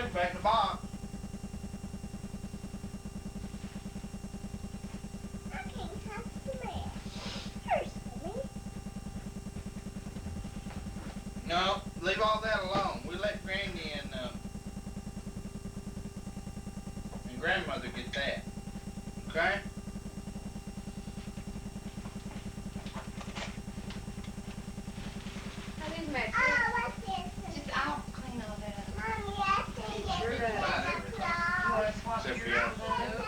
paper back in the box. I can't touch the mat. First, No, leave all that alone. We let Granny and grandmother get that. Okay? How these matches? oh, what's this? Just, I'll clean all that up. Mommy, I think it's Sure does. You want to swap Except your for your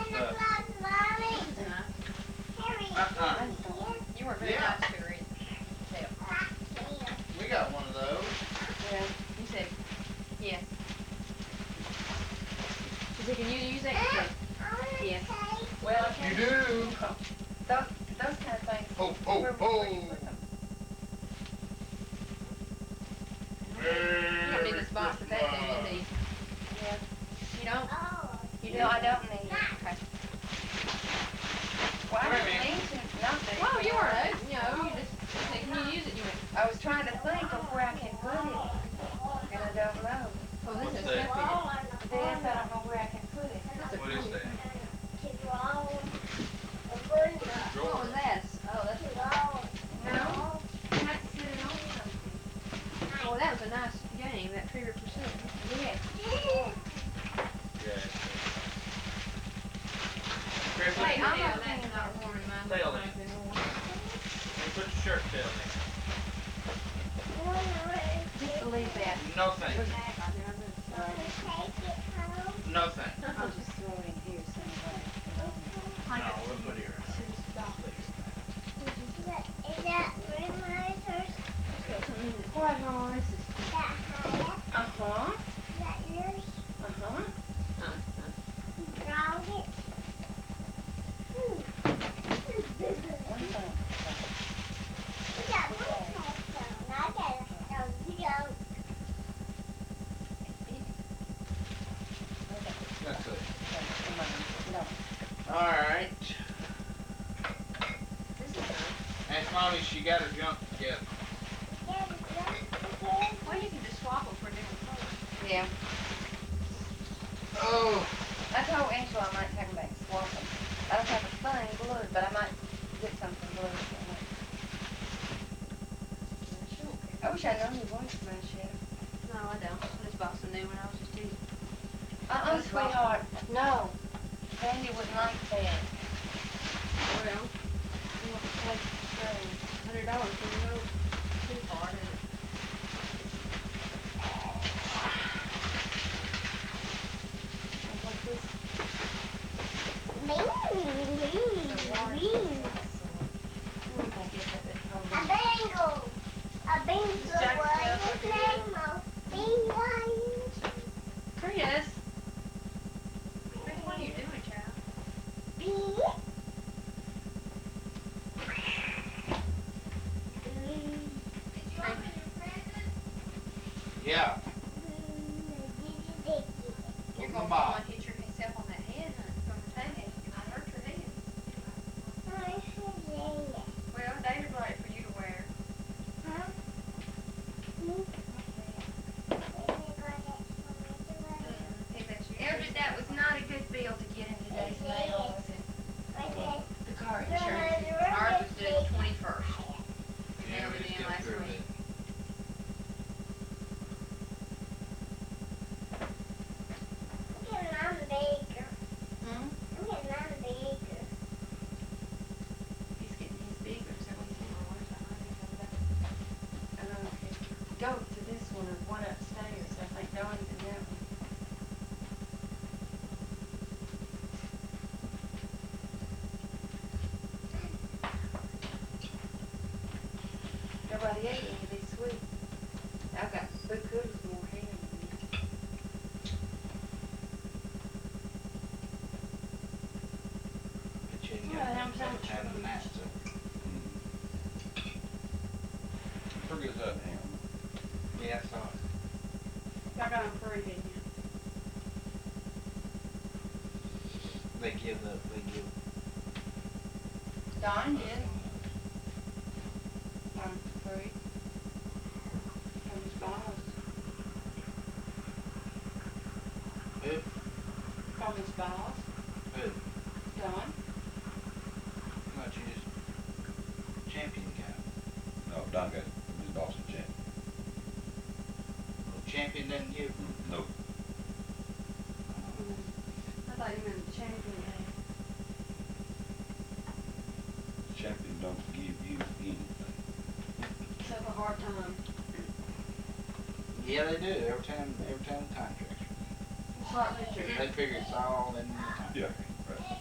Santa Claus, Mommy. Harry, You were very Yeah. nice to read. We got one of those. Yeah. You said yes. She said, can you use it? You said, yes. Well, I You can't. do. Those kind of things. Ho, ho, Where ho. you put them? You don't need this box with that thing, do you? Yeah. You don't? You know, I don't need it. Okay. Well, I Wait a didn't minute. need to, not that. Well, you weren't, you just said, can you use it? You went, I was trying to think of where I can put it, and I don't know. oh, this is What's that? separate. This, I don't know where I can put it. What is that? What was that? Oh, that's, No? You have to sit it on something. oh, that was a nice game, that Trivia Pursuit. Yes. Yeah. Chris, Hey, I'm Yeah, not that's cleaning not that. warm in mine. Tail Mine's it. been warm. put your shirt tail Just leave that. in. No thanks. No thanks. I'll just throw it in here somewhere. No, we'll put it here. What noise? Uh-huh. Uh-huh. One thing. That's it. Come on. No. All right. This is nice. Ask Mommy if she got her junk together. Well, you can just swap them for different colors. Yeah. Oh. I told Angela I might take them back and swap them. I don't have a thing glued, but I might get something glued. I wish I'd known you wanted to run shit. No, I don't. I just bought some new when I was just eating. Sweetheart. No. Randy wouldn't like that. Well, You want to take the string. $100 can go too far, doesn't it? And what's this? A bingo. A bingo. What is name of bingo? Chris! Chris, what are you doing, child? Yeah. You're Open gonna the fall box. and hit yourself on that head, huh? From the table. I hurt your head. Well, David brought it for you to wear. He let you. Eldred, that was not a good bill to get in today's mail, was it? The car insurance. Ours was due the 21st. Yeah, Mailed we it just in get last through week. it. Hmm? He's getting his bigger, so he's in ours. Go to this one or one upstairs. I think going to that one. Nobody ate any of these sweets. I've got food cookies more here than you. But you ain't Yeah, got I'm to so have the match, so. Pretty good up, man. Yeah, I saw it. I got him free, didn't you? They give. Don did. I'm free. From his boss. all these balls. Who? Done. What you just champion guy? No, Don got his Boston champ. Well, champion doesn't give. No. I thought you meant champion. Champion don't give you anything. Except a hard time. Yeah, they do. Every time the contract's It's hard to renewed. They figure it's all in the contract. Yeah, right.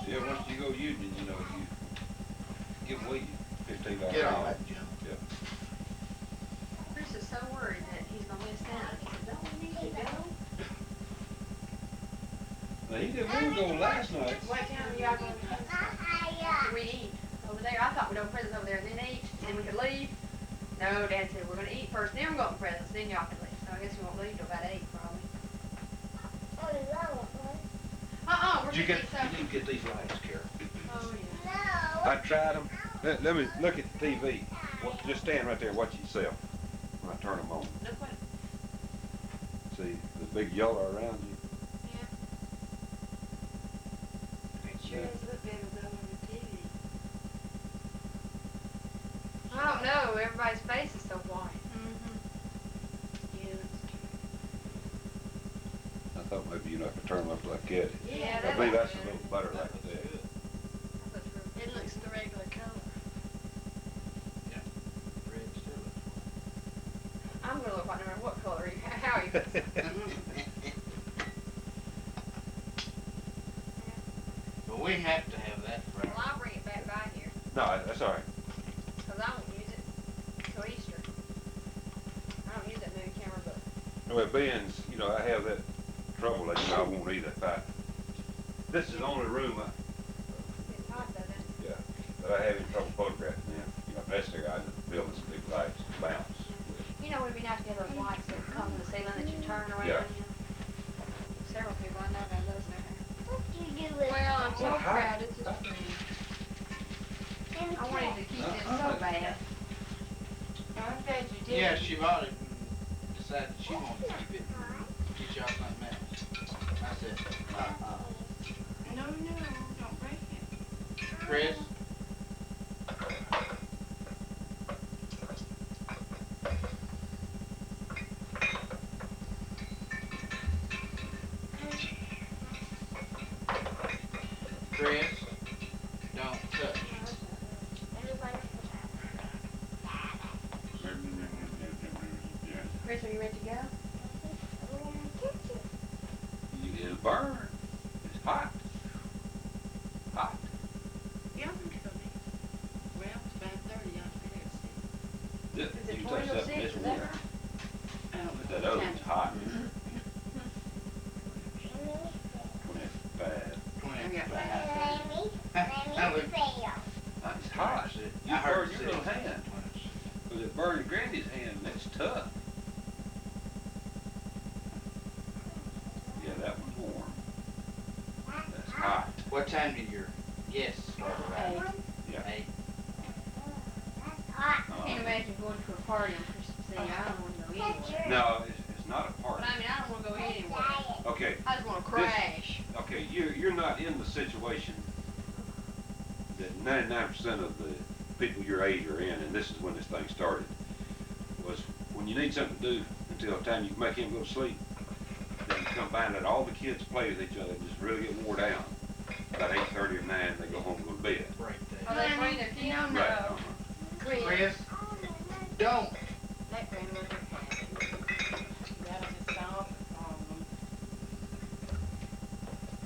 Yeah, once you go union, you know, you give away $15 Get an all hour. that junk. Yeah. Chris is so worried that he's gonna miss out. He said, don't we need to go? Now, he didn't want to go last night. What time y'all going to After we eat over there, I thought we'd open presents over there and then eat, and we could leave. No, Dad said, we're gonna eat first, then we're gonna open presents, then y'all can leave. So I guess we won't leave till about 8 probably. We're Did you gonna get, eat supper. you didn't get these lights, Carol. Oh, yeah. I tried them. Let me look at the TV. Just stand right there and watch yourself when I turn them on. Look what, See the big yellow around you? It sure does look better than on the TV. I don't know, everybody's face is so white. Yeah, that's true. I thought maybe you know I could turn them up like that. Yeah, I that believe looks that's a good. little better like that. It looks the regular color. Red still looks I'm gonna look like no matter what color you, how you fix it. But we have to have that for Well, I'll bring it back by here, No, that's all right. cause I won't use it till Easter. I don't use that movie camera, but Well, being, you know, I have that trouble that, you know, I won't either. This is the only room it's hot though, then. that I have any trouble photographing in. You know, that's there, I just build this big lights to bounce with. You know, it'd be nice to have those lights that come to the ceiling that you turn around. Yeah. You know. Several people I know have those in their house. What do you do with Well, I'm so Well, hi. proud it's his friend. I wanted to keep this so bad. I'm glad you did. Yeah, she bought it and decided she wanted to keep it and get y'all something else. I said, No, don't break it. Chris, Chris, don't touch. Chris, are you ready to go? It'll burn. It's hot. Hot. Yeah, I'm gonna go next. Well, it's 5:30, y'all forget to You Is it can 20 touch or that 6? this Is that one. right? But that other one's hot. 25. 25. It's hot. You I heard burn your little hand. Because it burned Granny's hand and it's tough. Yeah, that one's warm. That's hot. What time did your guests arrive? Yeah. 8. I can't imagine going to a party on Christmas Eve. I don't want to go anywhere. No, it's not a But party. I mean, I don't want to go anywhere. Okay, I just want to crash. okay, you're not in the situation that 99% of the people your age are in, and this is when this thing started, was when you need something to do until the time you can make him go to sleep, then you come find that all the kids play with each other and just really get wore down. About 8:30 or 9, they go home and go to bed. Break Are that. they playing their kids? No, no. Right. Uh-huh. Chris, don't. Let grandmother play. That'll just solve the problem.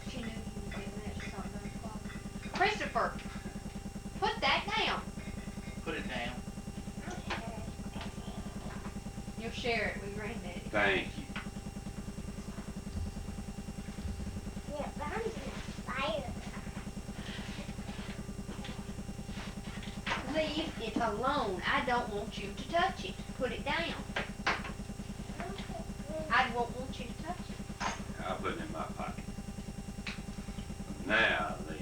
She knew he was getting that. She saw it in the closet. Christopher, put that down. Put it down. You'll share it with Granddaddy. Thank you. Leave it alone. I don't want you to touch it. Put it down. I won't want you to touch it. I'll put it in my pocket. Now then.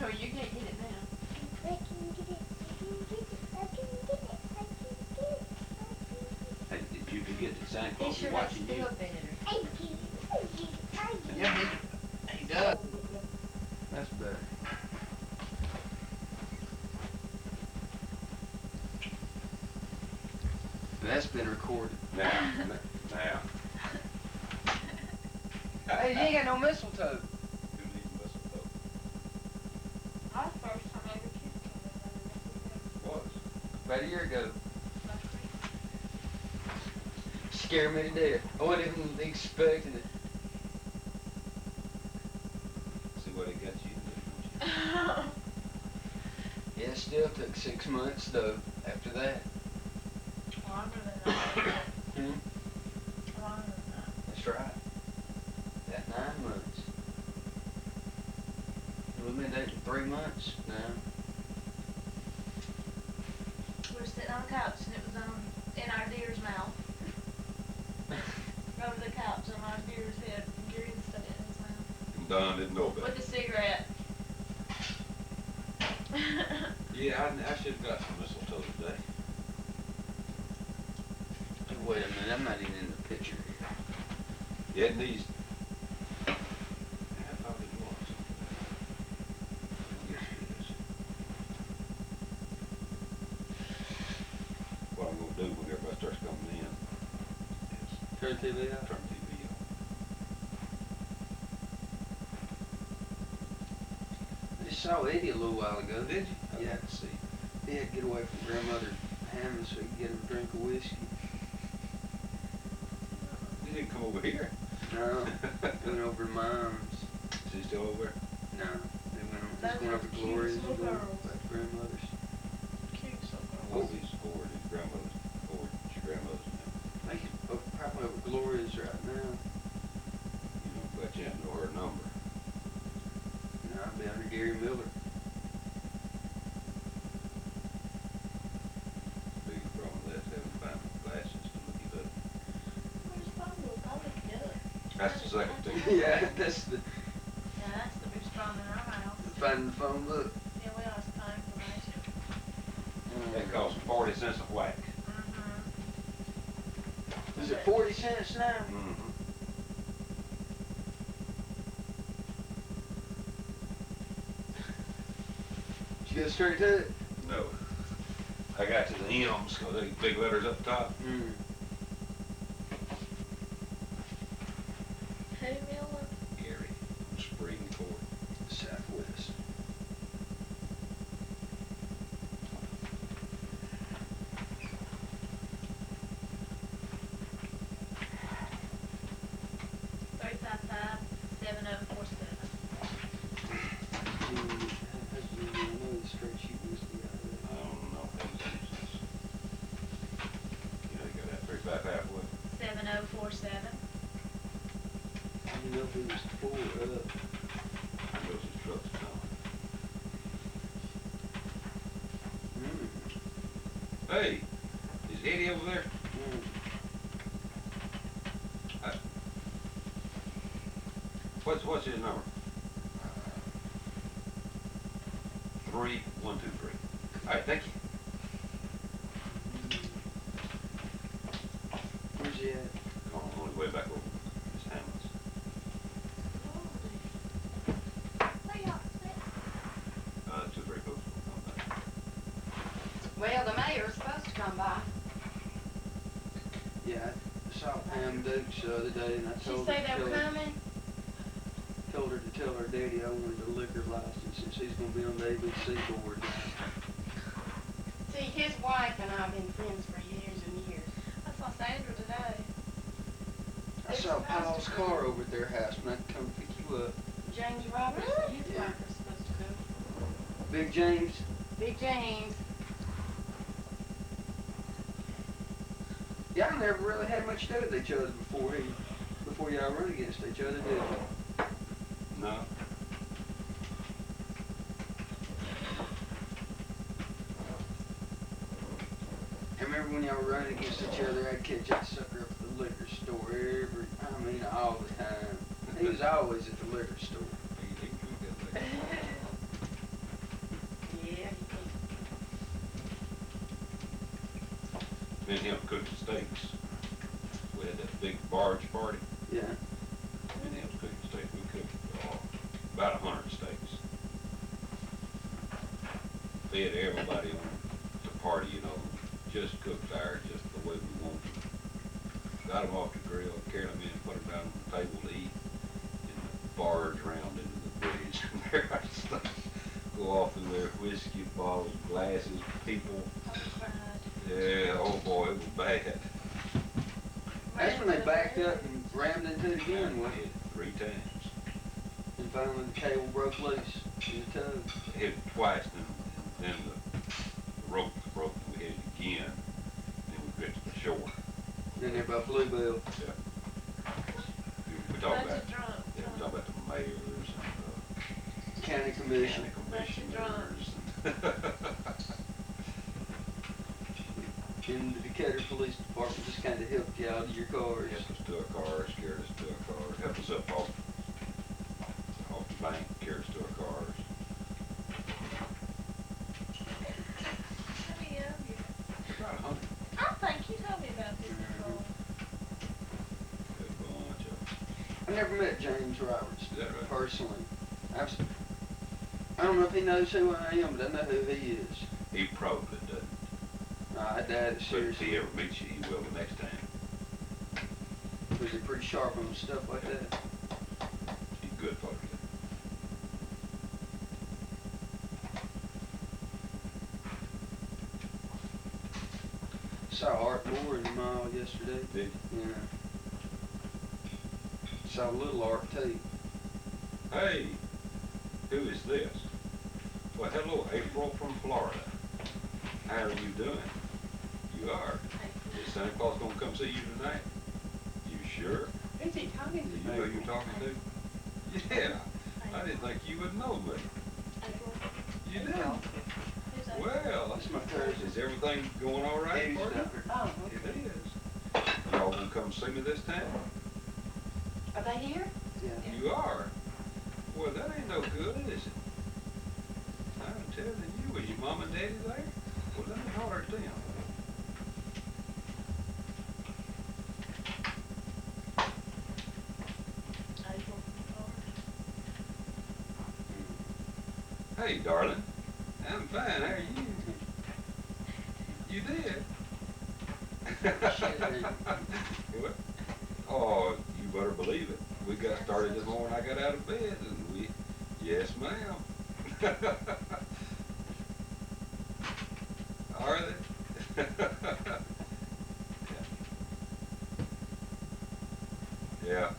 No, you can't get it now. Hey, did Santa He Claus sure is has watching you. still better. Thank you. Thank you. Thank you. Yeah, he does. That's better. That's been recorded. Now, now, Hey, you ain't got no mistletoe. who needs mistletoe? Our first time ever kissed him. Was. About a year ago. That's crazy. Scared me to death. I wasn't even expecting it. See what it got you, don't you? Yeah, it still took 6 months though, after that. Longer than that. Hmm? Longer than that. That's right. That 9 months. We've been dating 3 months now. We were sitting on the couch and it was in our deer's mouth. Over the couch on our deer's head. And Gary was stuck in his mouth. And Don didn't know about With it. a cigarette. Yeah, I should have got some mistletoe today. Wait a minute, I'm not even in the picture here. Yeah, it needs. I thought it was. Yes, it is. What I'm gonna do when everybody starts coming in is Turn TV out. turn TV on. I just saw Eddie a little while ago. Did you? I Yeah. didn't see. He had to get away from grandmother Hammond so he could get him a drink of whiskey. He didn't come over here. No, he went over to Mom's. Is he still over there? No, they went Those he's going are over to cute Gloria's little again, girls. back to grandmother's. Cute so Oh, girl. he's over at his grandmother's, over at your grandmother's now. I think he's probably over to Gloria's right now. You know, but you know her number. No, I'll be under Gary Miller. Big problem, let's have him find some glasses to look it up. Where's Bumble? I looked it up. That's the second thing. Yeah, that's the Yeah, that's the big strong in our house. finding the phone book. Yeah, we always find information. That costs 40 cents a whack. Mm-hmm. Is it 40 cents now? Mm-hmm. Did you go straight to it? No. I got to the M's, so they big letters up top. Mm. Who, Miller? Gary, Spring Court. Southwest. Three five five 7047. I know the straight sheet whiskey out of I don't know if that's useless. You know, you got that 355 with. 7047. I didn't know if it was full or up. I know his truck's coming. Mm. Hey, is Eddie over there? Mm. What's his number? 3123. All right, thank you. Where's he at? On the way back over to Miss Hamlin's. Wait up. 2 or 3 folks will come back. Well, the mayor's supposed to come by. Yeah, I saw Pam Dukes the other day and I She told her, say they were coming. told her to tell her daddy I wanted a liquor license since he's gonna be on the ABC board now. See, his wife and I have been friends for years and years. I saw Sandra today. I saw Paul's car over at their house when I come pick you up. James Roberts, Really? his Yeah. wife was supposed to come. Big James. Big James. Y'all never really had much to do with each other before y'all run against each other, did you? No. I remember when y'all were running against each other, I'd catch that sucker up at the liquor store all the time. He was always at the liquor store. He can drink that liquor. Yeah, he can. Me and him cooking steaks. We had big barge party. Yeah. And them cooking steaks, we cooked about 100 steaks. Fed everybody on the party, you know, just cooked ours just the way we wanted them. Got them off the grill, carried them in, put them down on the table to eat, and the barge round into the bridge. And there I just go off through there, whiskey bottles, glasses, people. Yeah, oh boy, it was bad. That's when they backed up and rammed into it again, wasn't Hit it? it 3 times. And finally the cable broke loose in the tug. Hit it twice, and then the rope broke, and we hit it again, and then we got to the shore. Then they're by Bluebell. We talk about, Bunch of drunk. yeah, we talk about the mayors and County the Commission. county Bunch of commissioners. And the Decatur Police Department just kind of helped you out of your cars. Helped us to our car, scared us to our car, helped us up off the bank, carried us to our cars. How many of you? About 100, I think you told me about this before. good bunch of them. I never met James Roberts Is that right? personally. I don't know if he knows who I am, but I know who he is. He probably doesn't. I doubt it But if seriously. he ever meets you, he will the next time. Was he pretty sharp on stuff like that? He's good for you. Saw Art Moore in the mall yesterday. Did Yeah. Saw little Art too. Hey, who is this? Well, hello, April from Florida. How are you doing? You are. Is Santa Claus gonna come see you tonight? You sure? Who's he talking Do you know who you're talking to? Yeah, I didn't think you would know me. You did? Who's that? Well, That's my cousin. is everything going all right Eddie for you? Stucker. Oh, It is. Y'all gonna come see me this time? Are they here? Yeah. You are? Well, that ain't no good, is it? I'm telling you, was your mom and daddy there? Well, let me holler at them. April. Hey, darling. I'm fine. How are you? You did? What? Oh, you better believe it. We got started this morning. I got out of bed, and yes, ma'am. Are they? Yeah.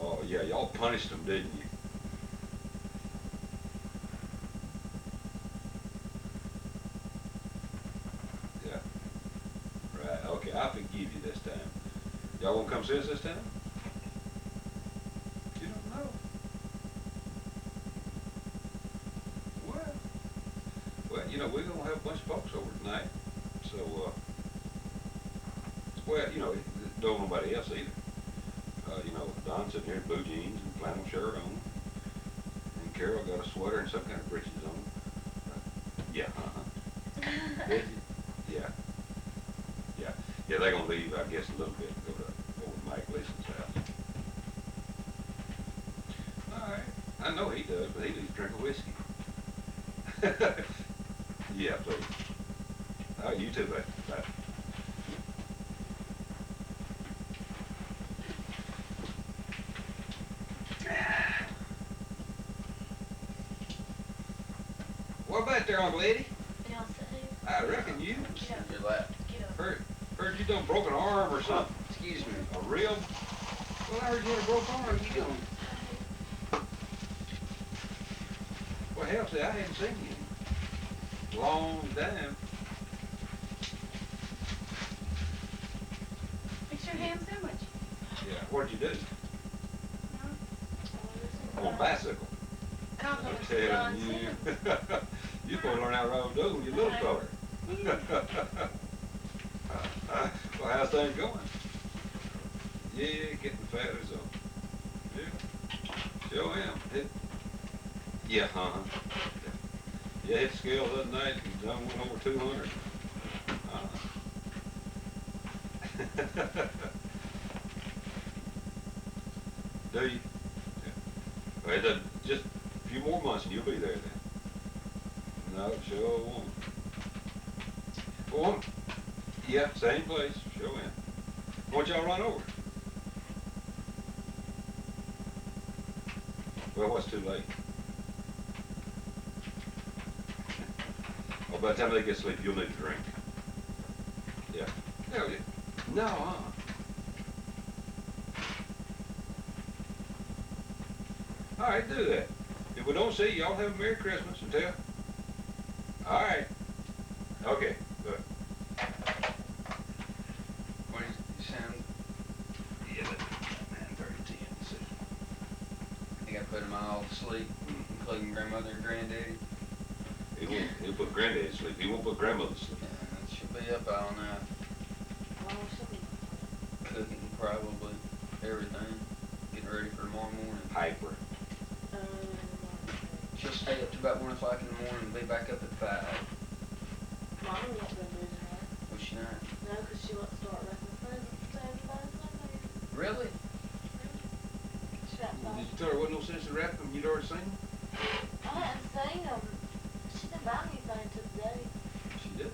Oh, yeah, y'all punished them, didn't you? Yeah. Right, okay, I'll forgive you this time. Y'all won't come see us this time? You don't know? Well, you know, we're gonna have a bunch of folks over tonight, so, well, you know, don't nobody else either. You know, Don's sitting here in blue jeans and flannel shirt on, and Carol got a sweater and some kind of breeches on. Yeah, Did you? Yeah. Yeah, yeah, they're gonna leave, I guess, a little bit and go to Mike Leeson's house. All right, I know he does, but he needs a drink of whiskey. Yeah, please. Oh, you too, babe. Bye. What about there, Uncle Eddie? I reckon you Your lap. heard you done broke an arm or something. Excuse me. A rib? Well, I heard you had a broke arm. Where you going? Well, hell, see, I hadn't seen you in a long time. Fix your ham sandwich. Yeah, what'd you do? On a bicycle. I'm telling you. You're supposed to learn how to ride a dog when you're a little feller. Well, how's things going? Yeah, getting fatter, so. Yeah. Sure am. Yeah, yeah, hit the scale the other night and done went over 200. Do you? Yeah. Well, it doesn't, just a few more months and you'll be there then. No, sure won't. Well, yeah, same place, sure will. Why don't y'all run over? Well, what's too late? Well, by the time they get sleep, you'll need a drink. Yeah. Yeah, yeah. No, All right, do that. If we don't see you, y'all have a Merry Christmas until. All right. Okay, good. What is you sound? Yeah, 9:30, 10, see. I think I put them all to sleep, including grandmother and granddaddy. He'll put granddad to sleep. He won't put grandmother to sleep. Yeah, she'll be up all night, cooking probably, everything, getting ready for tomorrow morning. Hyper. She'll stay up to about 1 o'clock in the morning and be back up at 5. Mommy won't go lose her. Was she not? No, because she won't start wrapping presents for everybody Sunday. Really? She got Did five. you tell her wasn't no sense in wrapping them? You'd already seen them? I hadn't seen them. She didn't buy me anything till today. She did.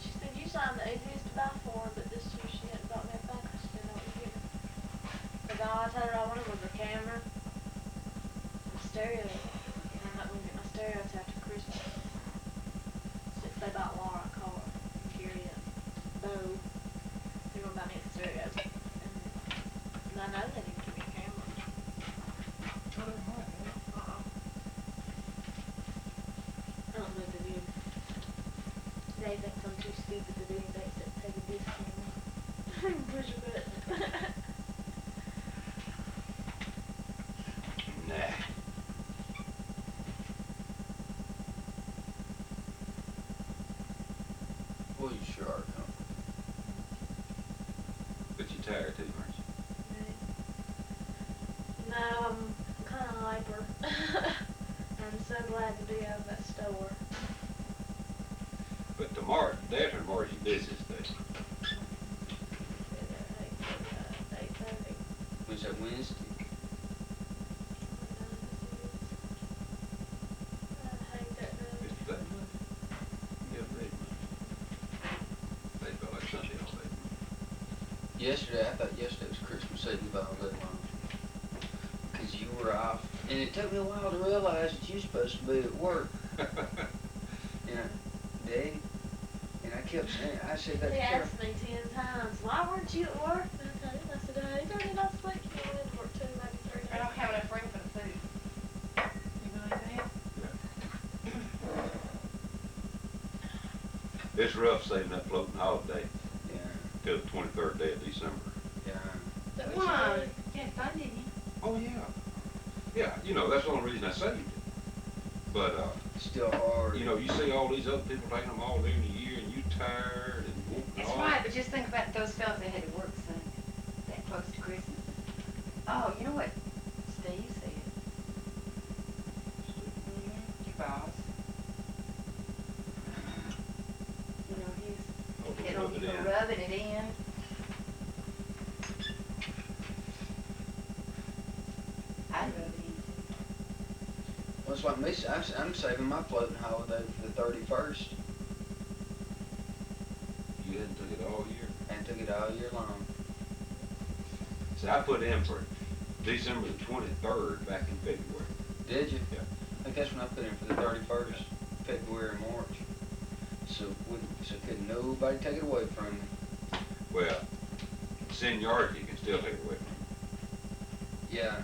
She said usually I'm the easiest to buy for her, but this year she hadn't bought me a thing because she didn't know what to give her. But all I told her I wanted was a camera, a stereo, and I'm not going to get my stereo till after Christmas. Since they bought Laura a car, Gary a bow, they're going to buy me a stereo. And I know they didn't give me a camera. I don't know if they did. They think I'm too stupid to do anything except take a disc camera. Push a button. Nah. Well, you sure are coming. But you're tired too, aren't you? No, I'm kind of hyper. I'm so glad to be out of that store. But tomorrow, day after tomorrow's your busiest day. 8:30. Was that Wednesday? I hate that day. It's today, Monday. Yeah, today, Monday. They felt like Sunday all day. Yesterday, I thought yesterday was Christmas Eve all day long. Because you were off. And it took me a while to realize that you're supposed to be at work. You know, Daddy. And I kept saying, I said that He to her. asked me 10 times, why weren't you at work? And I told him, I said, I don't need off sleep. You went to work 2, maybe 3 days. I don't have enough room for the food. You gonna eat that? It's rough saving that floating holiday Yeah, till the 23rd day of December. yeah. That was Come on, really- you had fun, didn't you? Oh, yeah. Yeah, you know, that's the only reason I saved it. But, Still hard. you know, you see all these other people taking them all during the year and you tired and wanting That's all. right, but just think about those fellas that had to work Sunday, that close to Christmas. Oh, you know what Steve said? Your boss. You know, Oh, he's rub it in. rubbing it in. I'd rub it in too. Well, it's like me, I'm saving my floating holiday for the 31st. You hadn't took it all year. And took it all year long. See, I put in for December the 23rd back in February. Did you? Yeah. I think that's when I put in for the 31st, February and March. So couldn't nobody take it away from me. Well, seniority can still take it away from Yeah,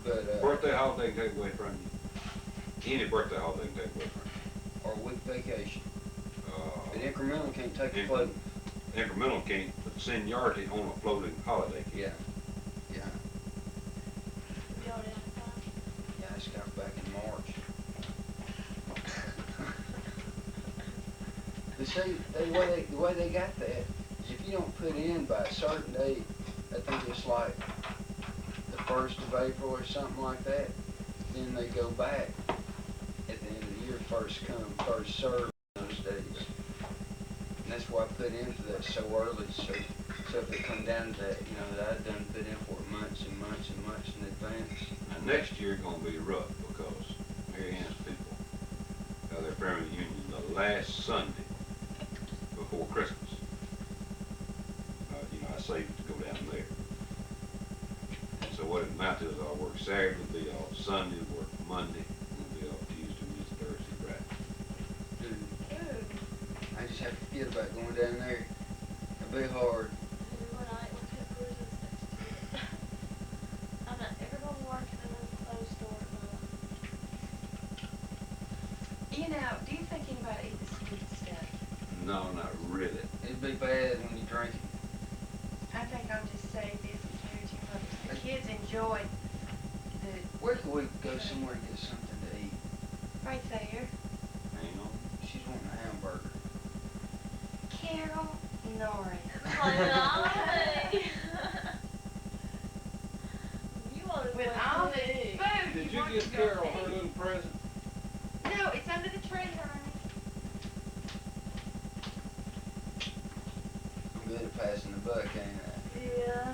but, you. Birthday holiday can take it away from you. Any birthday holiday can take it away from or a week vacation. you. But incremental can't take the Incre- float. Incremental can't, but seniority on a floating holiday can. Yeah, yeah. You already had fun? Yeah, I just got back in March. But see, the way they got that is if you don't put in by a certain date, I think it's like the 1st of April or something like that, then they go back at the end of the year, first come, first served those days. And that's why I put in for that so early, so if it come down to that, you know, that I'd done put in for it months months and months and months in advance. Now, next year gonna be rough because Mary Ann's people got their family reunion the last Sunday before Christmas. I saved it to go down there. And so what it amounted to is I'll work Saturday, be off Sunday, work Monday, and be off Tuesday, Wednesday, Thursday, Friday. Dude, I just have to forget about going down there. It'll be hard. I'm not ever gonna work in another clothes store at night. You know, do you think anybody eat the sweet stuff? No, not really. It'd be bad when you drink it. I think I'll just save this and carry it home. The kids enjoy the, Where could we go somewhere and get something to eat? right there. Hang on. She's wanting a hamburger. Carol Norris. You wanted With one all too. this food. Did you want give to go Carol eat. her little present? No, it's under the tree, honey. I'm good at passing the buck, ain't I? Yeah.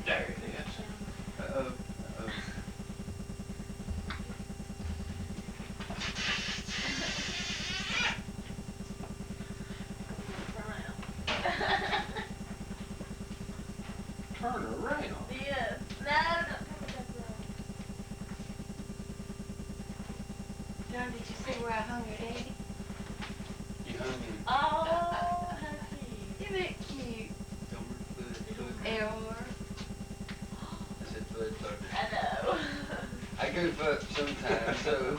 There it is. Uh-oh. Uh-oh. Turn around. Yes. No, don't come with that wrong. John, did you see where I hung your daddy? You hungry? Oh, how cute. Isn't it cute? Elmer, foot. Elmer. I said foot. I know. I goof up sometimes, so.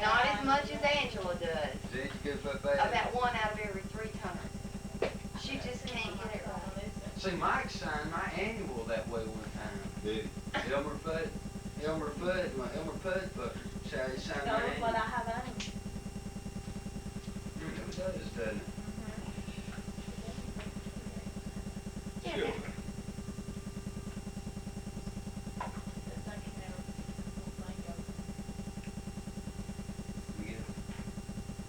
Not as much as Angela does. Did you goof up bad? About 1 out of every 3 times. She just can't get it right. See, Mike signed my annual that way one time. Did Elmer Fudd, Elmer Fudd, my Elmer Fudd book. See how he signed my That was annual? what I have owned. It does, doesn't it? Yeah, Sure. It's like you never think of. We get it.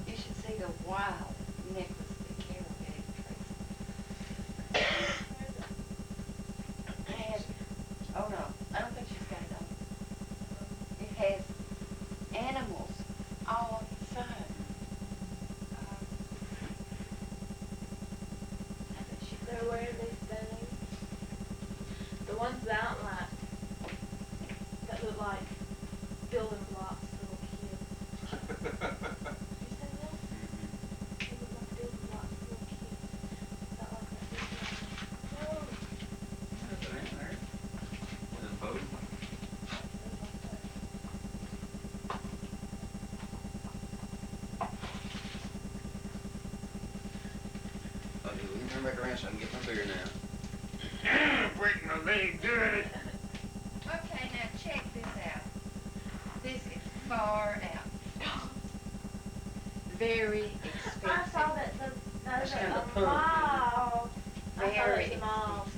you should see the wild necklace that Carol gave Tracy. It has, oh no, I don't think she's got it on. It has animals all on the side. I bet she They're wearing these things. The ones that aren't like, that look like building blocks for little kids. You seen them? They look like building blocks for little kids. Not like that big one. Oh. Nothing in there. With a boat. Okay, we can turn back around so I can get my beer now. Breaking my leg good. Okay, now check this out. This is far out. Very expensive. I saw that the That's those kinda are purple. wow. I saw Very that mom.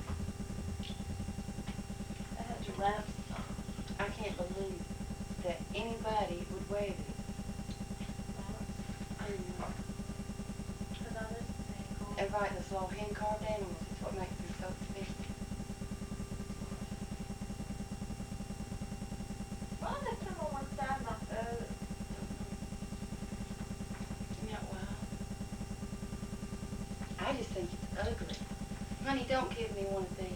They had giraffes. I can't believe that anybody would wear this. Cause I listen to And right, those little hand-carved animals is what makes them so expensive. why did they come on one side and not the other? Isn't that wild? I just think it's ugly. Honey, don't give me one of these.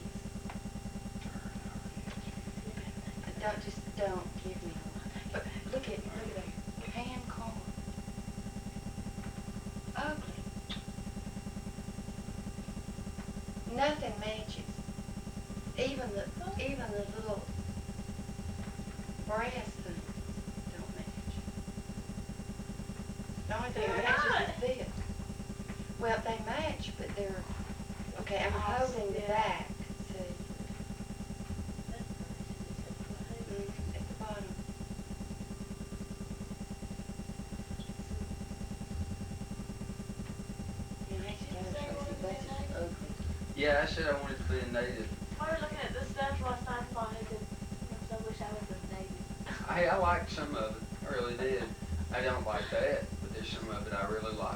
Don't give me one. But look at that. Hand-carved. Ugly. Nothing matches. Even the little brass things don't match. The only thing that matches is this. Well, they match, but they're, okay, I'm holding the back, see, at the bottom. You know, Tracy, that's just ugly. Yeah, I said I wanted to be a native. I was looking at this stuff last night and thought I wish I was a native. I liked some of it, I really did. I don't like that, but there's some of it I really like.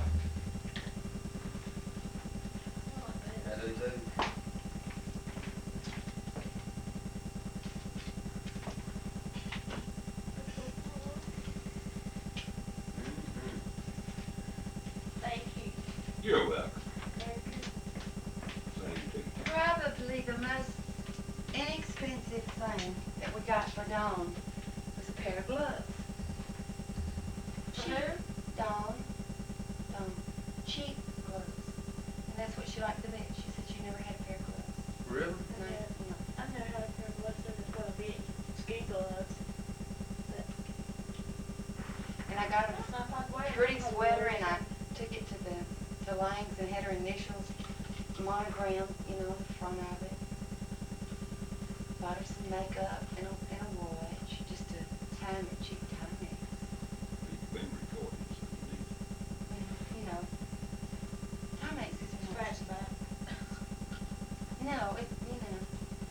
I do too. Mhm. Thank you. You're welcome. Thank you. Same to you. Probably the most inexpensive thing that we got for Dawn was a pair of gloves. For Cheap. who? Dawn, cheap gloves. And that's what she liked the best. She said she never had a pair of gloves. Really? And I, I've never had a pair of gloves that was gonna be ski gloves. But and I got her that's not like a wearing pretty them. sweater and I took it to Lang's and had her initials monogrammed, on the front of it. Bought her some makeup and a watch, just to cheap Timex. You've been recording, so you need. Timex is a Scratch that. No,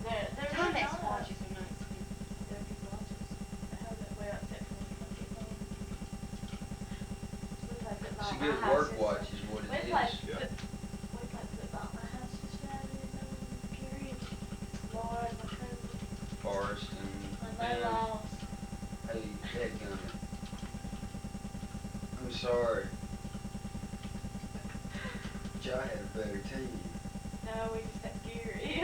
They're really Timex not. watches are not expensive. They're good watches. I have that way except for when you get home. We play football It's a at my good house work just- watch is what We it play is. Yeah. We played football at my house just Saturday, Gary and Laura and my cousin, Forrest and and they Ben. lost. Hey, dadgummit. I'm sorry. Jai had a better team. No, we just had Gary.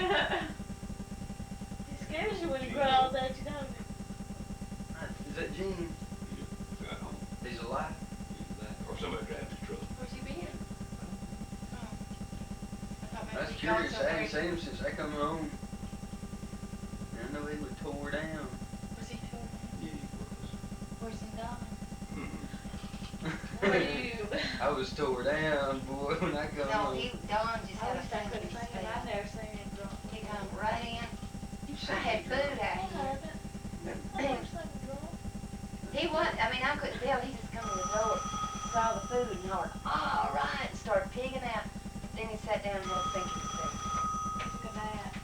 It scares you when you crawls at you, don't it? Is that Gene? You got home. He's alive? Either that or somebody drives his truck. Where's he been? That's curious. I hadn't seen him since I come home. And I know he was tore down. Was he tore down? Yeah, he was. Where's he gone? Were you? I was tore down, boy, when I come No, home. Dawn just I had a wish I thing could in his have seen him. I've face. never seen him drunk. He come right in. You I seen had me food drunk? I out here. haven't. I've never seen him drunk. He wasn't, I couldn't tell. He just come in the door, saw the food and hollered, all right, and started pigging out. Then he sat down and had a think in his face. Took a nap.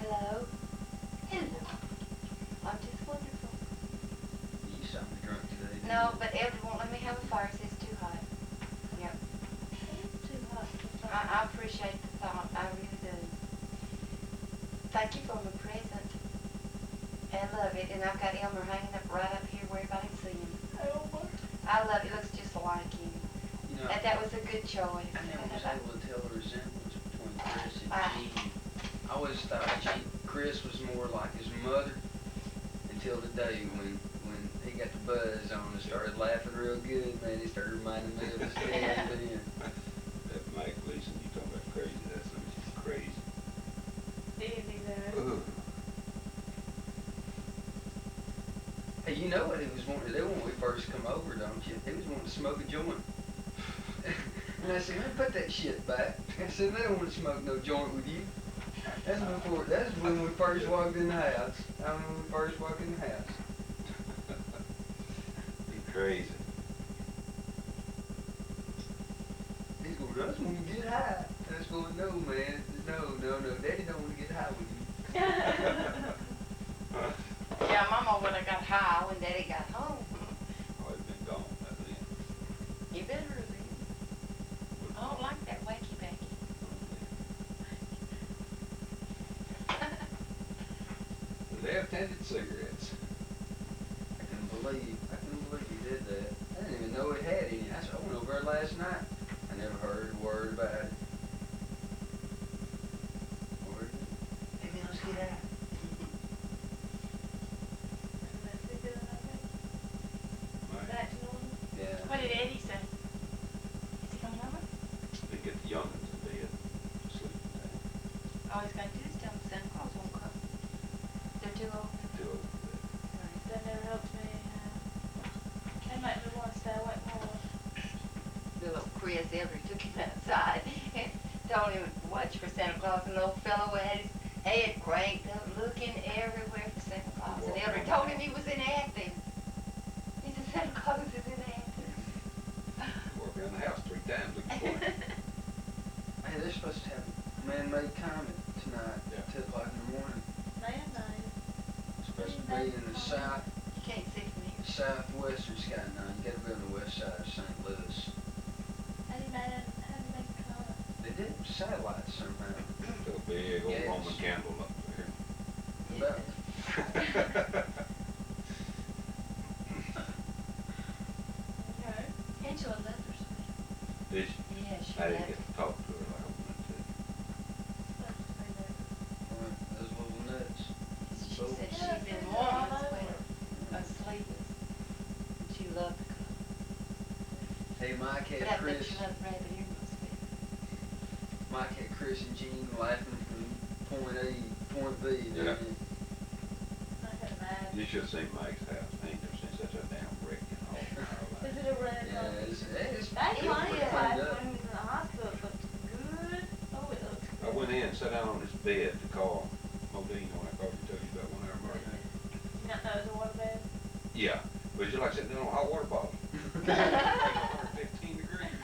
Hello? Hello. I'm just wonderful. You saw me drunk today. didn't No, you? but Eldred won't let me have a fire. Says it's too hot. Yep. It's too hot for fire. I appreciate the thought. I really do. Thank you for my present. I love it. And I've got Elmer hanging up right up here where everybody can see him. Elmer. I love it. It looks just like him. You know, That was a good choice. I never was able to tell the resemblance between Chris and Ah. Gene. I always thought Chris was more like his mother until the day when he got the buzz on and started laughing real good, man. He started reminding me of his dad then. That Mike Gleason, you talking about crazy, that's just crazy. Easy there. Ugh. Hey, you know what he was wanting to do when we first come over, don't you? He was wanting to smoke a joint. And I said, man, put that shit back. I said, they don't want to smoke no joint with you. That's when we first walked in the house. I when we first walked in the house. Be crazy. He's going, I just want to get high. I was going, no, man. No. Daddy don't want to get high with you. Yeah, Mama would have got high when Daddy got home. Oh, he's been gone by then. You better have been. I don't like that wacky backy. The left-handed cigarettes. I couldn't believe he did that. I didn't even know he had any. I went over there last night. I never heard a word about it. Word. Hey, man, let's get out. Right. Back to normal. Yeah. What did Eddie say? Is he coming over? They get the youngins in bed, sleeping time. All he's got to do is tell him Santa Claus won't come. They're too old. Till that. That never helps me. They make me want to stay awake more. Little Chris Eldred took him outside and told him to watch for Santa Claus, and the old fellow had his head cranked up, looking everywhere for Santa Claus. And Eldred told him he was in Athens. He said, Santa Claus is in Athens. Walk around the house 3 times looking for him. Hey, they're supposed to have a man-made comet tonight Yeah. at 2 o'clock in the morning. Man, night. It's supposed to be in the south, You can't see from here. southwestern sky. Now you gotta be on the west side of St. Louis. How do you make it come? They did satellites somehow. Got a big old Yes. Roman candle up About there. Okay. Angela loves her sweet. Did she? Yeah, she I didn't loves get to talk to her like I wanted to. those little nuts. She So- said Yeah, she'd been it's warm all as over. well, asleep. And she loved the color. Hey, Mike But had I bet Chris. she loved rabbit ear most better. Mike had Chris and Jean laughing from point A to point B. Yeah. didn't he? I can imagine. You should have seen Mike's house. I ain't never seen such a damn wreck in all my Is life. it a red Yeah, one? it's That It client was. class when he was in the hospital looked good. Oh, it looks good. I went in and sat down on his bed to call Modine when I called you, told you about one hour Murray. No, no, it was a water bed. Yeah, but it's just like sitting down on a hot water bottle. 115 degrees. He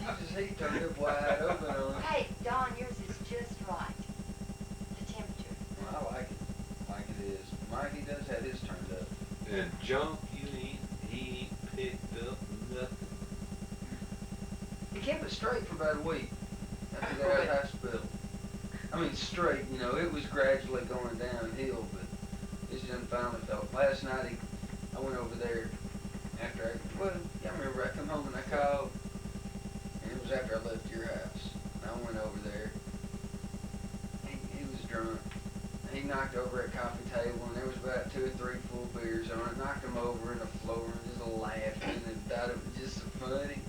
keeps his heat turned up wide open on him. Hey, Don, yours is just right. The temperature. Well, I like it. Like it is. Mike, he does have his turned up. And junk he ain't picked up nothing. He kept it straight for about a week after that Really? hospital. I mean, straight, you know, it was gradually going downhill, but it's just finally felt. Last night, I went over there after I remember I come home and I called, and it was after I left your house. And I went over there. He was drunk. He knocked over at coffee table, and there was about 2 or 3 full beers on it. Knocked him over in the floor, and just laughing, and thought it was just so funny.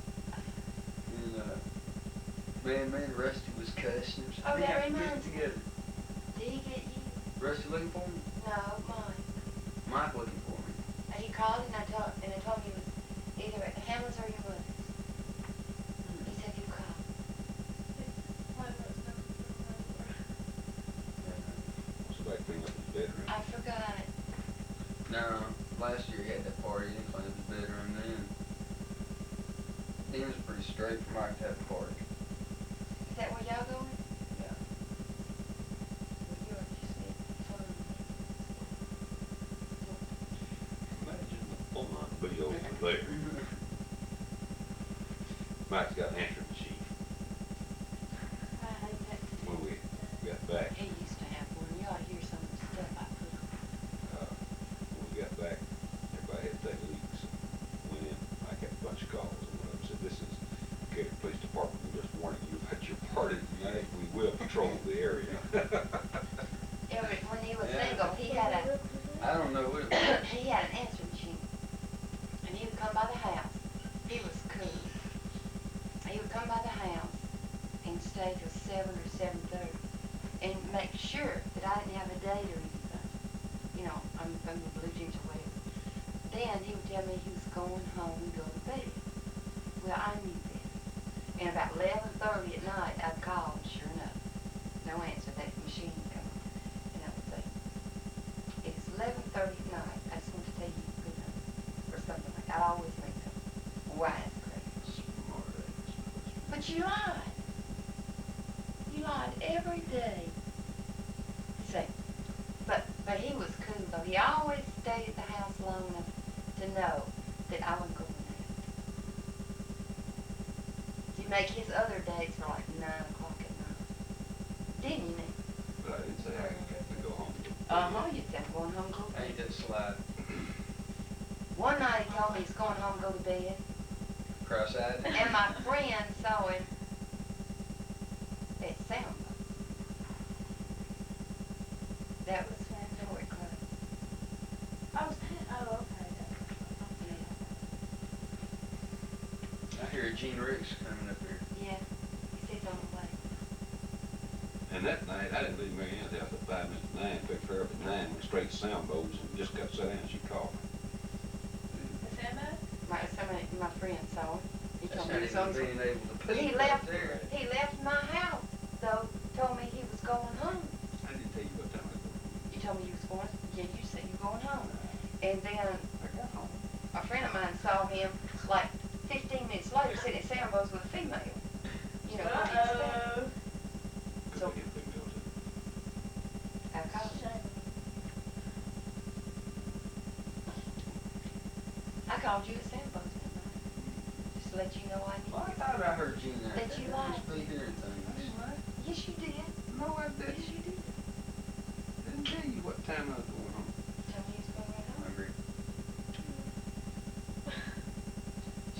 And man, Rusty was cussing him. Oh, "We that got to get reminds me. together." Did he get you? Rusty looking for me? No, mine. Mike looking for me. And he called and I told him he was either at Hamlin's or your mother's. He said you called. Somebody clean up his bedroom. I forgot it. No, last year he had that party. He didn't clean up his bedroom then. It was pretty straight for Mike to have a party. Is that where y'all going? Yeah. Well, you are just getting fun. Imagine the fun be over there. Mike's got an answering machine. I hate that. When we got back, He used to have one. You ought to hear some of the stuff I put on. when we got back, everybody had to take leaks. Went in, Mike had a bunch of calls, and one of them said, "This is Decatur Police Department. We're just warning you about your party tonight. We will patrol the area." When he was Yeah. single, he had I don't know what it was. he had an answering machine. And he would come by the house. He was cool. He would come by the house and stay till 7 or 7:30 and make sure that I didn't have a date or anything. You know, I'm from the Blue Jeans or whatever. Then he would tell me he was going home and go to bed. Well, I knew that. And about 11:30 at night, I'd call, and sure enough, no answer. That machine would come on. And I would say, "It's 11:30 at night. I just want to tell you good night," or something like that. I always make some wise crazy. Smart ass. But you lied. You lied every day. See, but he was cool though. He always stayed at the house long enough to know that I wasn't going out. He'd make his other dates for like 9 o'clock at night. Didn't you, Nick? But I didn't say I could go home. You'd say I'm going home, go to Ain't bed. that slide. One night he told me he's going home, go to bed. Cross-eyed. And my friend saw him at Samba. That was Fort Club. I was okay. I hear Gene Ricks coming up here. Yeah, he said on the way. And that night, I didn't leave Mary Ann's house at 5 minutes to 9, picked her up at 9, went straight to Sambo's, and just got sat down, she called me. The Samba? My friend saw him. He That's told me not he was on even being able to put He it left, up there. he left my house, though, told me he was going home. I didn't tell you what time I was going. You told me you was going, yeah, you said you were going home. And then I got home. a friend of mine saw him like 15 minutes later sitting at Sambo's with a female. You know, what he said. Uh-oh. Could So- we get big meals in? I called him. Shame. called you at Santa Claus that night. Just to let you know I Well, I need thought I heard you in there. That you I lied. must be hearing things. you. Yes, you did. No, I Yes, didn't. you did. Didn't tell you what time I was going home. Tell me it's going right home. Hungry.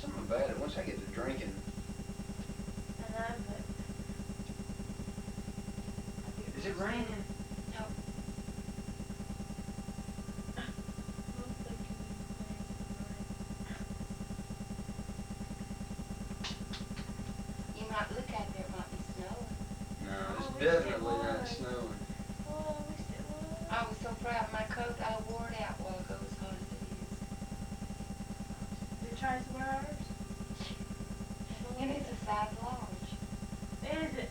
Something about it. Once I get to drinking, I know, but. is it raining? No. I'm thinking You might look out there, it might be snowing. No, Oh, it's we still definitely not was. snowing. Oh, we still was. I was so proud of my coat, I wore it out a while ago as hard as it is. Did Tracy wear hers? And it's a size large. Is it?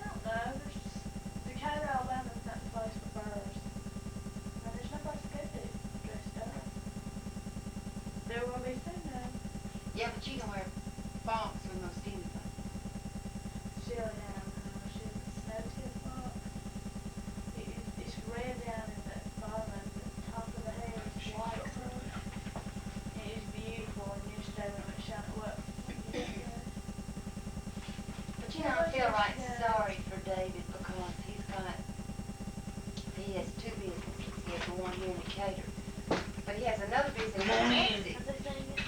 I don't know. There's just Decatur, Alabama's not the place for birds. And there's no place to go to dressed up. There will be soon though. Yeah, but you can wear bonks with no steam thing. She'll have she'll snow tip box. It's red down in the bottom of the top of the hair. It's white color. It is beautiful and you stay when it shine it up. But you know, I feel right sorry for David because he has two businesses. He has the one here in Decatur. But he has another business in Texas.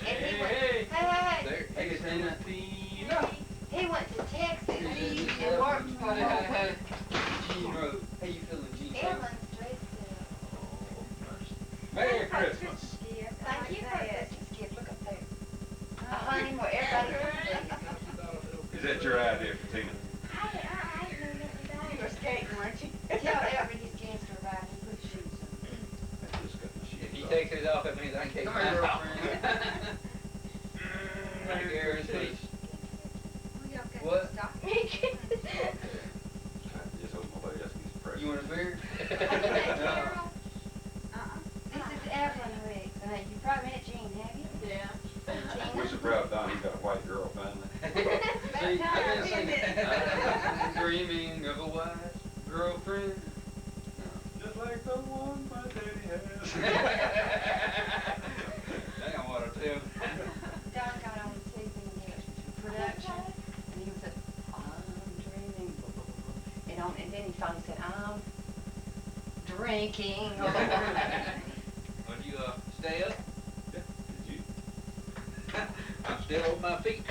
And he went, hey, Hey, Tina. he went to Texas and worked for her. Gene Road. How you feeling, Gene Road? Everyone's dressed up. Merry Christmas. Thank you for a Christmas gift. Look up there. A honey where everybody can see. Is that your idea, Tina? You were skating, weren't you? Tell Everett he's gangster ride and put shoes on. I just got my shoes If he off. takes it off, it means I can take Come mine here, off. girlfriend. I guarantee. What? I just hope nobody else gets pregnant. You want a beer? Carol? This is Evelyn Riggs, and you probably met Jean, have you? Yeah. We're so proud Don, he got a white girl finally. See, I've been singing. I'm dreaming of a wife, girlfriend. Just like the one my daddy has. Damn, what a tune. Don got on the TV and the production, and he was like, I'm dreaming, and then he finally said, I'm drinking. Would you stay up? Did you? I'm still on my feet.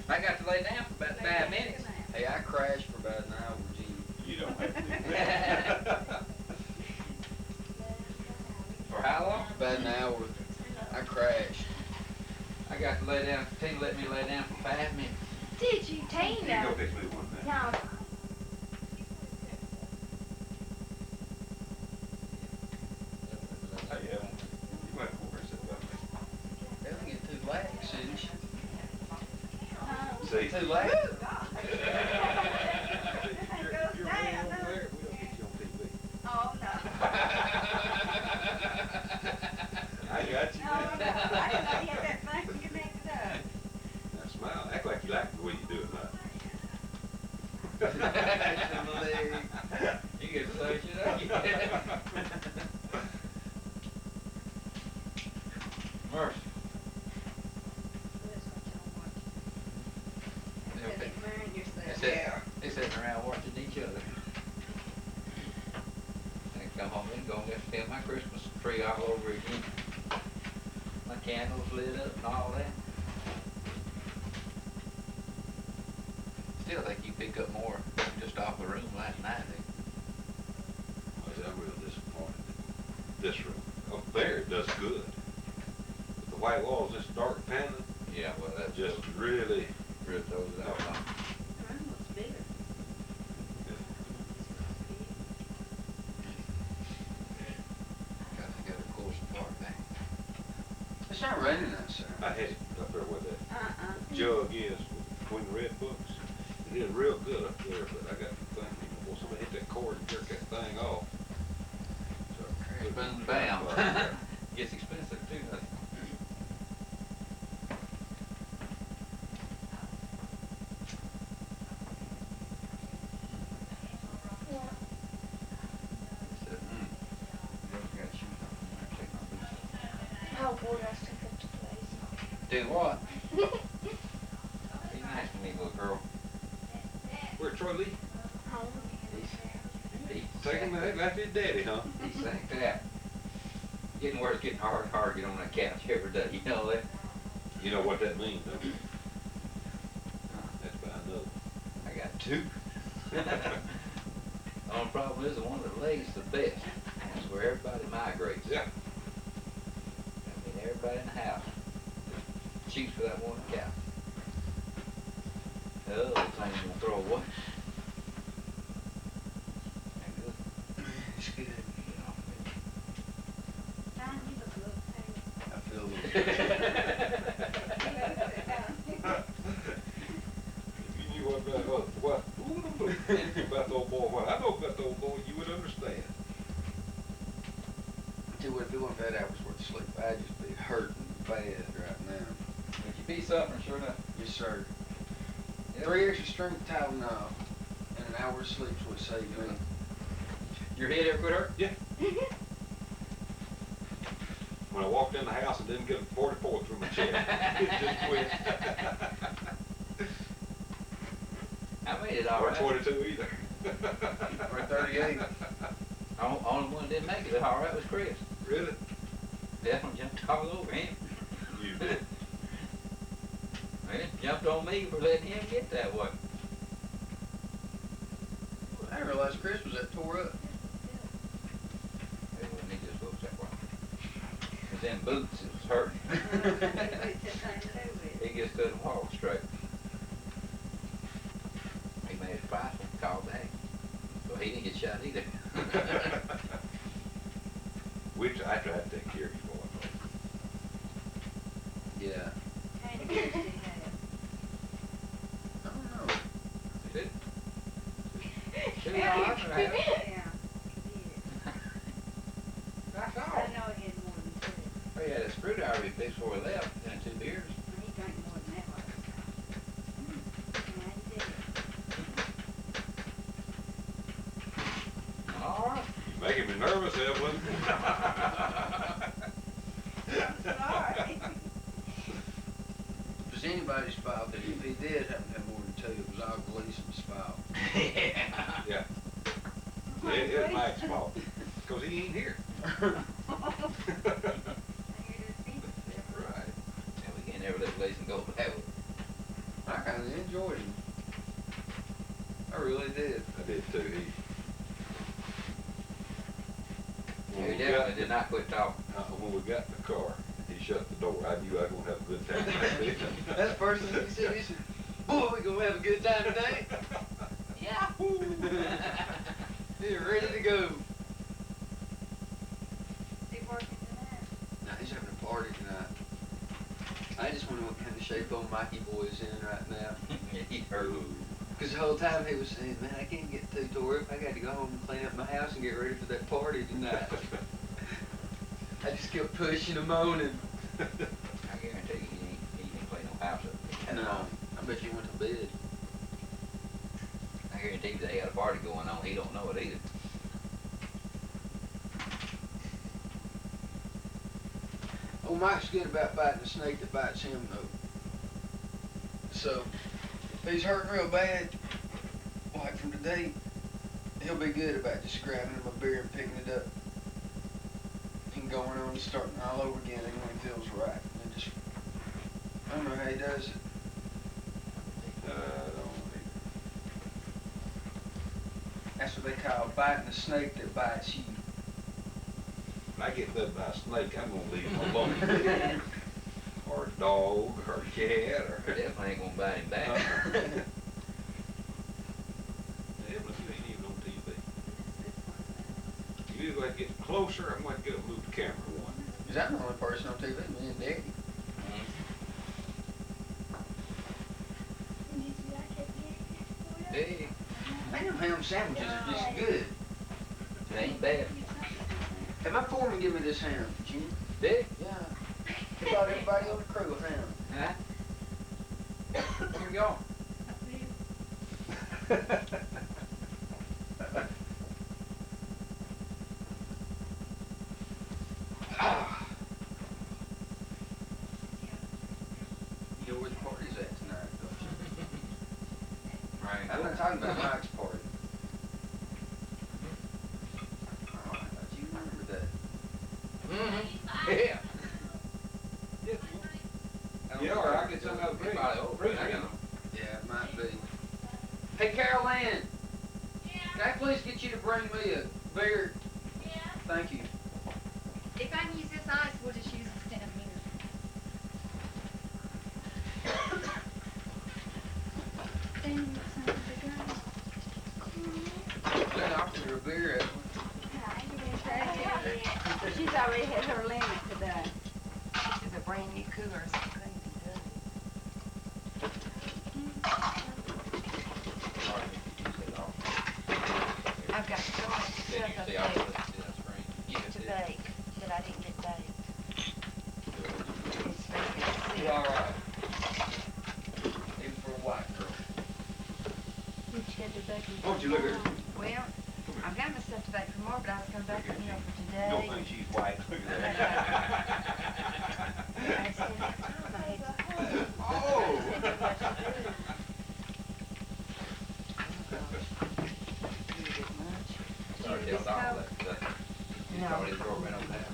I got to lay down for about 5 minutes. Hey, I crashed for about an hour, Gene. You don't have to do that. For how long? About an hour. I crashed. I got to lay down. Tina let me lay down for 5 minutes. Did you, You go Tina? fix me one now. No. Hey, Evan, you went over and said about me. They don't get too lax, didn't she? See? Too lax? You're way over there. We don't get you on TV. Oh, no. I got you. Oh, no. I didn't know you had that thing. You made it up. Now smile. Act like you like the way you do it now. You get so shit up. Mercy. They sitting around watching each other. They come home and go and get my Christmas tree all over again. My candles lit up and all that. Still think you pick up more just off the room last night. I'm real disappointed. This room. Up there it does good. But the white walls, this dark paneling, Yeah, well, that just really, really throws it out. The room looks bigger. Got to cool some part back. It's not raining outside. I had it up there where that Uh-uh. jug is between the red books. It is real good up there, but I got to thinking, well, somebody hit that cord and jerk that thing off. So, Boom, bam. Gets expensive too, doesn't it? Said, never got shoes on. I'm gonna take my boots off. Oh, before y'all stick up to the lazy. Do what? Be nice to me, little girl. Where's Troy Lee? Home. He Taking that after his daddy, huh? He sank that. Getting where it's getting harder and harder to get on that couch every day, you know that? You know what that means, don't you? That's by another. I got two. The only problem is the one that lays the best. That's where everybody migrates. Yeah. I mean, everybody in the house just shoots for that one couch. The other thing you gonna throw away. Ain't good, It's good. you know. John, you look a little pale. I feel a little. If you knew what about the old boy, what I know about the old boy, you would understand. Tell you what, if it wasn't for that hour's worth of sleep, I'd just be hurting bad right now. If you be suffering, sure enough. Yes, sir. Yep. 3 extra strength Tylenol and an hour's sleep's what saved me. Your head ever quit hurting? Yeah. When I walked in the house and didn't get a 44 through my chest, it just quit. I made it all Or right. 22 either. Or 38. Only one that didn't make it all right was Chris. Really? Definitely jumped all over him. You did. Man, jumped on me for letting him get that way. I didn't realize Chris was that tore up. Hey, well, he just looks that way. It was in boots, it was hurting. He just couldn't walk straight. He made his price when he called back. So he didn't get shot either. Which I tried to take care of you, boy. Yeah. I don't know. He did. She was all right for that. That's all. I know he had more than two. He had a screwdriver he fixed before he left in 2 beers. He drank more than that last time. Yeah, he did. All right. You're making me nervous, Evelyn. I'm sorry. It was anybody's fault that if he did happen to have more than two, it was all Gleason's fault. Yeah. Yeah, it was Mike's fault. Because he ain't here. Right. And we can't ever let Gleason go back. I kind of enjoyed him. I really did. I did too. He When we definitely did not quit talking. when we got in the car, he shut the door. I knew I was gonna have a good time. That's the first thing he said. He said, "Boy, we gonna have a good time today." Yahoo! They're ready to go. He working tonight? Now he's having a party tonight. I just wonder what kind of shape old Mikey boy is in right now. He hurt. Because the whole time he was saying, "Man, I can't get too tore up. I got to go home and clean up my house and get ready for that party tonight." I just kept pushing and moaning. I guarantee you, he didn't play no house up. No, I bet you went to bed. I guarantee you they got a party going on. He don't know it either. Oh, Mike's good about biting the snake that bites him, though. So, if he's hurting real bad, like from today, he'll be good about just grabbing him a beer and picking it up and going on and starting all over again and when it feels right. And just, I don't know how he does it. I don't That's what they call biting the snake that bites you. When I get bit by a snake, I'm gonna leave him alone. Or a dog, or a cat, or. Definitely ain't gonna bite him back. Evelyn, you ain't even on TV. You either like get closer, I'm gonna get to move the camera one. Because I'm the only person on TV, me and Daddy. Hey, Man, them ham sandwiches are just good. it ain't bad. Hey, my foreman give me this ham, Jim. Dick? Yeah. He brought everybody on the crew a ham. Huh? Where you going? party's at tonight, don't you? Right. I'm not talking about Mike's party. Oh, I thought you remembered that. Mm-hmm. Yeah. Yeah, or I'll get some out of the It's probably old, fridge. I don't know. Yeah, it might be. Hey, Carol Ann, can I please get you to bring me a beer? Thank you. If I can use this ice, we'll just use this down here. Then you want something to drink? They offered her a beer at She's already hit her limit today. This is a brand new cooler, so it couldn't be done. I've got so much Then you stuff see up all there the spring. Yeah, to it. bake that I didn't get baked. It's very good to see. You all right? Even for a white girl. Why don't you look at her? Well, I've got my stuff to bake for more, but I was gonna bake it, for You don't today. think she's white? Look at that. I just didn't have time. I had to- Oh! You did much. Sorry, This tell Don coat? that, he's No. already absorbing on that.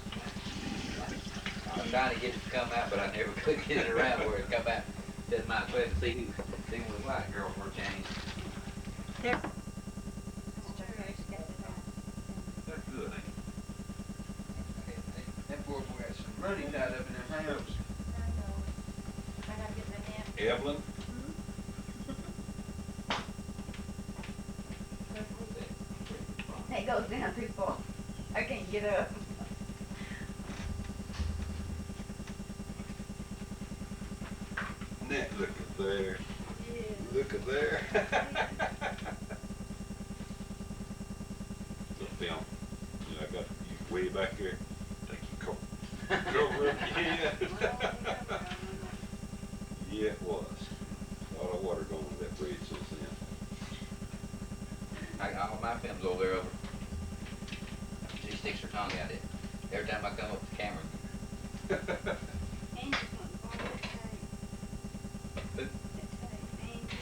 I was trying to get it to come out, but I never could get it around where it come out. Just might as well see who was white girl for a change. That's good, ain't That boy got some money tied up in them hands. I know. I gotta get my nap. it? Evelyn? It goes down too far. I can't get up. Nat, look at there. Look at there. The film. You know, I got you way back there. Think you cover up your head. Yeah, it was. A lot of water going on that bridge since then. I got all my films over there over. She sticks her tongue out it. Every time I come up with the camera. Angie's wanting to borrow that tape. Who? That tape, Angie.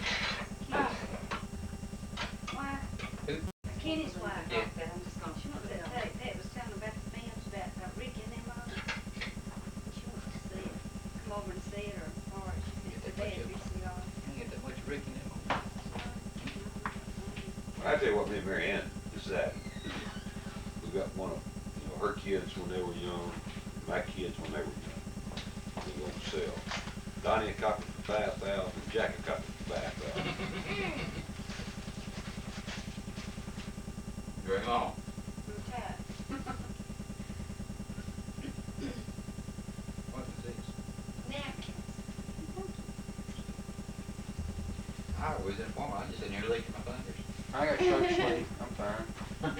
Why? Who? Kenny's wife. Yeah. I'm just gonna. She wants that tape. That was telling about the films about Ricky and them on it. She wants to see it. Come over and see it or borrow it. She Get said, that "Dad, much we see all." I ain't get that much Rick in them. I tell you what, me and Mary Ann decided. We got one of, her kids when they were young, my kids when they were young. We were gonna sell. Donnie a copy for 5,000, Jack a copy for 5,000. Bring on. What's this? Napkins. I was informed. I just sitting here licking my fingers. I got short sleeve. I'm fine.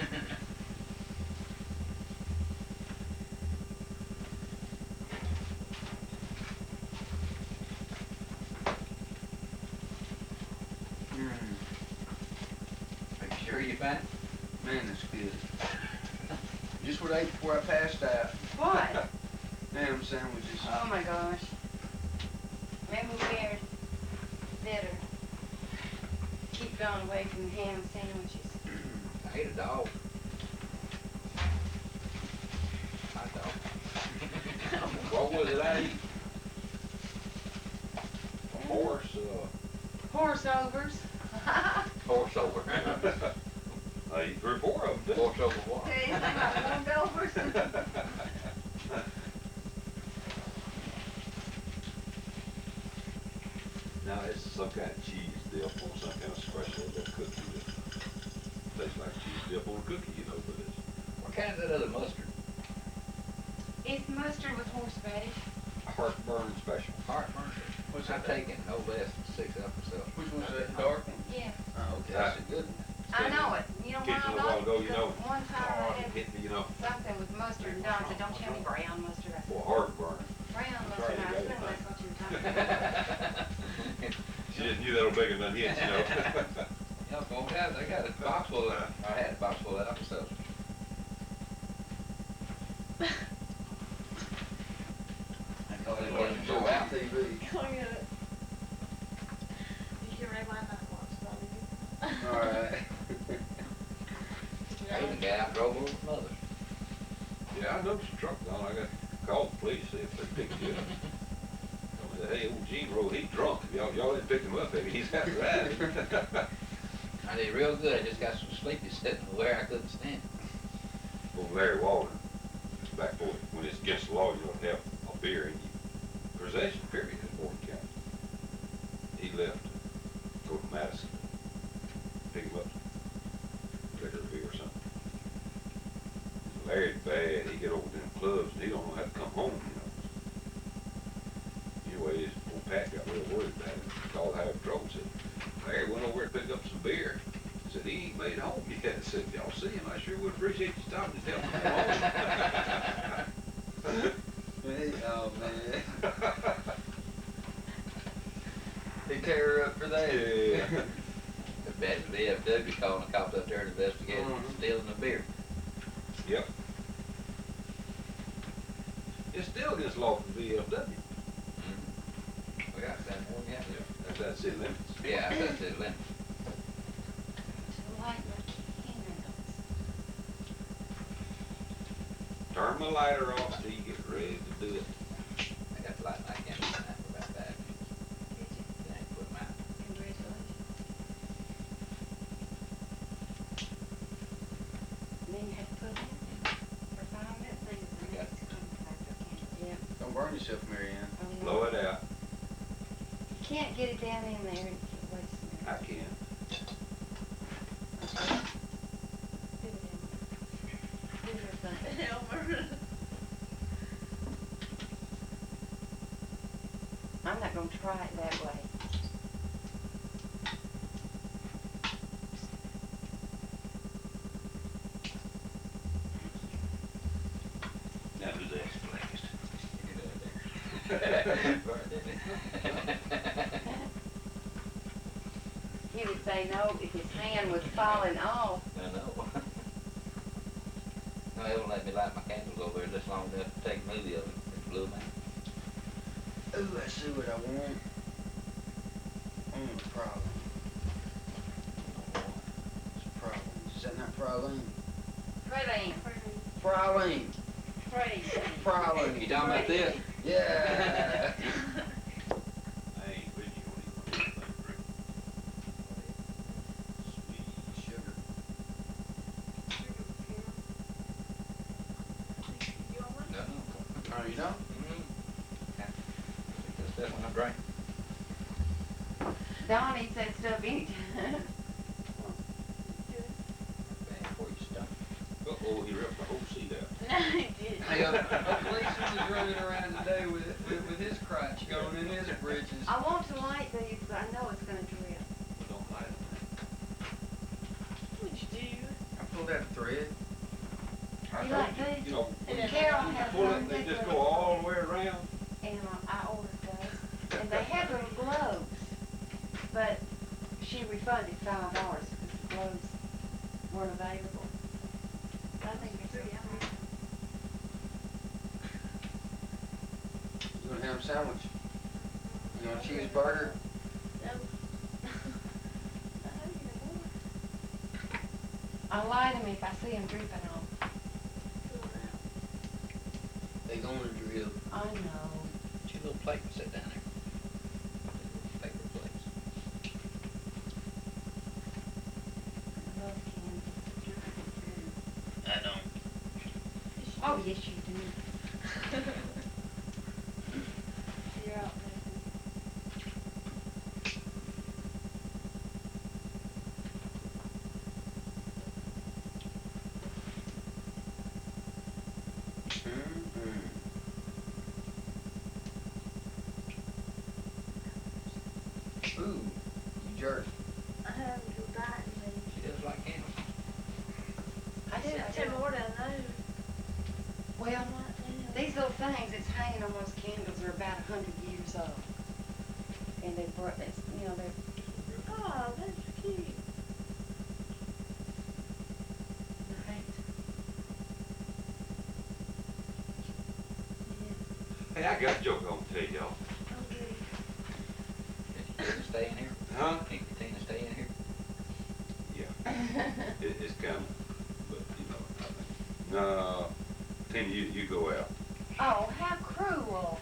Are you sure you fine? Man, that's good. Just what I ate before I passed out. What? Ham sandwiches. Oh my gosh. Maybe we'd better keep going away from ham sandwiches. I ate a dog. Hot dog. What was it I ate? A horse, Horse overs. Horse over. I ate 3 or 4 of them. Horse over what? Anything like warmed overs? Now, it's some kind of cheese dip on some kind of special that cookie that tastes like cheese dip on a cookie, you know, but it's What kind is that other mustard? It's mustard with horseradish. heartburn special. Heartburn. What's I've that? taken no less than 6 of them myself. Which one's that dark one? Yeah. Oh, okay, that's a good one. I know it. You know why Kicked I it a know while it? ago, you know. Because one time Oh, I it had hit me, you know, something with mustard and Don said, don't tell me brown mustard. I for said, heartburn. brown mustard. And I said, "No, that's what you were talking about." She just knew that was bigger than his, you know. You know, going down, I got a box full of, I had a box full of that myself. Oh, they wanted to go out. TV. Clean it. Alright. I even got out and drove over to mother's. Yeah, I noticed the truck gone. I got to call the police, see if they picked you up. I said, hey, old Gene Road, he's drunk. If y'all didn't pick him up, maybe he's out riding. I did real good. I just got so sleepy sitting where I couldn't stand. Old Larry Walden, back for when it's against the law, you don't have a beer in you. Possession, period, in Morgan County. He left to go to Madison, pick him up, liquor or beer or something. Larry's bad. He get over to them clubs and he don't know how to come home, you know. Anyways, old Pat got real worried about him. Called Howard Patrol and said, Larry went over and picked up some beer. He said, he ain't made home yet. I said, if y'all see him, I sure would appreciate you stopping to tell him to come home. Oh, man. They tear her up for that. Yeah. The bad VFW calling the cops up there to investigate stealing the beer. Yep. It's still against the law for the VFW. We got that more, yeah. That's that city limits. Yeah, that's it, Lynn. To light my candles. Turn the lighter off till you get ready to do it. I got the light and I can't do that for about that. Then I put them out. Congratulations. And then you have to put it in. For 5 minutes, things the Okay. next contractor can. Yep. Don't burn yourself, Mary Ann. Oh, no. Blow it out. You can't get it down in there. Wait a minute. I can. Do it in. Do your thing. Elmer. I'm not gonna try it that way. Now who's that flagged? Burned, didn't it? He would say no if his hand was falling off. I know. No, they won't let me light my candles over there just long enough to take a movie of it. It blew them out. Ooh, I see what I want. I want a problem. It's a problem. Is that not praline? Praline. Praline. Crazy. Praline. You talking about this? Yeah. I ain't with you on anything, drink. Sweet sugar. You want one? No, no. Oh, you know? That's definitely not drink. Don eats that stuff anytime. Bad for your stomach. Uh-oh, he ripped the whole seat out. No, he didn't. Hey, a policeman is running around today with his crotch going in his britches. I want to light these, but I know it's gonna drip. But don't light them. What'd you do? I pulled out a thread. You like these? You know, when you Carol when you has pull one it, they that just goes- go all the way around. And I ordered those. And they had little globes. But she refunded $5 because the globes weren't available. I think they're so pretty. You gonna have a sandwich? You want a cheeseburger? No. I have you no more. I light them if I see them dripping on. Pull it out. They gonna drip. I know. Put your little plate and sit down there. Paper plates. I love candy. I don't. Oh, yes, you do. You're out there. Ooh, you jerk. I have you biting me. She does like candles. I do. I Tim do. more down there. Well, Right now. these little things that's hanging on those candles are about 100 years old. And they brought, it's, you know, they're, Oh, that's cute. they're hanged. Hey, I got a joke I want to tell y'all. Okay. Can Tina stay in here? Huh? Can Tina stay in here? It's coming, but you know, I think, no, Tina, you go out. Oh, how cruel.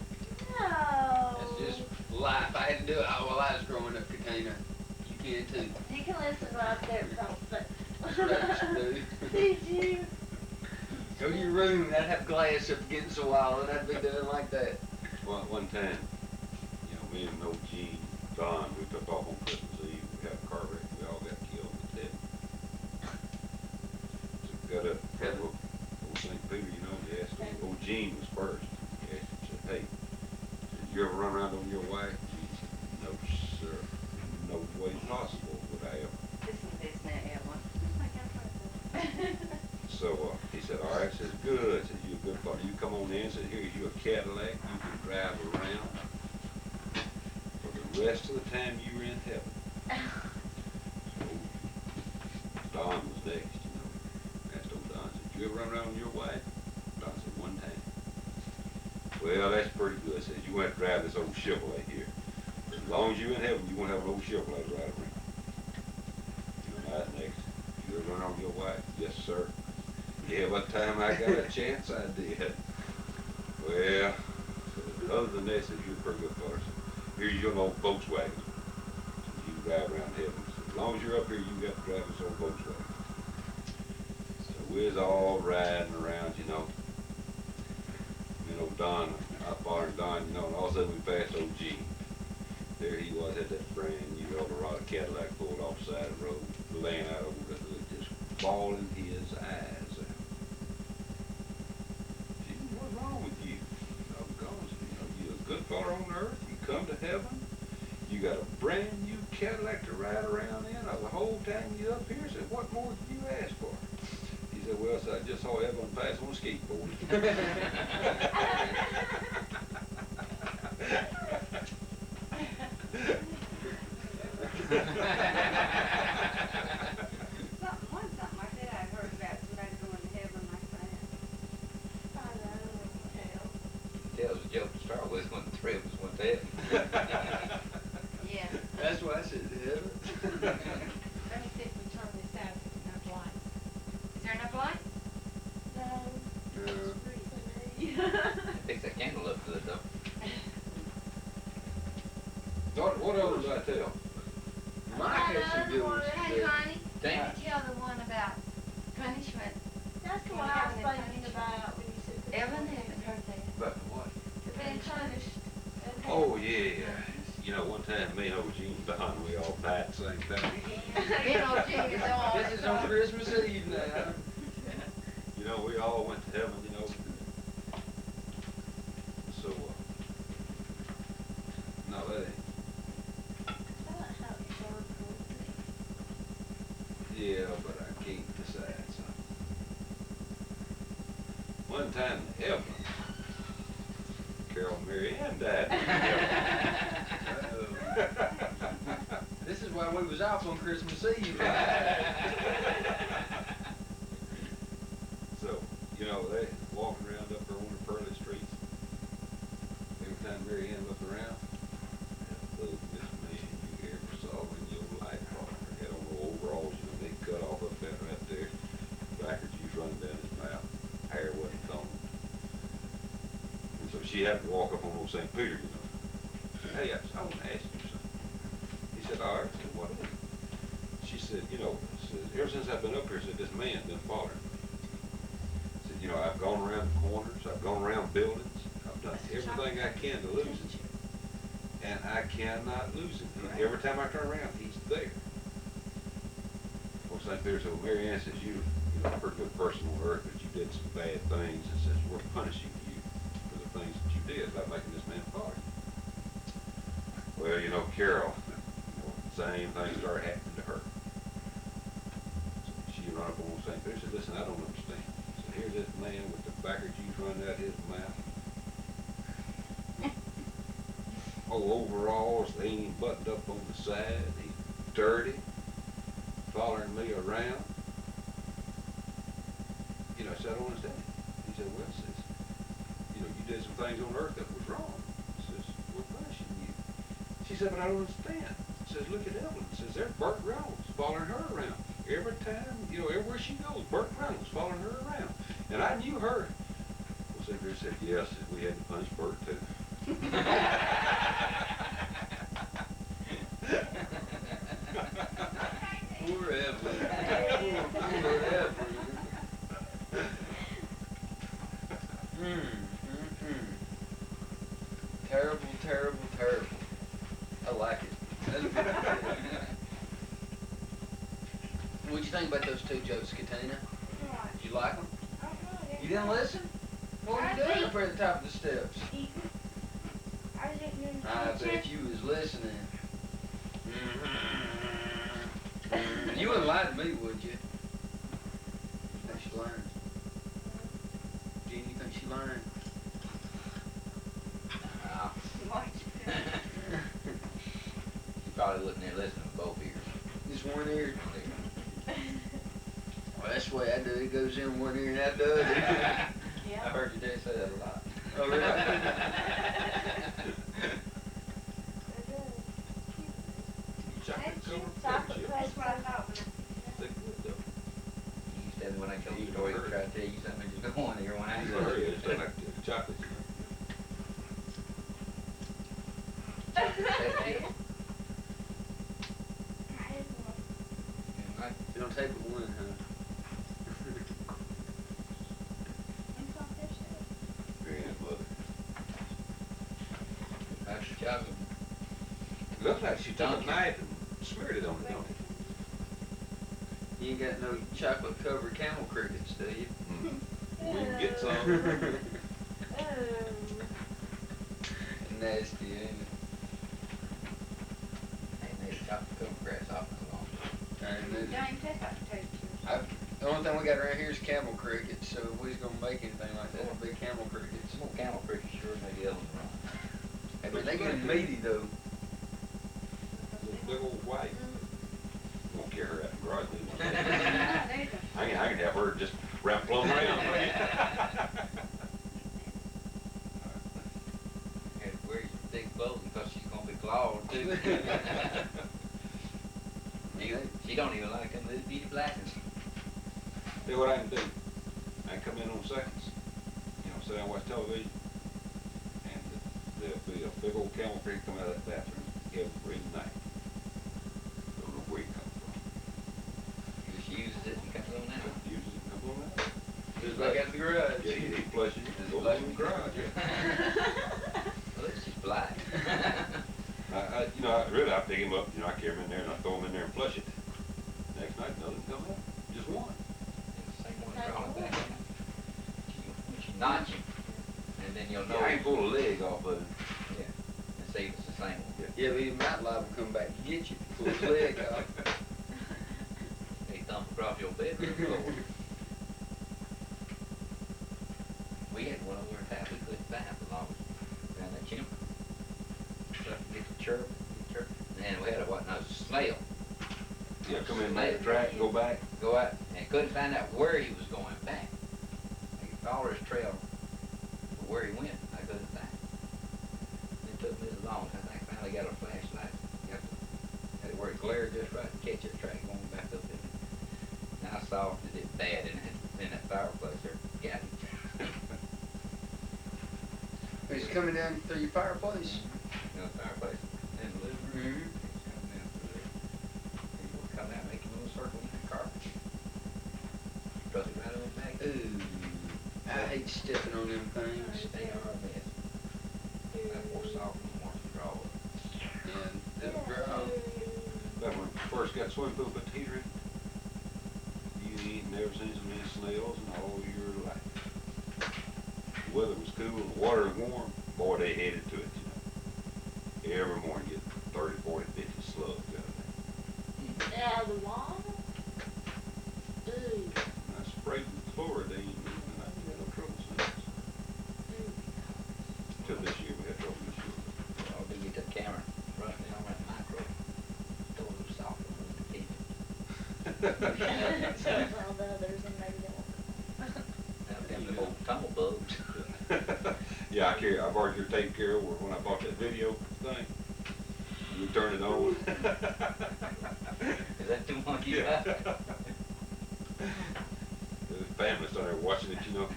No. That's just life. I had to do it all while I was growing up, Katina. You can too. You can listen when I'm there, but That's what you do. Did you? Go to your room, and I'd have glass up against the wall, and I'd be doing like that. One time, you know, me and old Gene, Don, we took off on Christmas Eve. We had a car wreck. We all got killed and dead. So we got up, old St. Peter, you know, he asked him, old Gene was first. He asked him, said, hey, did you ever run around on your wife? Gene said, no, sir. No way possible would I ever. Listen to this now, Evelyn. So he said, all right, says, good. Says, you a good father. You come on in. Says, here's you a Cadillac. You can drive around for the rest of the time you're in heaven. So Don was next, you know. Asked old Don, said, you ever run around with your wife? Don said, one time. Well, that's pretty good. Says, you want to drive this old Chevrolet here. As long as you're in heaven, you want to have an old Chevrolet to ride around. You know, next. You ever run around with your wife? Yes, sir. Yeah, by the time I got a chance, I did. Well, other than that, says, you're a pretty good person. Here's your old Volkswagen. You can drive around heaven. So as long as you're up here, you got to drive this old Volkswagen. So we was all riding around, you know. You know, Don, I followed Don, you know, and all of a sudden we passed old G. There he was, had that brand new Eldorado Cadillac pulled off the side of the road, laying out over the hood, just bawling his eyes out. Gee, what's wrong with you? Doggone, you know, you're a good fellow on earth, you come to heaven, you got a brand new Cadillac to ride around in, the whole time you up here, said, what more did you ask for? He said, well, so I just saw Evelyn pass on a skateboard. Something like that I heard about somebody going to heaven like that. I know. Tells a joke to start with when the three of us went to heaven. Yeah. That's why I said heaven. Let me see if we turn this out, if there's enough light. Is there enough light? No. No. Fix that candle up good though. What else did I tell? Mike had some good ones to Hey, do. honey, Thank let me tell the one about punishment. That's the one I was thinking about when you said this. Evelyn haven't heard that. About what? Being punished. Oh, yeah. You know, one time, me and old Gene Don, we all died at the same time. You know, Gene is on. This is on Christmas Eve now. You know, we all went to heaven, you know. So, no, that ain't. I like how it's so cool. Yeah, but I can't decide, son. One time in heaven, Carol Mary Ann died. This is why we was off on Christmas Eve. So, you know, they walking around up there on the pearly streets. Every time Mary Ann looked around, that this man you ever saw in your life, had on the overalls, you know, they cut off up that right there. Backer juice running down his mouth. Hair wasn't combed. And so she happened to walk up on old St. Peter, you know. Said, hey, I want to ask you something. He said, all right. I said, what is it? She said, you know, says, ever since I've been up here, said, this man's been following me. Said, you know, I've gone around corners, I've gone around buildings, I've done everything I can to lose him. And I cannot lose him. Every time I turn around, he's there. Well, St. Peter said, well, Mary Ann says, you're a pretty good person on earth, but you did some bad things, and says, we're punishing you for the things that you did by making this man follow you. Well, you know, Carol, same thing started happening to her. So she run up on St. Peter and said, listen, I don't understand. So here's this man with the backer juice running out his mouth. Oh, overalls, they ain't even buttoned up on the side. He's dirty, following me around. You know, I said, I don't understand. He said, well, says, you know, you did some things on earth that was wrong. He says, we're punishing you. She said, but I don't understand. He says, look at Evelyn. He says, there's Burt Reynolds following her around. every time, you know, everywhere she goes, Burt Reynolds following her around. And I knew her. Well, Secretary said, yes, we had to punish Burt too. Poor Evelyn. Poor Evelyn. Terrible, terrible, terrible. I like it. That's a good idea. What'd you think about those two jokes, Katina? Right. Did you like them? I don't know, You didn't listen? What were you doing up here at the top of the steps? I was eating in the I kitchen. bet you was listening. You wouldn't lie to me, would you? You think she learned? Gene, you think she learned? Nah. Watch. She probably wasn't there listening with both ears. Just one ear. Well, that's the way I do it. It goes in one ear and out the other. I Yeah. heard your dad say that a lot. Oh, really? Chocolate covered Chocolate chips. That's what I thought when They good though. You used to have me when I told you a story, try to tell you something, just go on there when I Yeah, it's like chocolate, you know. You don't take but one, huh? Grandmother. That's the chocolate. Looks like she took a knife and smeared it on it, don't it? You ain't got no chocolate covered camel crickets, do you? We can get some. Nasty, ain't it? Ain't made a chocolate covered grasshopper in a long time. Ain't it? don't even taste like potato chips. The only thing we got around here is camel crickets, so if we was gonna make anything like that, it'd be camel crickets. Some more camel crickets sure made the others wrong. Hey, but they get meaty though. Big old white. Won't carry her out in the garage, do we? Neither. I can have her just wrap plumb around. Had to wear your thick clothes because she's gonna be clawed too. She don't even like them little bitty blackens. See what I can do. I can come in on seconds, you know, sit down and watch television, and there'll be a big old camel cricket come out of that bathroom every night. Don't know where he comes from. Just uses it and comes on out. Uses it and comes on out. Just like out the garage. Yeah, he flushes it and goes in the garage. Well, it's just black. You know, really, I pick him up, you know, I carry him in there and I throw him in there and flush it. Next night, nothing comes out, just one. It's the same one crawling back in. When you notch him, and then you'll know. Yeah, I can pull a leg off of him. Yeah, and see if it's the same one. Yeah, but he might liable to come back and get you, pull his leg off. They thump across your bedroom floor. We had one over in town we couldn't find for long, around that chimney. Get the chirp, and we had a what, no, smell. Yeah, come in, make a track, go back. Go out, and couldn't find out where he was going back. I could follow his trail, but where he went, I couldn't find. It took me a long time, I finally got a flashlight. Got had it where it glared just right to catch that track going back up in it. And I saw it bad in that fireplace there, got him. He's coming down through your fireplace. You know, the fireplace in the living room. Mhm. He's coming down through there. He's gonna come out, make a little circle in that carpet. Trust it right on back. Ooh, I hate stepping on them things. They are a mess. That poor soft one wants to draw up. Yeah, it'll grow. But when we first got swimming pool, put the heater in, you ain't never seen so many snails in all your life. The weather was cool and the water was warm, boy, they headed to it, you know. Every morning get 30, 40, 50 slugs out of there. Yeah, the water? Ooh. And I sprayed the floor, they ain't moving, and I ain't had no trouble since. Till this year, we had trouble this year. I'll do get that camera, run it down that micro. Throw a little soft one in the kitchen. All the others and maybe they'll. Now them little tumble bugs. Yeah, I borrowed your tape, Carol, when I bought that video thing. You turn it on. Is that the one you Yeah. got? family started there watching it, you know.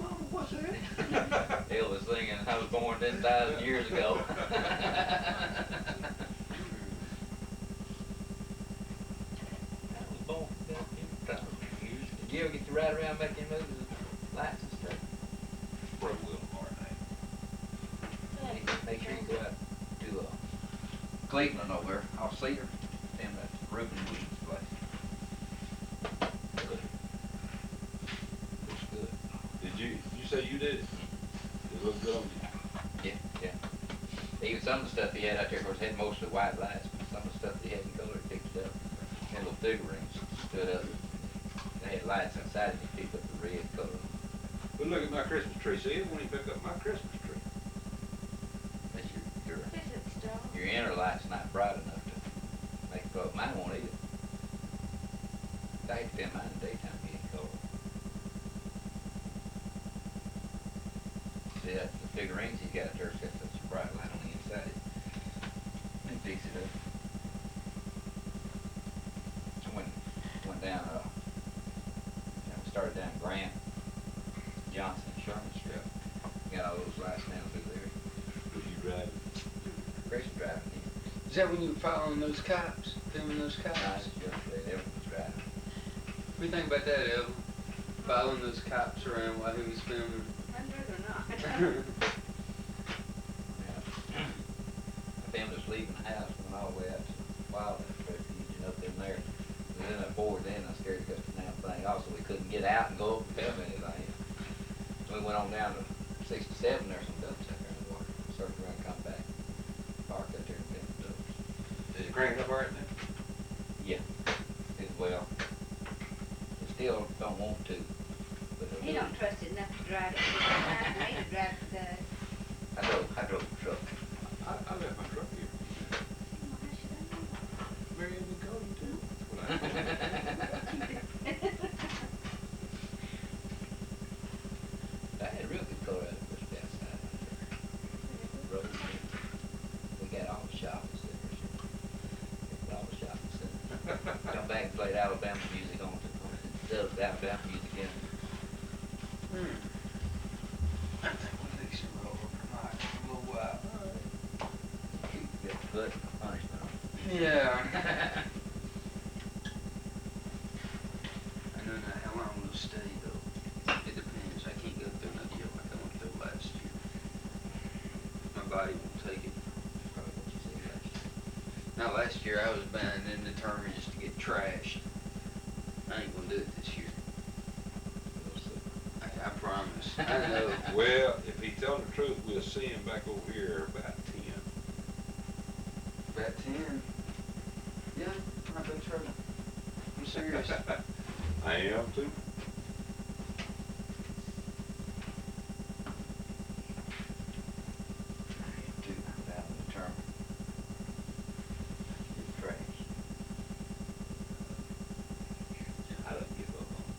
Mama, what's that? Elvis singing, I was born 10,000 years ago. I was born 10,000 years. Did you ever get to ride around making movies with lights and stuff? Probably will tomorrow night. Make sure you go out to Cleveland over there, off Cedar, in that Reuben Williams place. Good. Looks good. Did you say you did it? It looked good on you. Yeah. Even some of the stuff he had out there, of course, had mostly white lights, but some of the stuff he had in color, he picked it up. And little figurines stood up. They had lights inside it, he picked up the red color. But look at my Christmas tree. See, it won't even pick up my Christmas tree. That's your Is it strong? your inner light's not bright enough to make it glow. Mine won't either. I hate to dim mine in the daytime, get any color. See that the figurines he's got out there, it's got such a bright light on the inside. Let me fix it up. So went down, we started down Grant, Johnson, and Sherman Street. Got all those lights down through there. Was you driving? Chris was driving in. Is that when you were following those cops, filming those cops? Nice, yesterday, everyone was driving. What do you think about that, Evan? Following those cops around while he was filming. Hundred or not? Yeah. I filmed us leaving the house, went all the way out to Wildlife Refuge and up in there. We was in that board then, I scared to cut the damn thing off, so we couldn't get out and go up and film anything. So we went on down to 67 there, some ducks out there in the water. Circled around, come back, parked out there and filmed the ducks. Did you crank it up all right now? Yeah, did well. We still don't want to, but He don't trust it enough to drive it. He made to drive it today. I drove the truck. I left my truck here. How should I know? Mary Ann Cody too. I had a real good color out of this outside. Road, we got all the shopping centers. All the shopping centers. Come back and played Alabama music on the Alabama music in. I think we'll fix it over tonight, a little while. Get the foot punishment on. Yeah. I don't know how long we'll stay though. It depends. I can't go through no deal like I went through last year. My body won't take it. Probably what you said last year. Now last year I was bound and determined just to get trashed. I ain't gonna do it this year. We'll see. I promise. I know. Well, if he's telling the truth, we'll see him back over here about 10. About 10. Yeah, not big trouble. I'm serious. I am too. Two, that one determined. Get trash. I don't give up on it.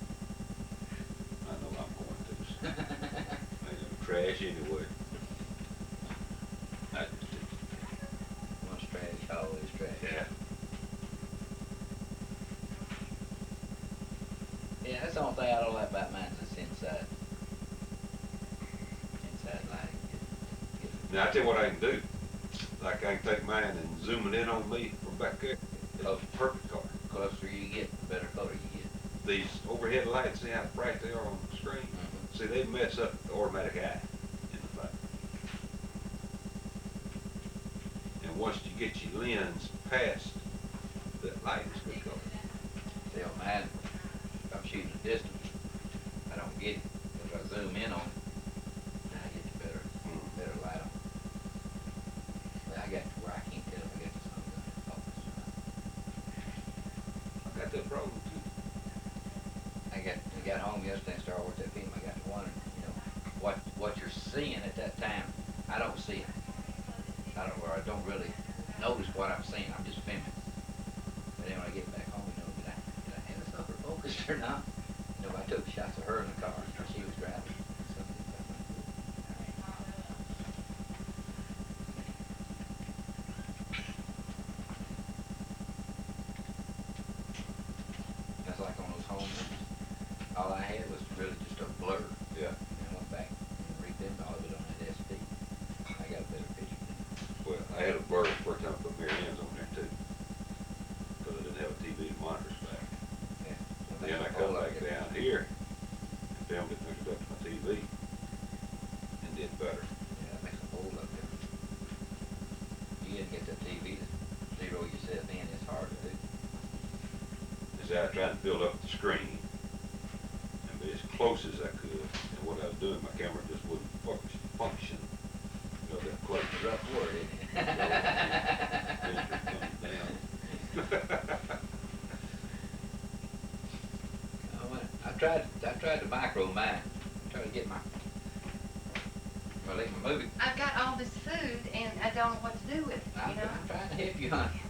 I know I'm going to. I'm trash anyway. I just do. Once trash, always trash. Yeah. Yeah, that's the only thing I don't like about mine is it's inside. Inside lighting. Now, I tell you what I can do. Like, I can take mine and zoom it in on me from back there. It's a perfect color. Closer you get, the better color you get. These overhead lights, see how bright they are on the screen? Mhm. See, they mess up the automatic eye in the fight. And once you get your lens past that light, it's good color. See, on mine, if I'm shooting a distance, I don't get it. If I zoom in on it, then I get the better light on. But I got to where I can't tell if I get the sun in focus or not. I got that problem too. I got home yesterday and started with that film. I got to wondering, what you're seeing at that time, I don't see it. I don't really notice what I'm seeing. I'm just filming. But then when I get back home, did I have this upper focused or not? I took shots of her in the car when she was driving. That's like on those home movies. all I had was really just a blur. Yeah. And I went back and redid all of it on that SD. I got a better picture than Well, I had a blur the first time I put Mary Ann's on there too. Cause I didn't have a TV to monitor us back. that. Then I come back down here and filmed it, hooked it up to my TV and did better. Yeah, that makes a whole lot difference. You gotta get the TV to zero yourself in, it's hard to do. Is that I tried to build up the screen and be as close as I could. And what I was doing, my camera just wouldn't function. You know, that close. Rough word, isn't it? I tried to micro mine. I tried to get my, well, like my movie. I've got all this food and I don't know what to do with it, I'm, you know? I'm trying to help you, honey.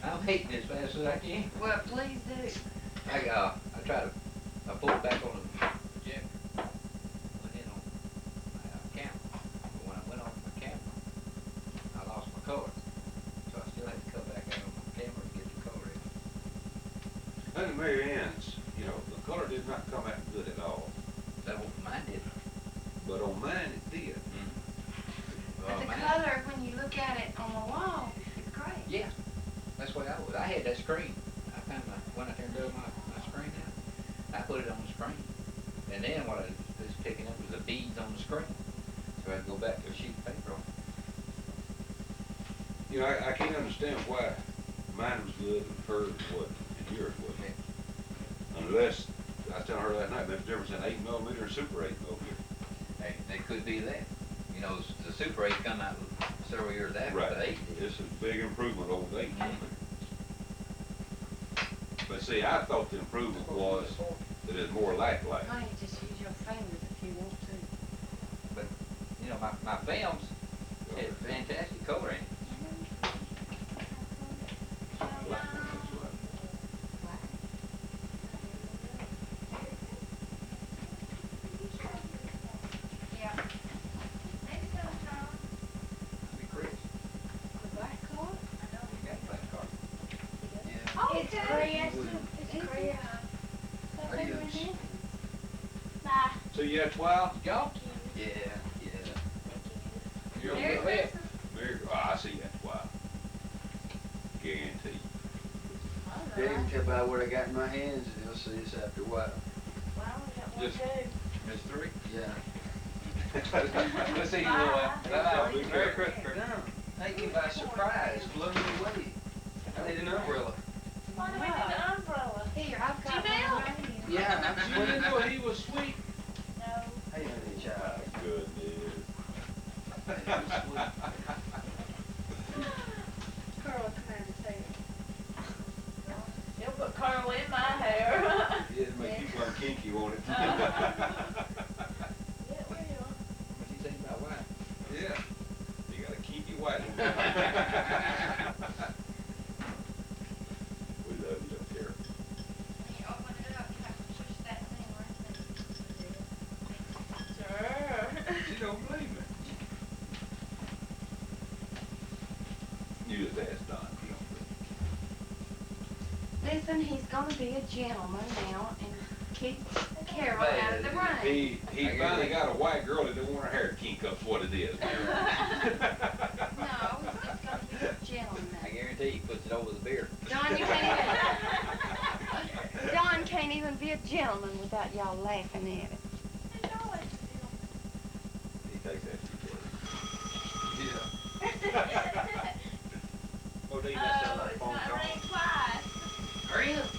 I'm eating as fast as I can. Well, please do. I tried to, I pulled back on the jack, went in on my camera. But when I went on my camera, I lost my color. So I still had to come back out on my camera to get the color in. Under Mary Ann's, you know, the color did not come out good at all. That what mine did. But on mine it did. But the mine- color, when you look at it on the wall, it's great. Yeah, that's the way I was. I had that screen. I found when I turned over my screen out, I put it on the screen. And then what I was picking up was the beads on the screen. So I'd go back to a sheet of paper on it. You know, I can't understand why mine was good and hers wasn't, and yours wasn't. Unless, I was telling her last night, there's a difference in 8mm and Super 8 over here. Hey, it could be that. You know, the Super 8 come out several years after the 8 did. It's a big improvement over the 8mm. But see, I thought the improvement was that it's more lifelike. Honey, just use your fingers if you want to. But, you know, my films had fantastic color in it. Yeah. Be Chris. The black car? You got a black card. Yeah. Oh, It's okay. Chris. It's Chris. Adios. Bye. See you at 12? Y'all? Yeah, yeah. You're Merry on the Christmas. I see you at 12. Guarantee. They can tell by what I got in my hands, and they'll see us after a while. Well, I only got one Just- too. There's 3. Yeah. Let's see you, Bye. Bye-bye. Merry Christmas. No, take me by surprise, blew me away. I need an umbrella. Why do we need an umbrella? Here, I've got Janelle. one right here. Yeah, I'm You didn't know sweet. he was sweet? No. Hey, honey, child. Goodness. Hey, I'm sweet. Carl, come here and say it. You'll put Carl in my hair. It'd make you plumb kinky, won't it? Yeah, we will. What you think about why? Yeah. You got a kinky white one. We love you, don't care. When you open it up, you have to push that thing right there. Sure. She don't believe me. You just ask Don, he don't believe me. Listen, he's gonna be a gentleman now and keep Carol out of the rain. He finally got a white girl that don't want her hair to kink up's what it is. No, he's just gonna be a gentleman. I guarantee he puts it over the beer. Don, you can't even, Don can't even be a gentleman without y'all laughing at it. He takes that too far. Yeah. Oh, Dean, that sounds like a it's phone not call. rained twice. Hurry up.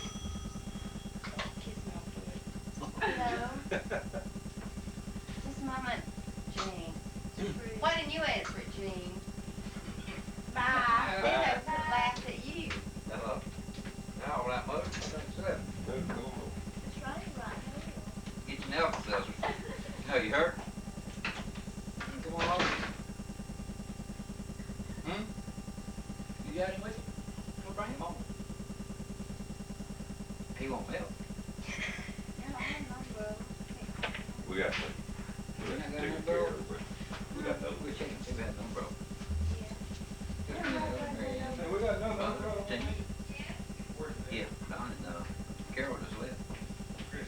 Kiss me on the forehead. No. This is Mama Jean. Why didn't you answer it, Jean? Bye. They laughed at you. Hello. Now, all right, mother. What's up? No, no, no. It's raining right now. Get your Nelson scissors. No, you hurt? Come on over. You got him with you? Go bring him home. He won't help. We got to We're not gonna take go. care of it. We got those. We can't see that number. Hey, we got another, Yeah, Don and Carol just left. Chris,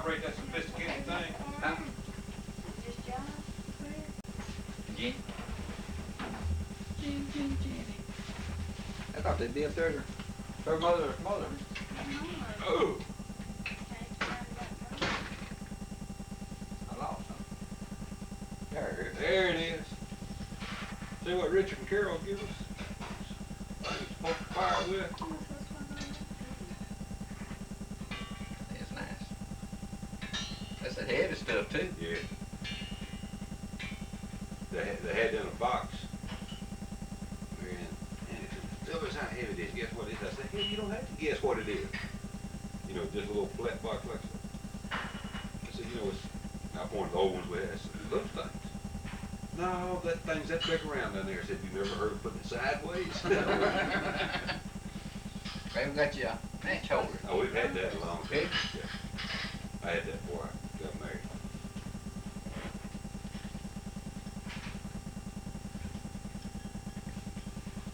operate that sophisticated thing? Huh? Just John, Chris. Jenny? Jenny. I thought they'd be up there. Her mother. Oh, I lost them. there it is. See what Richard and Carol give us? Smoke the fire with. It's nice. That's that heavy stuff too. Yeah. They had it in a box. And tell us how heavy it is. Guess what it is? I said, hey, you don't have to guess what it is. You know, just a little flat box like that. I said, you know, it's, I pointed to the old ones we had. I said, those things. No, that thing's that big around down there. I said, you never heard of putting it sideways? Maybe got you a match holder. Oh, we've had that a long time. Okay. Yeah. I had that before I got married.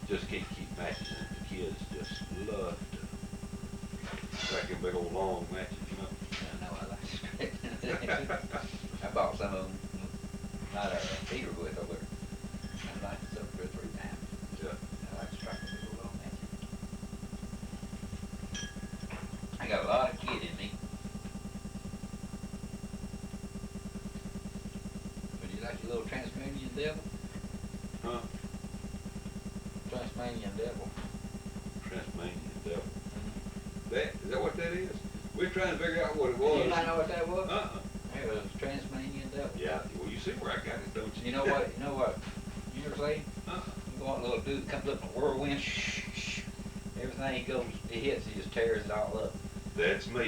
Just can't keep matching them. The kids just love to crack them big old long matches, you know? I know, I like it. I bought some of them, not a Peter with over there. I liked some for 3 times. Yeah. I like striking big old long matches. I got a lot of kid in me. Would you like your little Transmanian devil? Huh? Transmanian devil. Transmanian devil. Is that what that is? We're trying to figure out what it was. You not know what that was? Uh-uh. It was Transmanian devil. Yeah, well, you see where I got it, don't you? You know what? You ever say? Uh-uh. You go on a little dude comes up in a whirlwind. Everything he goes, he hits, he just tears it all up. That's me.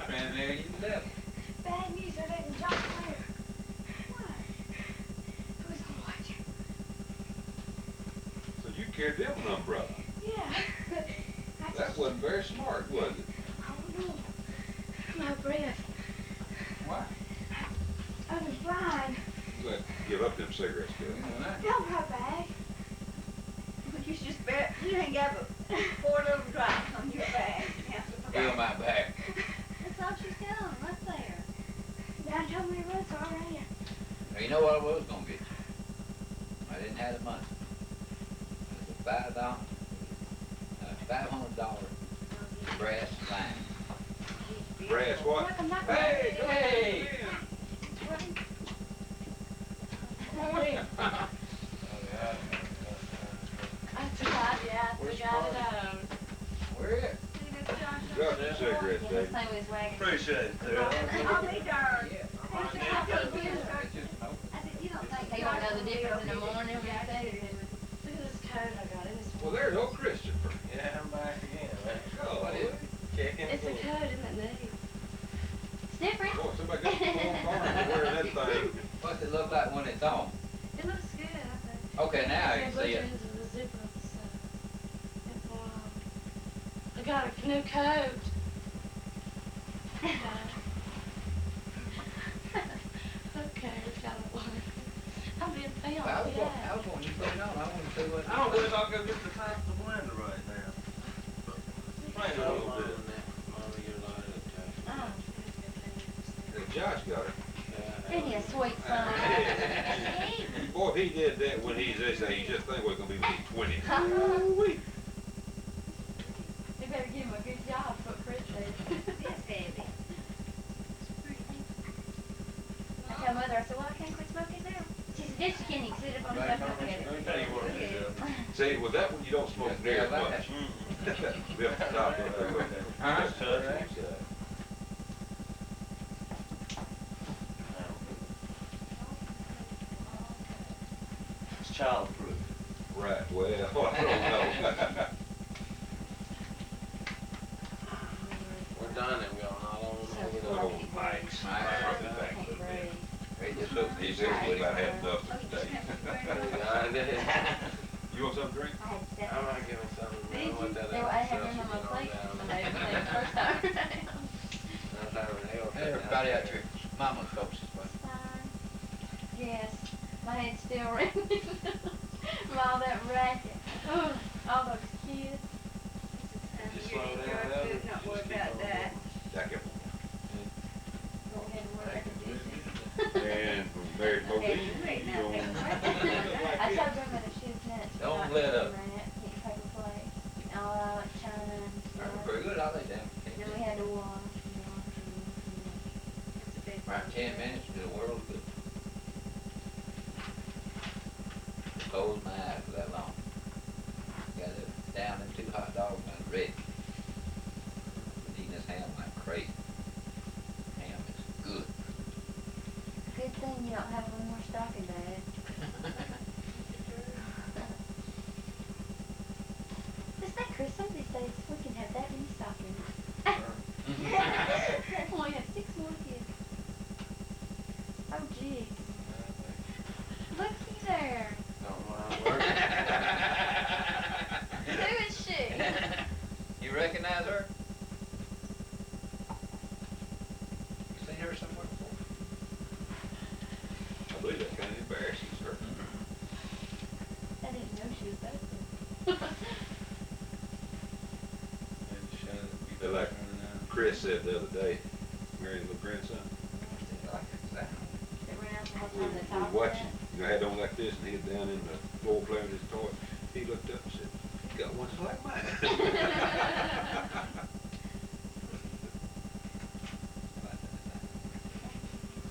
Transmanian devil. Bad news, I didn't jump there. Why? Who's gonna watch it? So you carried them an umbrella. Yeah. That wasn't very smart, was it? Oh no. My breath. Why? I was blind. Go ahead, give up them cigarettes, You Bill. know that? Don't have bag. But you just bear, you ain't got but 4 little drops on your bag. Feel my back. That's all she's telling, right there. Dad told me to run, so I ran. Now, you know what I was gonna get you? I didn't have the money. It was $500 brass line. Brass what? Look, I'm not Hey, gonna- Hey! I tried, yeah, I got it out. Where it? Drop the cigarettes, Let's Dave. play with his wagon. Appreciate it, I'll be darned. Yeah. I said, you don't think he don't know the difference in the morning when you say it? Look at this coat I got, it is. Well, there's old Christopher. Yeah, I'm back again, man. Oh, What is it? Checking. It's a coat, isn't it new? It's different. Boy, somebody got the wrong arm wearing that thing. What's it look like when it's on? It looks good, I think. Okay, now I can Both see it. ends of the zipper, so it's I got a new coat. Okay, it's got a water. I'm being filmed, I was yeah. going, you put it on, I want to see what. I don't know if I'll go get the top of the blender right now. Blend it a little bit. Oh. Josh got it. Isn't he a sweet son? Boy, if he did that when he's this age, just think what it's gonna be when he's 20. Ooh-wee. They better give him a good job, what Chris said. Yes, baby. I tell Mother, I said, well, I can't quit smoking now. She said, yes, you can, you can sit up on the sofa and look at Let me it. tell you what it is. See, with that one, you don't smoke near as much. Be up the top of it. Huh? Just touch it. It's childproof. Right, well, I don't know. We're done and going all on over So the cool. old mics. Mics. I can't breathe. Hey, just look, He said he about had enough for today. You want something to drink? I had I seven. might give him something. Did you? What that I had room on my plate when they played the first time. everybody out there, mama's folks is what. Fine. Yes, my head's still ringing from all that racket. All those kids. Just You slow need down, your Elvis. food, not worry about that. Jack it. Right, 10 minutes to the world of good. Close my eyes for that long. Got it down them 2 hot dogs and I was ready. Eating this ham like crazy. Ham is good. Good thing you don't have one more stocking bag. Just like Chris, some of these days we can have that many stockings. Only have 6 more kids. Oh geez. Looky there. Who is she? You recognize her? You seen her somewhere before? I believe that kind of embarrasses her. I didn't know she was back there. They're like Chris said the other day, married little grandson. Like that. They ran out the whole We time they were talked watching, you know, had on like this, and he was down in the floor playing with his toy. He looked up and said, "You got one just like mine."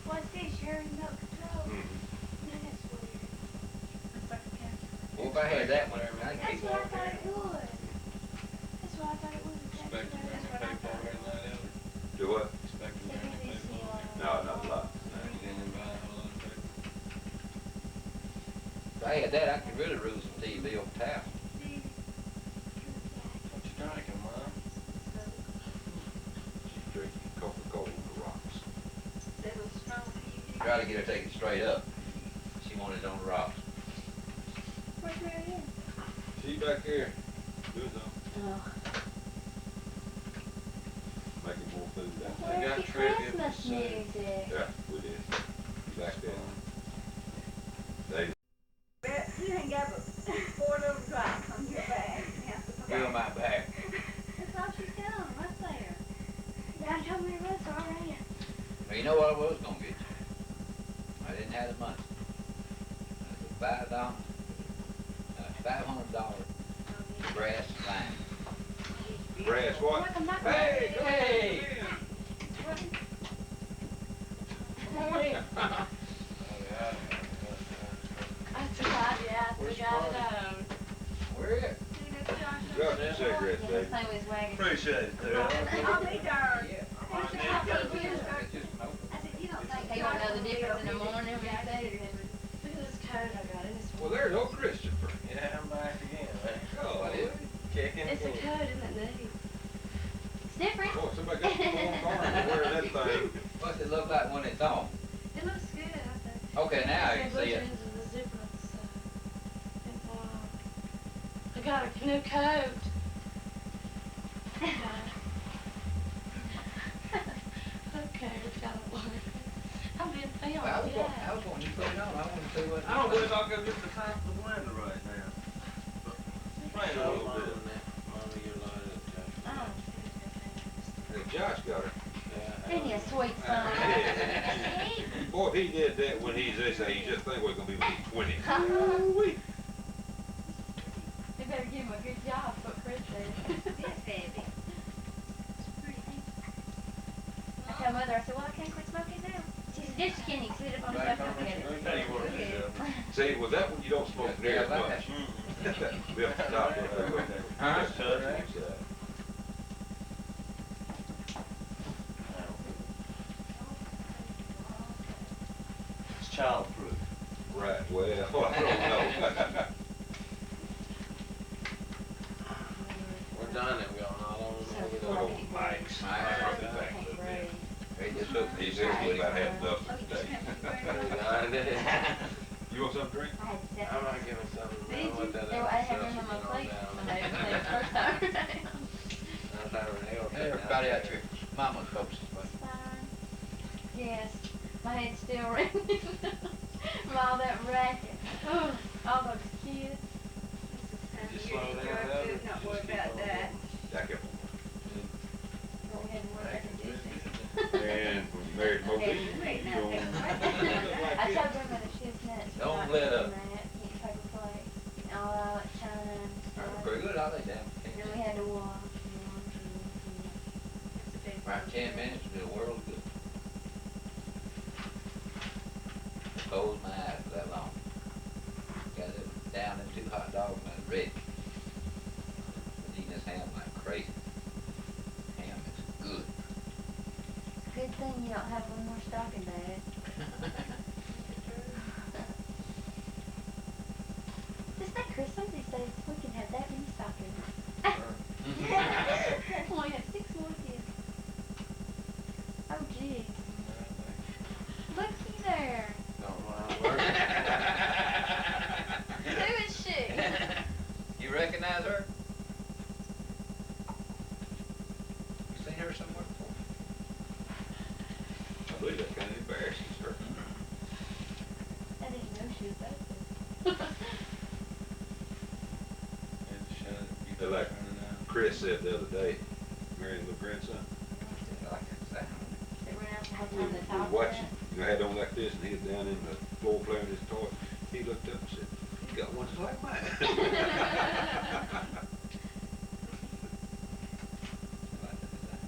What's this, your remote control? Mhm. That's weird. It's like a character. Well, if I had that one, I'd That's keep what I on thought there. it was. That's what I thought it was. That's what I thought it was. Do what? CBBC on. No, not a lot. If I had that, I could really rule some TV over town. What you drinking, Mom? She's drinking Coca-Cola on the rocks. That was strong for you. Try to get her to take it straight up. She wanted it on the rocks. Where's Mary Ann? She back here, doing something, Oh. making more food out I there. got Happy trivia for Christmas Sue. music. Yeah, we did. Back then. They, You ain't got but 4 little drops on your bag. Feel my back. That's all she's got on, right there. Dad told me it was already. Well, you know what I was gonna get you? I didn't have the money. It was $500 brass line. brass what? Look, I'm not Hey, hey! I tried, yeah, we got it out. Where is it? Drop your cigarettes, Yeah, Dave. his name was Wagon. Appreciate it, Terry. I'll be darned. It's just an open. I said, you don't think He won't know the difference in the morning when you say it. Look at this coat I got, and Well, there's old Christopher. Yeah, I'm back again, man. Oh, What is it? Kicking it's a again. coat, isn't it neat? It's different. Boy, somebody got the wrong car wearing that thing. What's it look like when it's on? It looks good, I think. Okay, now you can see it. Into the difference, and, I got a new coat. Okay, it's got a word. I'm being filmed, Well, yeah. I was going, you put it on, I wanted to see what. I don't believe I'll go get the top of the blender right now. Playing a little bit. Oh, Hey, Josh got her. isn't he a sweet son? Boy, if he did that when he's this age, just think what he's gonna be when he's 20. Ooh-wee. They better give him a good job, what Chris said. It's heavy. I tell Mother, I said, well, I can't quit smoking now. She said, yes, you can, you can sit up on the left and look at it. Tell you what it is. See, with that one, you don't smoke near as much. Be up the top of it. Huh? Just touch it, It's childproof. Right, well, I don't know. We're done it, we all not on So, Good old Mike's. They just look, He's there, he about had enough for today. You want something to drink? I had to set I'm not giving something. Did you? No, I had room on my plate. I had to play the first time. Hey, everybody out there, mama's folks. It's fine. Yes, my head's still ringing from all that racket. All those kids. Just slow down, Elder. Not worry about that. Jack up. But we had to work air conditioning. And when you married Moby, you don't. I told grandmother she was nuts. for Don't not let doing up. that. Can't take a place. And all that time. That's pretty good, I lay down. Then we had to wash. Right, 10 minutes to the world of good. closed my eyes for that long. Got it down in 2 hot dogs and I was ready. Been eating this ham like crazy. Ham is good. Good thing you don't have one more stocking bag. Just like Christmas these days, we can have that many stockings. Only have 6 more kids. Oh gee. Looky there. Don't mind working. Who is she? You recognize her? You seen her somewhere before? I believe that kind of embarrasses her. I didn't know she was back there. They're like Chris said the other day, marrying the grandson. I like that sound. They ran out We from the were top of watching, that. you know, had on like this, and he was down in the floor playing his toy. He looked up and said, "You got one just like mine." I like that design.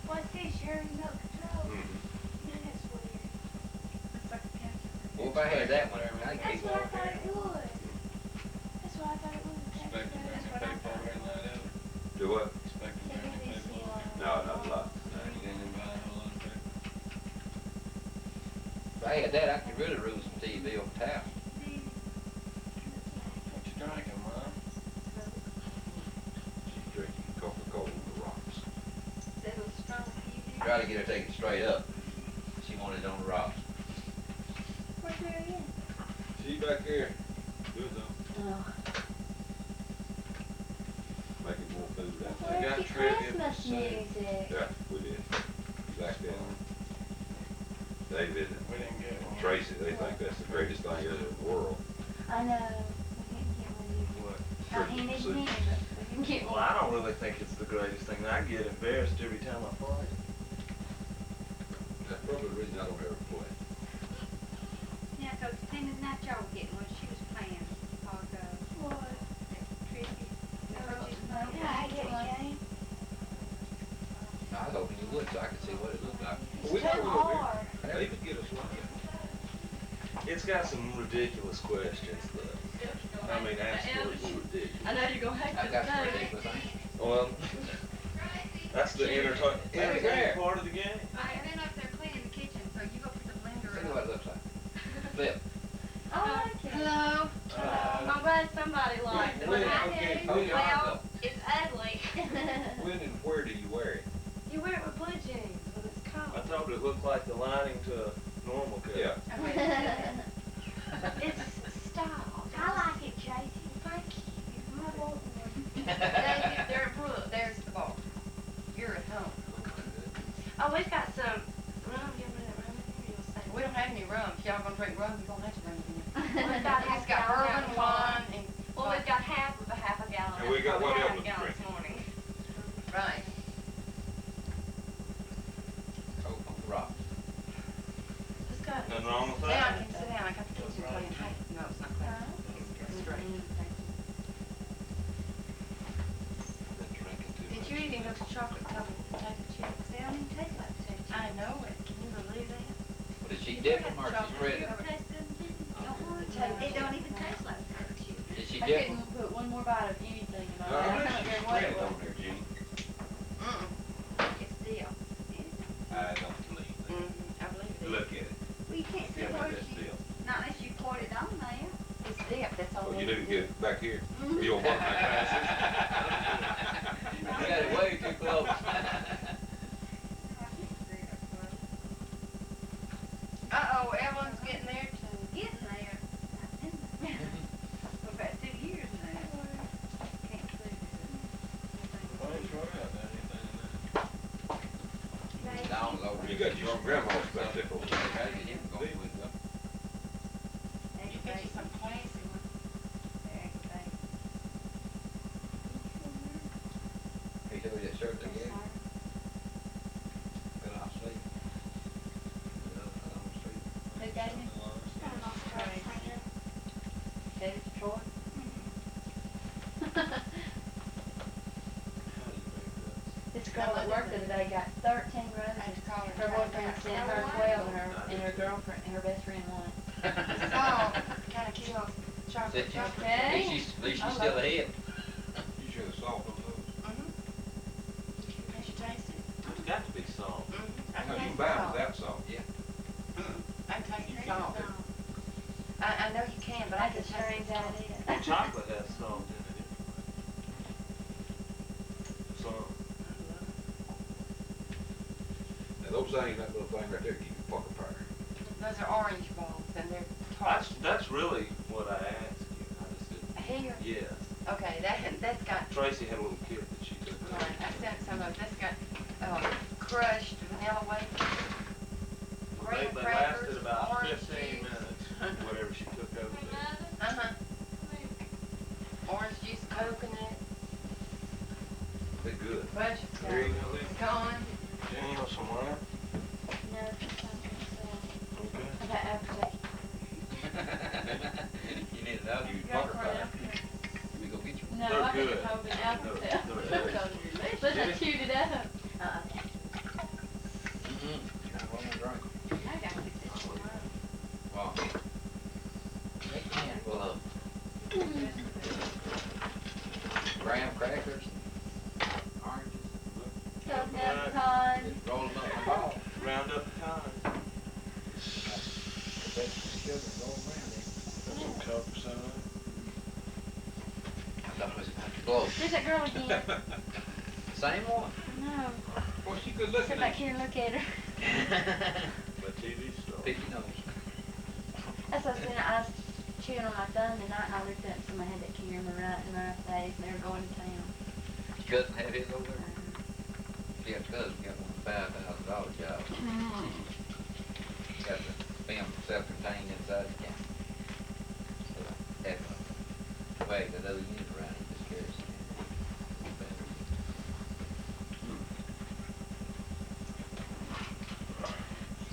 What's this, your remote control? Mhm. That's weird. Looks like a captain. Well, if I had that one, I'd That's keep what I on thought there. it was. That's what I thought it was. Expect to That's bring what the I paper thought over it and was. that over. Do what? Expect to bring the paper over. No, not a lot. No, you didn't buy a whole lot of paper. If I had that, I could really rule some TV on the house. What you drinking, Mom? She's drinking Coca-Cola on the rocks. That was strong for you. Try to get her to take it straight up. She wanted it on the rocks. Where's Mary Ann? She back there, doing something, Oh. making more food out I there. got Where's your trivia Christmas for Sue. music? Yeah, we did. Back then, David We didn't get and one. Tracy, they think that's the greatest thing in the world. I know. We didn't get one either. What? I handed Soup. me, but we didn't get Well, one. I don't really think it's the greatest thing. I get embarrassed every time I play. That's probably the reason I don't ever play. Yeah, 'cause Tina not y'all were getting what she was playing a while ago. What? That tribute. Remember she was playing? Yeah, I get one. I was hoping you would, so I could see what it looked like. It's We too know we'll do. hard. David get us one. It's got some ridiculous questions, though. I mean, absolutely ridiculous. I know you're gonna hate I've this got some thing. ridiculous things. Well, that's the entertaining there. part of the game. I've been up there cleaning the kitchen, so you go put the blender See what it looks like. Flip. I like it. Hello. I'm glad somebody liked it. When- I okay, do. hold your arms Well, up. it's ugly. When and where do you wear it? You wear it with blue jeans when it's I cold. thought it looked like the lining to a normal cut. Yeah. It's style. I like it, Tracy. Thank you. I want one. David, there, Brooke, there's the bar. You're at home. Oh, we've got some rum. You want that rum in here? You'll say. We don't have any rum. If y'all gonna drink rum, you don't have to bring it in. We've got It's got bourbon, wine, and. Well, we've got half of a gallon. And we got what half else a to gallon drink? this morning. Right. Coke on the rocks. It's got. Nothing wrong with Now I that. can sit down. I got the kitchen clean. Hey, no, it's not clean. It's straight. Been drinking too Did much. you even go to chocolate covered potato chips? They don't even taste like potato chips. I know it. Can you believe that? Well, did she dip them or she spread You them? ever taste them? It don't even taste like potato chips. Did she I dip them? couldn't put one more bite of anything in my No, I mouth. I bet don't you care what spread it it was. on there, Jeannie. It's deal. I don't believe that. I believe it. Look at it. Well, you can't see Tell me where that's she, deal. not unless you poured it on there. It's dip. That's all. Oh, they you need to do. get it back here. Or you'll burn my glasses. You got it way too close. Uh-oh, Evelyn's getting there too. Getting there. For about 2 years now. Can't see Well, it's right out there, anything in there. Down low. You got your grandma's back there for Gotta get him going with them. You get you some classy one. There you go. He showed you that shirt they gave you? Fell off sleep. Fell off sleep. Who gave him? David Troy? How do you make that? This girl that worked the other day got 13 roses. I had to call her Her boyfriend sent her 12 and her girlfriend, her best friend won it. Salt kinda kills chocolate. At Okay. least she's still ahead. You should have salt on those. Mm-hmm. Can't you taste it? There's got to be salt. Mm-hmm. I No, you taste can buy them salt. without salt. I taste the salt. I know you can, but I That's can a taste strange the salt. idea. Well, chocolate has salt in it anyway. Some. Now, those things, that little thing right there, keep your pucker powder. Those are orange balls and they're tart. That's really what I asked you. I just didn't. Here. Yes. Okay, that's got, Tracy had a little kit that she took. right, I sent some of, that's got, crushed vanilla wafers. They graham lasted crackers, about orange 15 juice. minutes, whatever she took over there. Uh-huh. Orange juice, coconut, They're good. bunch of There you stuff. go. Pecan. Jenny, you want some wine? No, it's something, Okay. about after. You need another, you pucker powder. We go get you. No, They're I think good. it's hoping after. They're good. But I chewed it up. Mm-hmm. Not what I'm drink. I gotta fix it tomorrow. Wow. Make a handful of graham crackers, oranges, Stuffed pecan. just roll them up in a ball. Round up the time. Put that sugar and roll them around it. Some Coke or something. I thought it was about to blow. There's that girl again. Same one. No. Boy, she good Sit looking. back here and look at her. My TV star. Picky nose. That's what I was doing. I was chewing on my thumb tonight and I looked up and somebody had that camera right in my face and they were going to town. Your cousin had his over there? She got a cousin, got one $5,000 job. Got the film self-contained inside the camera. So, have a way that other unit around, he just carries it.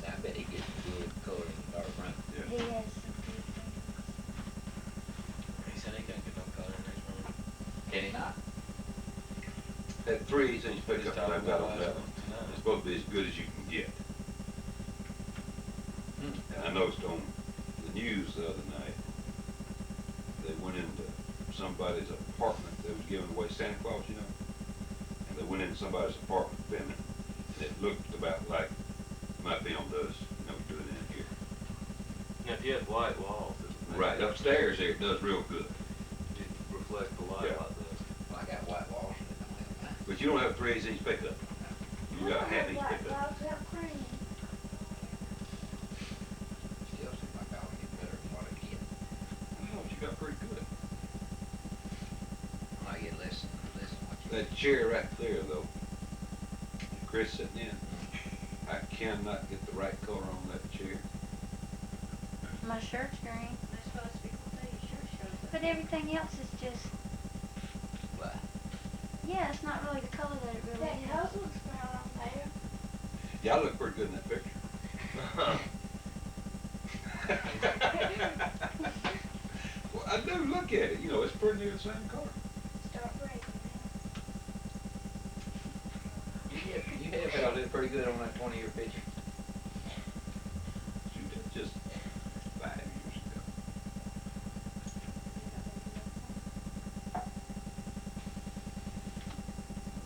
I bet he gets good color in the dark room. He has some good He said he can't get no color in his room. Can he not? That 3/8" pickup that I've got on that one, Tonight. it's supposed to be as good as you can get. Hmm. And I noticed on the news the other night, they went into somebody's apartment, they was giving away Santa Claus, you know? And they went into somebody's apartment filming, and it looked about like my film does, you know, doing it in here. Now, if you had white walls, it would make Right upstairs there, it does real good. it reflect the light Yeah. like this. Well, I got white walls and it don't have that. But you don't have a 3/8" pickup. You got a half-inch pickup. Still seems like I ought to get better than what I get. Oh, you got pretty good. I get less than what you That chair right there though, Chris sitting in, I cannot get the right color on that chair. My shirt's green, They're supposed to be, well, your shirt shows up. but everything else is just, Why? yeah, it's not really the color that it really is. looks brown on there. Yeah, I look pretty good in that picture. Well, I do look at it, you know, it's pretty near the same color. Start breaking You have felt did pretty good on that one of your pictures. Shoot, that's just 5 years ago.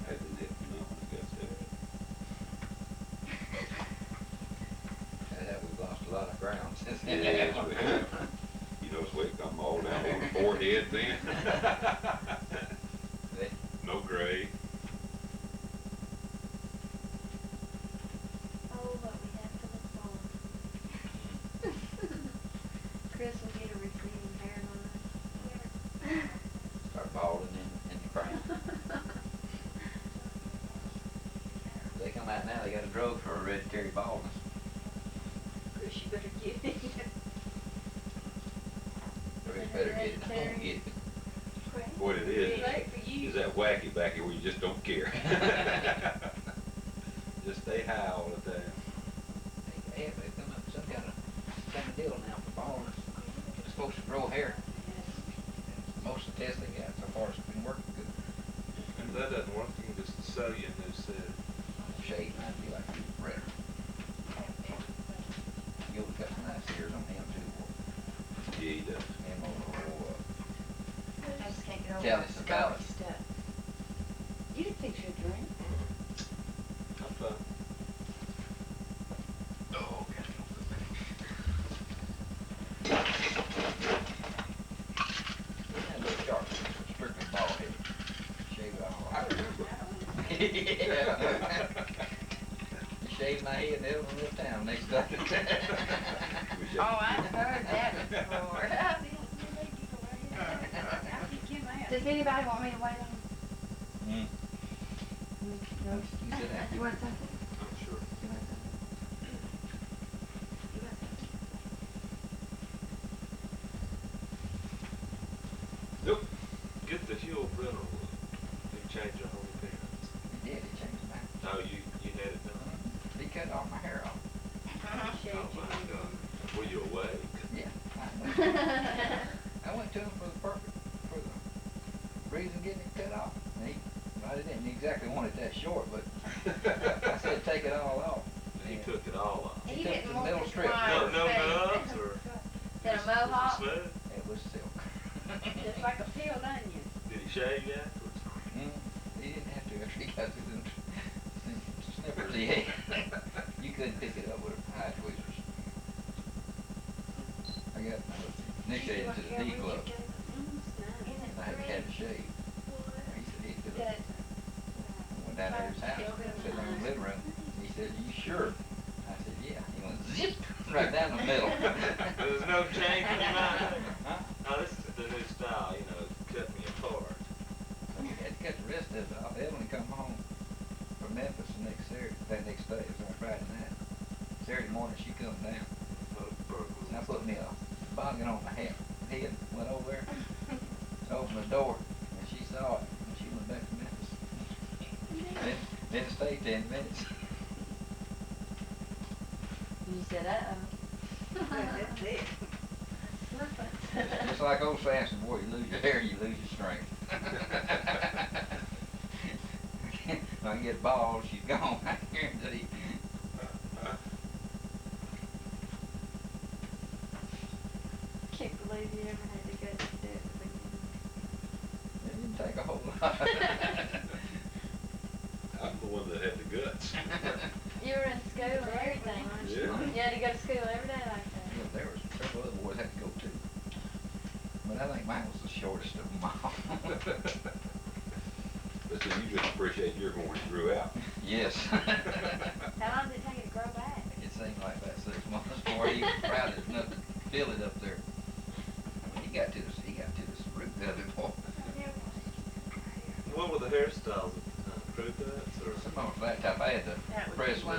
I had to nip, you know, when I got there. We've lost a lot of ground since then. Yes, we have. You notice we come all down on the forehead then? They- No gray. Oh, but we have to look forward. Chris will get a receding hairline. Start balding in the crown. They come out now, they got a drug for hereditary baldness. Chris, you better get it. Chris better get it, don't Hereditary. get it. What it Great for you. is that wacky back here where you just don't care. Just stay high all the time. They come up with some kind of deal now for baldness. It's supposed to grow hair. Most of the tests they got so far has been working good. If that doesn't work, you can just sew you a new suit. Shade might be like you, redder. nice ears on him too. Yeah, he does. Him or I just can't get over Tell all us the about skunky it. stuff. You can fix your drink. I'm fine. Oh, okay. that little sharp, strictly bald head. Shave it all I off. remember. Yeah. He shaved my head and everyone in the town next day. Oh, I've heard that before. I think Kim asked. Does anybody want me to wait on? Mm. No. You sit down. You want something? I'm sure. You want something? You want something? Nope. Get the Huel Brenner look. You change your whole appearance. He did, he changed mine. Oh, you had it done? He cut all my hair off. Oh, my God. Were you awake? Yeah. I went to him for the reason getting it cut off. And I didn't exactly want it that short, but I said take it all off. He took it all off. He took didn't the want middle this strip. wide No face. nubs or? That a Was it mohawk? smooth? It was silk. Just like a peeled onion. Did he shave you afterwards? He didn't have to after he got through them snippers he had. You couldn't pick it up with eye tweezers. I got initiated to the D club. And I had to have a shave. He said he'd do it. I went down to his house, sat there in the living room. He said, "You sure?" I said, "Yeah." He went zip right down the middle. There's no change in your mind? Huh? Oh, this is the new style, you know, cut me apart. So we had to cut the rest of it off. Evelyn come home from Memphis the next Saturday, that next day, it was on Friday night. Saturday morning, she come down. And I put me a boggin on my head, went over there, opened the door, and she saw it, and she went back to Memphis. Didn't stay 10 minutes. You said, uh-oh. That's it. Just like old fashioned, boy, you lose your hair, you lose your strength. When I get bald, she's gone, I guarantee. Can't believe you ever had to go to do it It didn't take a whole lot. I'm the one that had the guts. You were in school and everything. Yeah. You had to go to school every day like that. Yeah, there was several other boys had to go too. But I think mine was the shortest of them all. But then you just appreciate your horn you grew out. Yes. How long did it take you to grow back? It seemed like about 6 months before he was proud enough to fill it up there. I mean, he got to the root of it, boy. What were the hairstyles? Crew cuts or Some of them was that type. I had to That was press with wide.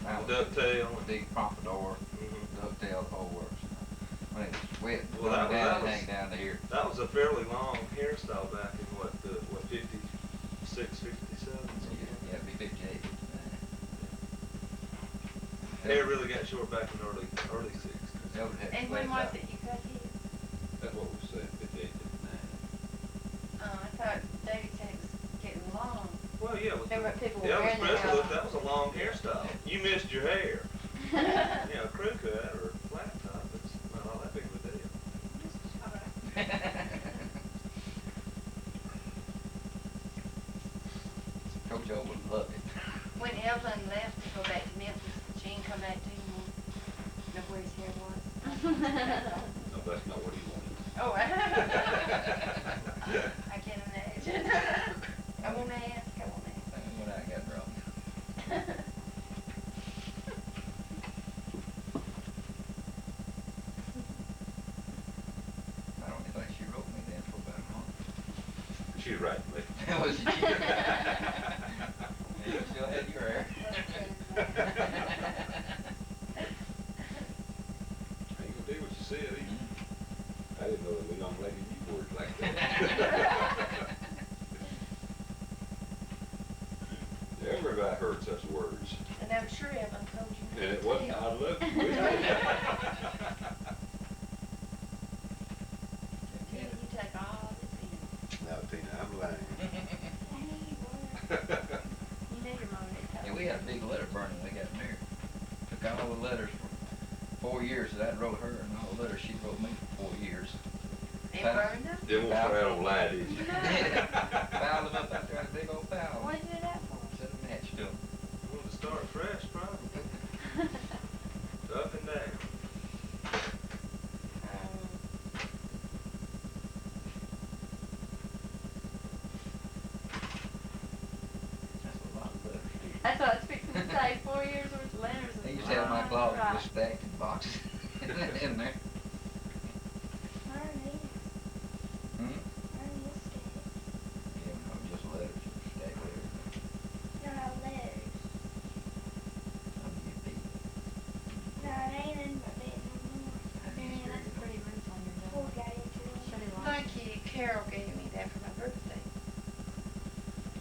a ducktail? big pompadour, Mhm. ducktail, the whole works. When it was wet, Well, that down, was- hang down to here. That was a fairly long hairstyle back in what 56, 57, something Yeah, like it'd be 58, 59. that. Hair really got short back in early 60s. That would have And when was it you cut his? That's what we said, 58, 59. I thought David said it was getting long. Well, yeah, with Remember people were Elvis wearing their Presley hair look, that was a long hairstyle. You missed your hair. You know, crew cut or flat top, it's not all that big of a deal. Coach O would love it. When Evelyn left to go back to Memphis, she didn't come back to him and know where his hair was. No, that's not what he wanted. Oh, I can imagine. I won't ask. When I got wrong. I don't think she wrote me then for about a month. She was right, but That was you. You still had your hair. you gonna do what you said either. I didn't know that the young lady used words like that. Everybody heard such words. And I'm sure Evelyn told you. And it wasn't, I love it. Tina, you take all this in. No, Tina, I'm lying. You know your mom didn't tell Yeah, we had a big letter burning when we got married. Took all the letters 4 years that I'd wrote her and all the letters she wrote me for 4 years. It Found- burned up. Didn't want to throw out on lie, did you? Piled them up out there in a big old pile. What did you do that for? Set a match to them. Want to start fresh, probably. Up and down. That's a lot of letters, dude. That's what I was fixing to say, 4 years worth of letters. They is used to have my a closet lot. just stacked in boxes in there. Mine is. Hmm? Mine is stacked. Yeah, no, just letters, stacked with everything. No, letters. Some you beat. No, it ain't in my bed no more. Man, that's a pretty roof on your Before door. we got into it. Pretty long. Thank you. Carol gave me that for my birthday.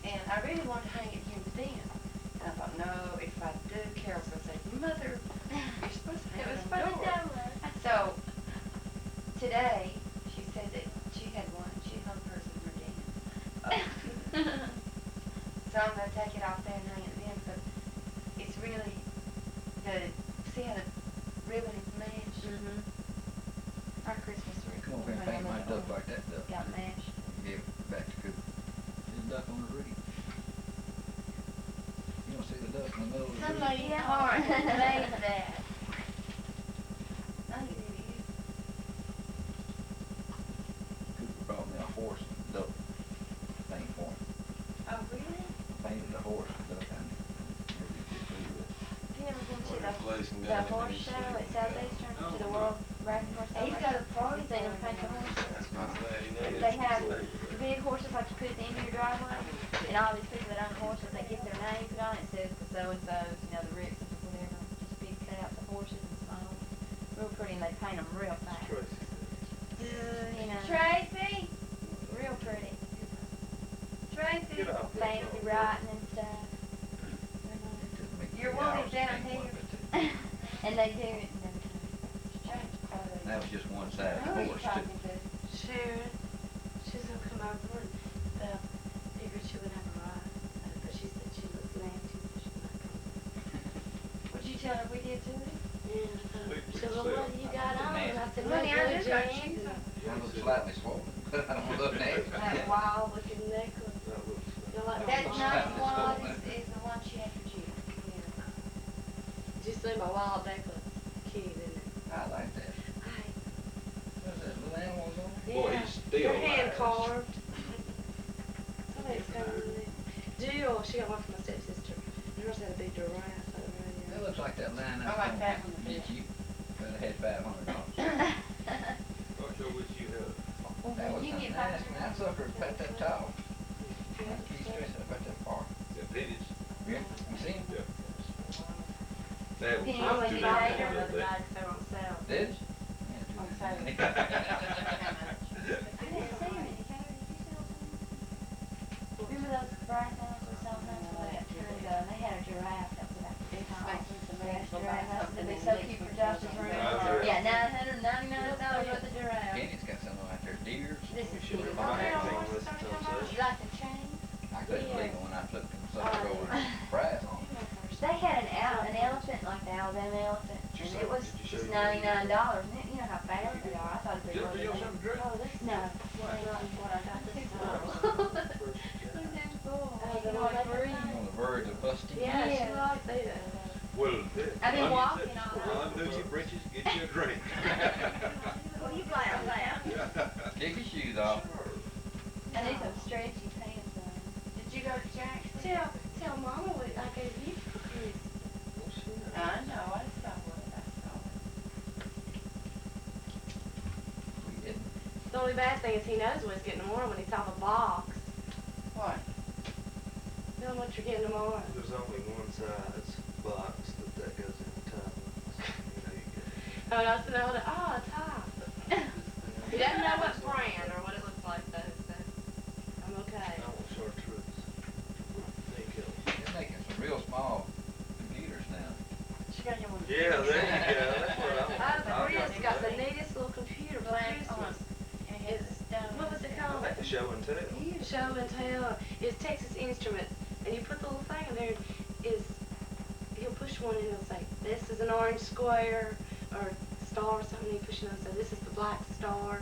And I really wanted to hang it here in the den. And I thought, no, if I do, Carol's gonna say, Mother, you're supposed to hang It it was on for the the door. door. So, today, she said that she had one, she hung hers in her den. So I'm gonna take it off there and hang it then, but it's really, see how the ribbon is meshed? Mm-hmm. Our Christmas tree. Come over here and paint my duck like that duck. Got mashed. Give it back to Cooper. See the duck on the roof? You don't see the duck in the middle of the roof? Somebody Yeah. hard made that. I think it is. Cooper brought me a horse and duck paint for him. Oh, really? Painted a horse and duck and maybe just leave it. You ever been to Place and the got it horse in show the at Southeastern, to the World Racing Horse He's Celebration? got a party You seen them going paint the on. horses? That's my lady name. They have big horses like you put at the end of your driveway, and all these people that own horses, they get their name put on it, says the so-and-sos, you know, the Rixons or whatever, just big cutouts of horses and small. Real pretty, and they paint them real fast. Tracy. You know, Tracy? real pretty. Tracy? Get off that Fancy phone. writing and stuff. Took me Your 3 one hours is to down paint one here. of it, too. And they do it in That was just one side of Who the are you horse, too. talking to? Sharon, she's gonna come over and, figured she would have a ride, but she said she looks nasty, so she's not coming. What'd you tell her we did too? And, she said, well, what do you got on? And I said, Honey, I blue just got jeans shoes on. One looks slightly swollen, but I don't look nasty. that wild looking necklace. That looks. You know, like That Looks nice slightly one swollen. is the one she had for Jim. Did you see my wild necklace? Cute, isn't it? I like that. What's that, little animals on it? Boy, Yeah, he's still they're hand alive. carved. Somebody's coming in there. Jill, she got one from my stepsister. And hers had a big giraffe over That there. looks like that line I up like on that one. Meet You, but it had $500. Not sure which you have. That was You something get nice, man. That sucker about that tall. You stressing about that far. Yeah, pennies. Yeah, you seen it? Yeah. That was Penny I'm was too the gonna late guy to the do other that. night, they were on sale. Did you? On Yeah, sale. too I bad. didn't see him in the car. Did you sell some? Remember those bright ones we saw those when they got turned They had a giraffe that was about this tall. Giraffe, that'd be so cute for Josh's room. Yeah, $999 worth of giraffe. Kenny's got some out there, deers. This is Should cute. have bought anything unless it's on sale. You like the chain? I couldn't believe it when I took them sucker over the price on it. They had an elephant like the Alabama elephant, and it was just $99. And you know how fast they are. I thought it'd be Did really you big. something to drink? Oh, this no. What I got this time. The one they breed. On the verge of busting. Yeah, she Yeah. liked that. Well, I've been walking all Undo your britches, get you a drink. Well, you play on that. Take your shoes off. I need some stretchy pants on. Did you go to Jack's? Tell Mama what I gave you for Christmas. I know, I saw it, I saw We didn't. The only bad thing is he knows what he's getting tomorrow when he saw the box. it. What? Tell him what you're getting tomorrow. There's only one size box that goes in the top. You know, you get. Oh, I said, a top. He doesn't know what brand or what it looks like though, so I'm okay. I want chartreuse. Think else. They're making some real small computers now. She got you one. Yeah, there you go, that's what I want. Oh, Maria's got the neatest little computer for Christmas. What was it called? Like the show and tell. Show and tell. It's Texas Instruments, and you put the little thing in there. He'll push one and he'll say, "This is an orange square. or star or something, you push it on, so this is the black star.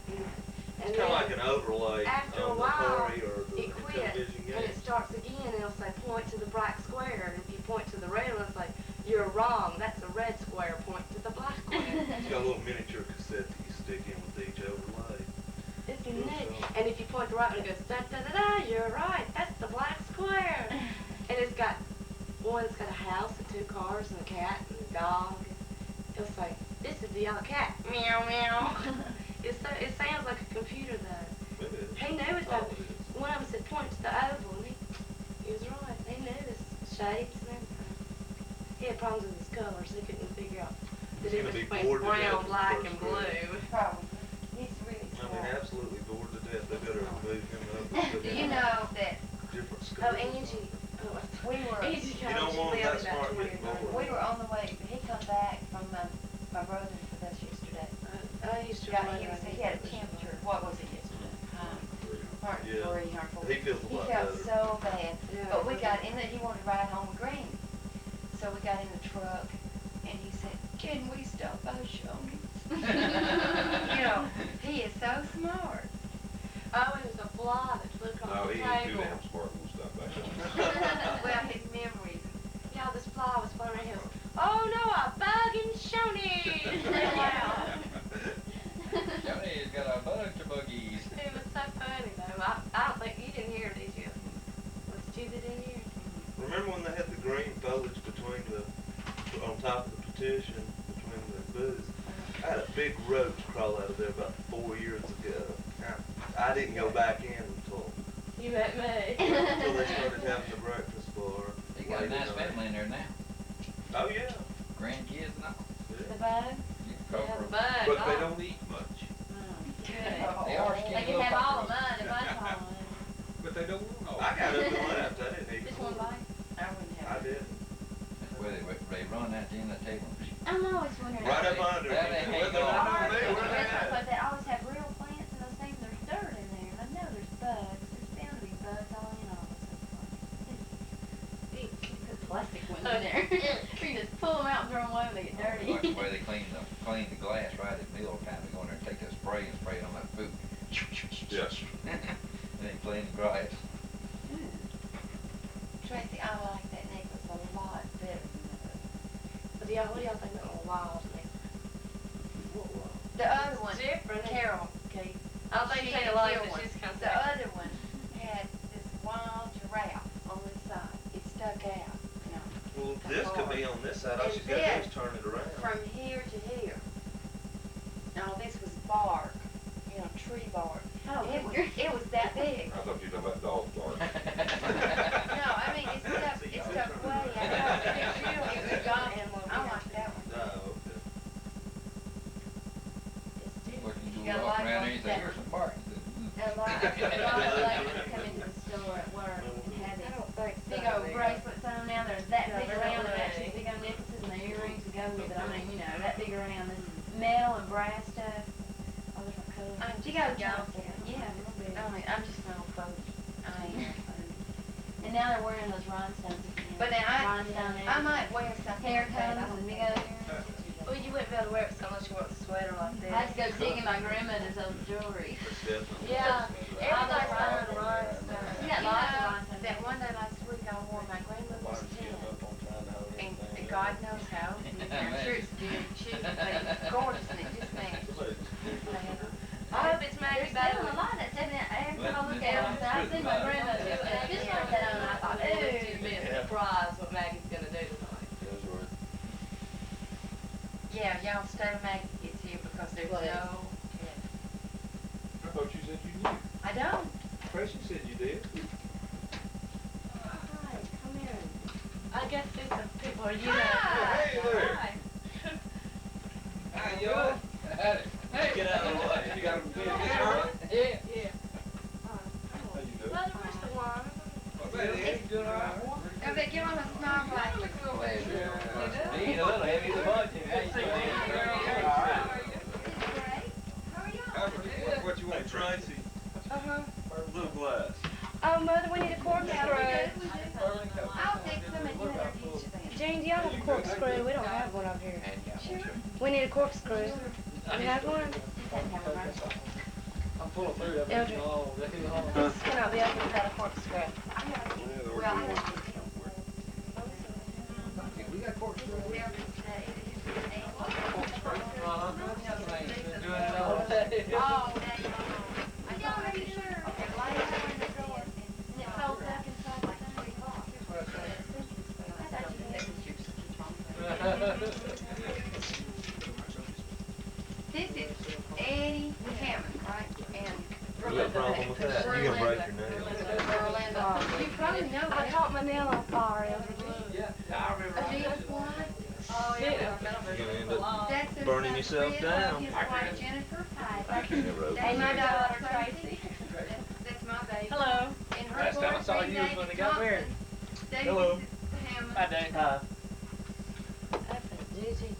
And It's kinda like an overlay after a on the while, Atari or the it quits, television and it game. starts again, and it'll say point to the black square, and if you point to the red one, it's like, you're wrong, that's a red square, point to the black square. It's got a little miniature cassette that you stick in with each overlay. It's neat. And if you point the right one, it goes, da da da da, you're right, that's the black square. And it's got, one's got a house and 2 cars and a cat and a dog. It'll say, this is the yellow cat, meow meow. It sounds like a computer though. It is. He knew it That's all though. it is. One of them said point to the oval, and he was right. He knew his shapes and everything. He had problems with his colors. He couldn't figure out the He's gonna difference be between bored to death brown, in black, first and grade. blue. Probably. He's really I smart. mean, absolutely bored to death. They better move him up and put Do him you in know that different schools. Oh, Angie. Oh, we were, Angie You don't Collins, want she that lived about smart 20 getting or 30 bored. we were on the way, he come back from my brother with us yesterday. I used to Got, run he was, around he had a here. temperature, what was it yesterday? Yeah. 103, 104. He feels a He lot felt better. so bad, Yeah. but we got in it, he wanted to ride home with Granny. So we got in the truck, and he said, can we stop by Shoney's? You know, he is so smart. Oh, it was a fly that flew across No, the he ain't too table. damn smart when stuff like that. Well, his memories. Yeah, this fly was flying around. He goes, oh no, a bug in Shoney's! Wow. Johnny's got a bunch of buggies. It was so funny though. I don't think you didn't hear it, did you? Was it you that didn't hear it? Remember when they had the green foliage between on top of the petition, between the booths? I had a big roach crawl out of there about 4 years ago. I didn't go back in until You met me. they started having the breakfast bar. You got a late nice at night. family in there now. Oh, yeah. Grandkids and all. The bug? You can Yeah, cover the 'em. bug. But they oh. don't eat much. They are They skinny can little have all the fuckers. mud if I call But they don't want all. I got up and left. I didn't eat Just more. one bite. I wouldn't I have. didn't. That's where they run at the end of the table. I'm always wondering. Right up under. That me. ain't Where going they- on. where they Restaurants at? like that always have real plants and those things, there's dirt in there, and I know there's bugs, there's bound to be bugs all in all this place. Put plastic ones in there. You just pull them out and throw them away when they get dirty. Like the way they clean the glass right at meal time. They go in there and take that spray and spray it on that food. Yes. And then clean the grass. Tracy, I like that necklace a lot better than the other. What do y'all think of a wild thing? The other one, It's different. Carol, okay, I don't think She they did like your it. one. She's kind of the other one had this wild giraffe on the side. It stuck out, you know, Well, this could be on this side. All And she's got to do this, is turn it around. from here to here. Now, this was bark, you know, tree bark. Oh, It was that big. I thought you were talking about dog bark. No, I mean, it stuck way out. It was gone. I like that one. Oh, okay. Look, you You go gotta walk like around those there and say, that- here's some bark. A lot of ladies come into the store at work and have I these don't think so. big old bracelets on now, they're that Yeah, big they're around, not and actually really. big old necklaces and the earrings to go with it, I mean, you know, that big around, this metal and brass stuff, all different colors. You gotta jump there, yeah, a little bit. I mean, I'm just no food. I ain't no food. And now they're wearing those rhinestones again. But now Rhinestone I might wear something. hair like that. combs and big old earrings. Well, you wouldn't be able to wear it so unless you want a sweater like this. I just go digging my grandmother's old jewelry. That's definitely. Yeah, everybody's All wearing rhinestones. You got lots of You know, rhinestones. that one day last week I wore my grandmother's tin, and And God knows how. I'm sure it's good, cheap, but it's gorgeous and it just makes. I hope it's They're Maggie selling a Bailey. lot of that stuff, and every time I look at them, I see my grandmother do it, just like that, and I thought, Ooh, ooh. you'd be surprised what Maggie's gonna do tonight. Yeah, y'all stay till Maggie gets here because there's Please. no. I thought you said you knew. I don't. Tracy said you did. Hi, come here. I guess these are people you know. Hey there. Hi. Hi, y'all. Hey, get out of the way. You got a big early? Yeah. Yeah. How you doing? Brother, where's the wine? What's that, Eddie? Doing all right? Oh, they give him a small plate. You eat a little heavy the bunch. What you want, Tracy? Uh-huh. Blue glass. Oh, Mother, we need a corkscrew. I'll take some and you never teach them. Jane, do y'all have a corkscrew? We don't have one over out here. Sure. We need a corkscrew. You have one? I'm full of food, I've Eldridge. been all day long. This cannot be opened without a corkscrew. Yeah, there Well, would be I one somewhere. We got corkscrew. Been doing it all day. All day long. I don't know, you sure? Okay, lay it in the drawer, and it folds up inside like 3 o'clock. I thought you said it was yours. This is Eddie Hammond, right? And You got a problem with that? You're gonna break your nail. Orlando. You probably know I that. caught my nail on fire, Eldridge. Yeah, I remember. A deal one. Oh, yeah. You're gonna end up That's his burning son yourself Chris, down. His wife Jennifer. Hey, my daughter Tracy. That's my baby. Hello. And her Last time I saw boyfriend, you was when they got David married. Thompson. David Hello. Hammond. Hi, Dave. That's a doozy.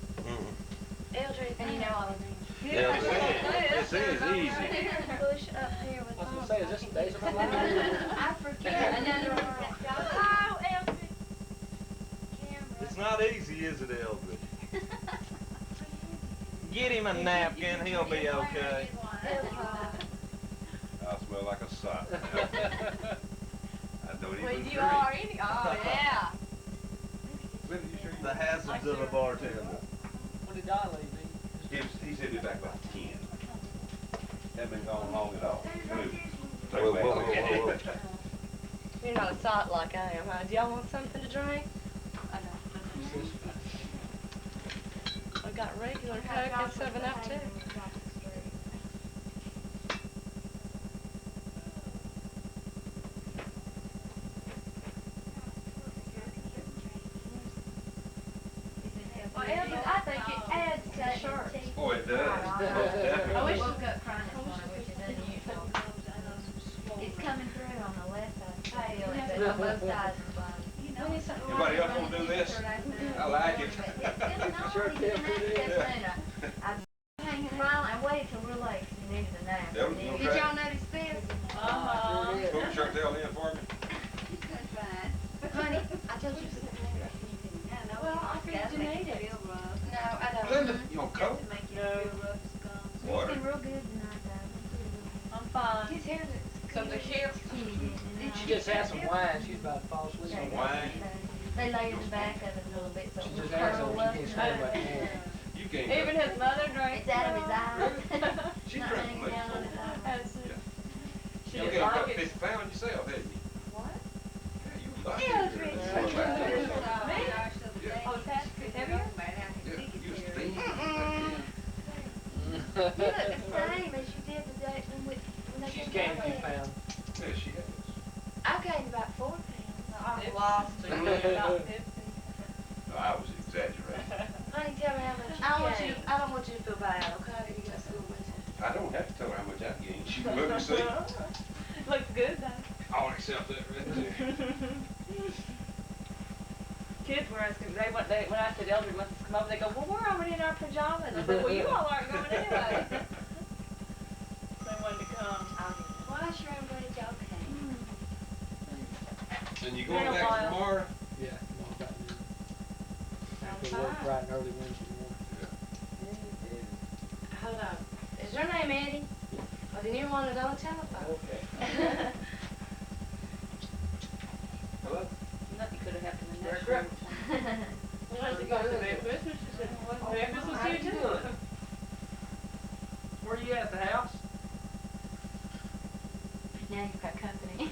Eldridge, And you know all of them. Yeah, this is easy. Push up here with I was gonna say, is this Dave's I forget. Another one. Oh, Eldridge. It's not easy, is it, Eldridge? Get him a napkin, he'll be okay. I smell like a sock. I don't even Well, drink. you are any, oh, yeah. Linda, you sure you? The hazards of a bartender. When did Don leave me? He said he'd be back about 10. Haven't been gone long at all. Move. Take Whoa, back. whoa, whoa, whoa. You're not a sot like I am, huh? Do y'all want something to drink? I got regular Coke and 7-Up too. Well, Eldridge, I think it adds to the shirt. Boy, it does. I wish woke up crying this morning, which is unusual. It's coming through on the left side, I feel it, but on both sides of the body. Anybody else want to do this? I like it. Sure can. I hanging around, I waited till real late, 'cause he needed a nap. That was And then- okay. Did y'all notice this? Put your shirt tail in for me. Honey, I told you something. Well, I figured you needed it. No, I don't. Linda, you want Coke? He's Water. been real good tonight, though. I'm fine. His hair looks So the kids, She just had some wine, she's about to fall asleep. Some wine? They layered the back of it a little bit, so She it just will asked her curl when up. she can't stand much more. You can't. even his mother drinks. It's out of his eyes. She Not drank hanging much down on his more. eyes. She You just gained like about it. 50 pounds yourself, hadn't you? What? Yeah, you like Yeah, it. it's rich. Yeah. Oh, Pat, heavier? Yeah, you was thin. You look the same as you did the day when they She's came gained a few down. pounds. Yeah, she has. I gained about 4 pounds. I've lost about 50. No, I was exaggerating. Honey, tell me how much you gained. I don't want you to feel bad, okay? You got so much. I don't have to tell her how much I gained. She can look and see. Looks good though. I'll accept that right there. Kids were asking, when I said Eldridge must have come over, they go, well, we're already in our pajamas. I said, well, you all aren't going anyway. They wanted to come. Well, I sure am glad y'all came. And you going Been a back while. tomorrow? Yeah, well, about noon. Sounds We'll work fine. bright and early Wednesday morning. Hold on. Is your name Eddie? Well, then you're one of on the telephone. Okay. Hello? Nothing could have happened in that Merry room. Christmas. Once you got to Merry Christmas, she said, well, Merry Christmas to you too. Where you at, the house? Now you've got company.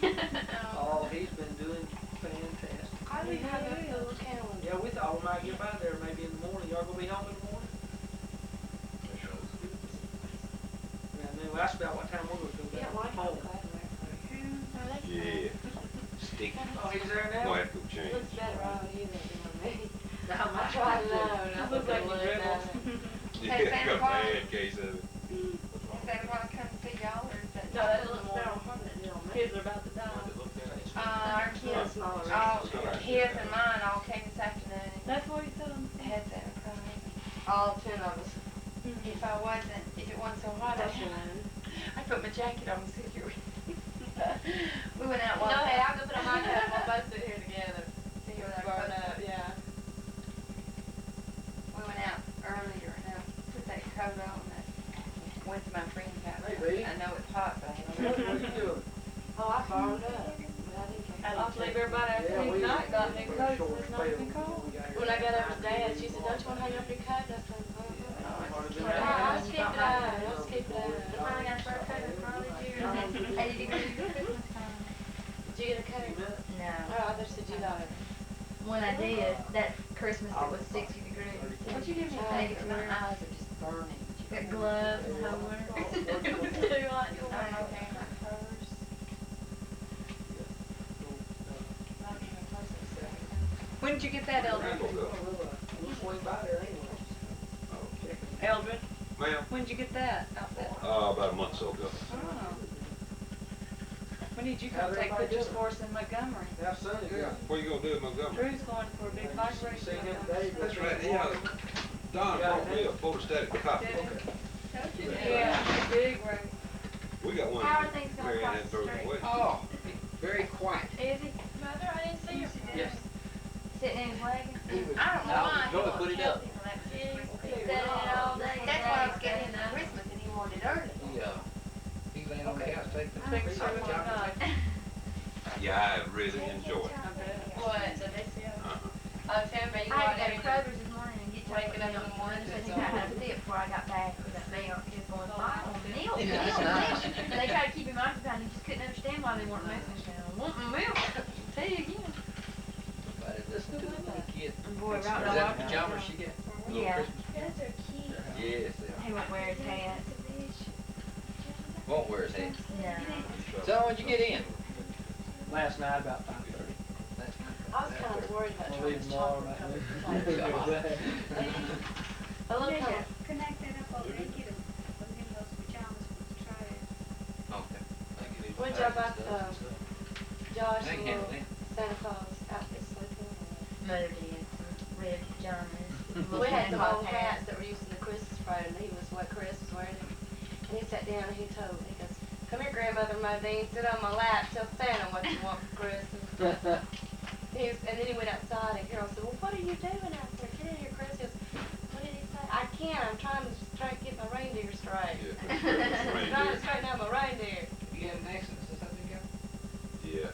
Oh, he's been doing fantastic. I didn't have a full calendar. Yeah, we thought we might get by there maybe in the morning. Y'all gonna be home in the morning? Yeah, I mean, well, that's about what time we're gonna go Yeah, back why home. Yeah. Sticky. Oh, he's there now? Gonna have to change. Looks better on you than on me. No, I tried it out. I Look like you dribbled. Hey, Yeah, Santa got a Claus. bad case of it. Is that why I come see y'all or is that? No, that's a little more. Kids are about to die. Our kids, his and mine all came this afternoon That's what he said. and had Santa Claus. All 10 of us. If it wasn't so hot, I put my jacket on and sit here. We went out No, one hey, day. I'm gonna put on my cap. We'll both sit here together. See where It's that burn goes. up, yeah. We went rode on that, went to my friend's house. Hey, Bee. I know it's hot, but I What haven't. are you doing? Oh, I borrowed up, but I didn't care. I believe everybody after Yeah, we- tonight got new we clothes, short it's not spell. even cold. When I got over to Dad, she said, don't you want to hang up your coat? And I said, Yeah. I'll keep it on, I'll keep it on. Finally got a fur coat for all these years. 80 degrees Christmas time. Did you get a coat? No. Oh, I thought you said you got it. When I did, that Christmas it was 60 degrees. What'd you give me a Take thing? it My to eyes are just burning. Got gloves and homewear. It was too hot to wear. When did you get that, Eldred? We'll swing by there anyway. Eldred, Ma'am, when did you get that outfit? about a month or so ago. Oh. When did you How's come take everybody pictures doing? for us in Montgomery? Have Sunday, yeah. What you gonna do in Montgomery? Drew's going for a big bike race. See in him Montgomery. today. That's right, yeah. Don brought me a photostatic copy. Yeah, a big race. We got one. How are things going Mary Ann across had the thrown street? away. Oh, very quiet. Is he Mother, I didn't see your Yes. sitting in his wagon? I don't know why. No, Joey put it up. He's sitting it all day. That's why I was getting into Christmas and he wanted it early. He laying on the couch taking the Think pictures. so, we might not. Yeah, I really enjoy it. What? Oh, tell me, you I want had to go to everything. Kroger's this morning and get Waking up in the morning, I it's think I had to do it before I got back with that milk. He was going, "Mom, milk, milk, That's milk." nice. And they tried to keep him occupied and he just couldn't understand why they weren't making him want my milk. Tell you again. But it listen to the little kid. And boy, Is right that now, the pajamas she got? Little Yeah. Christmas? Those are cute. Yes, they He won't wear his hat. won't wear his hat. No. So when'd you get in? Last night about 5:30. That's I was kind of worried about I'll trying leave to tomorrow, chocolate might covered leave. potatoes. I look kind of, Connect that up over there, get him those pajamas for the trash. Okay. when y'all got Josh They and can handle little that. Santa Claus outfits sleeping? Mother did some red pajamas. We had some Santa old Claus hats that were used in the Christmas party, and he was what Chris was wearing them. And he sat down and he told me, he goes, "Come here, grandmother Modine, sit on my lap, tell Santa what you want for Christmas." And then he went outside and Carol said, "Well, what are you doing out there? Get in here, Chris." He goes, "What did he say?" "I can't, I'm trying to get my reindeer straight." I'm trying to straighten out my reindeer. You had an accident since I've been gone? Yeah.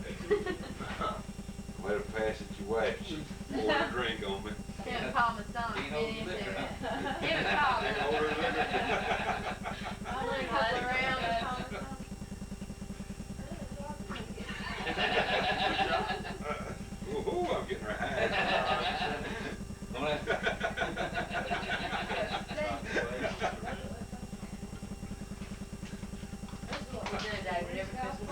Let her pass it your way. She poured a drink on me. Yeah, call my son. You know the liquor, huh? Give it a call. Poured her liquor. I'm gonna go around and call my son. Ooh, I'm getting her high. This is what we do, David, every Christmas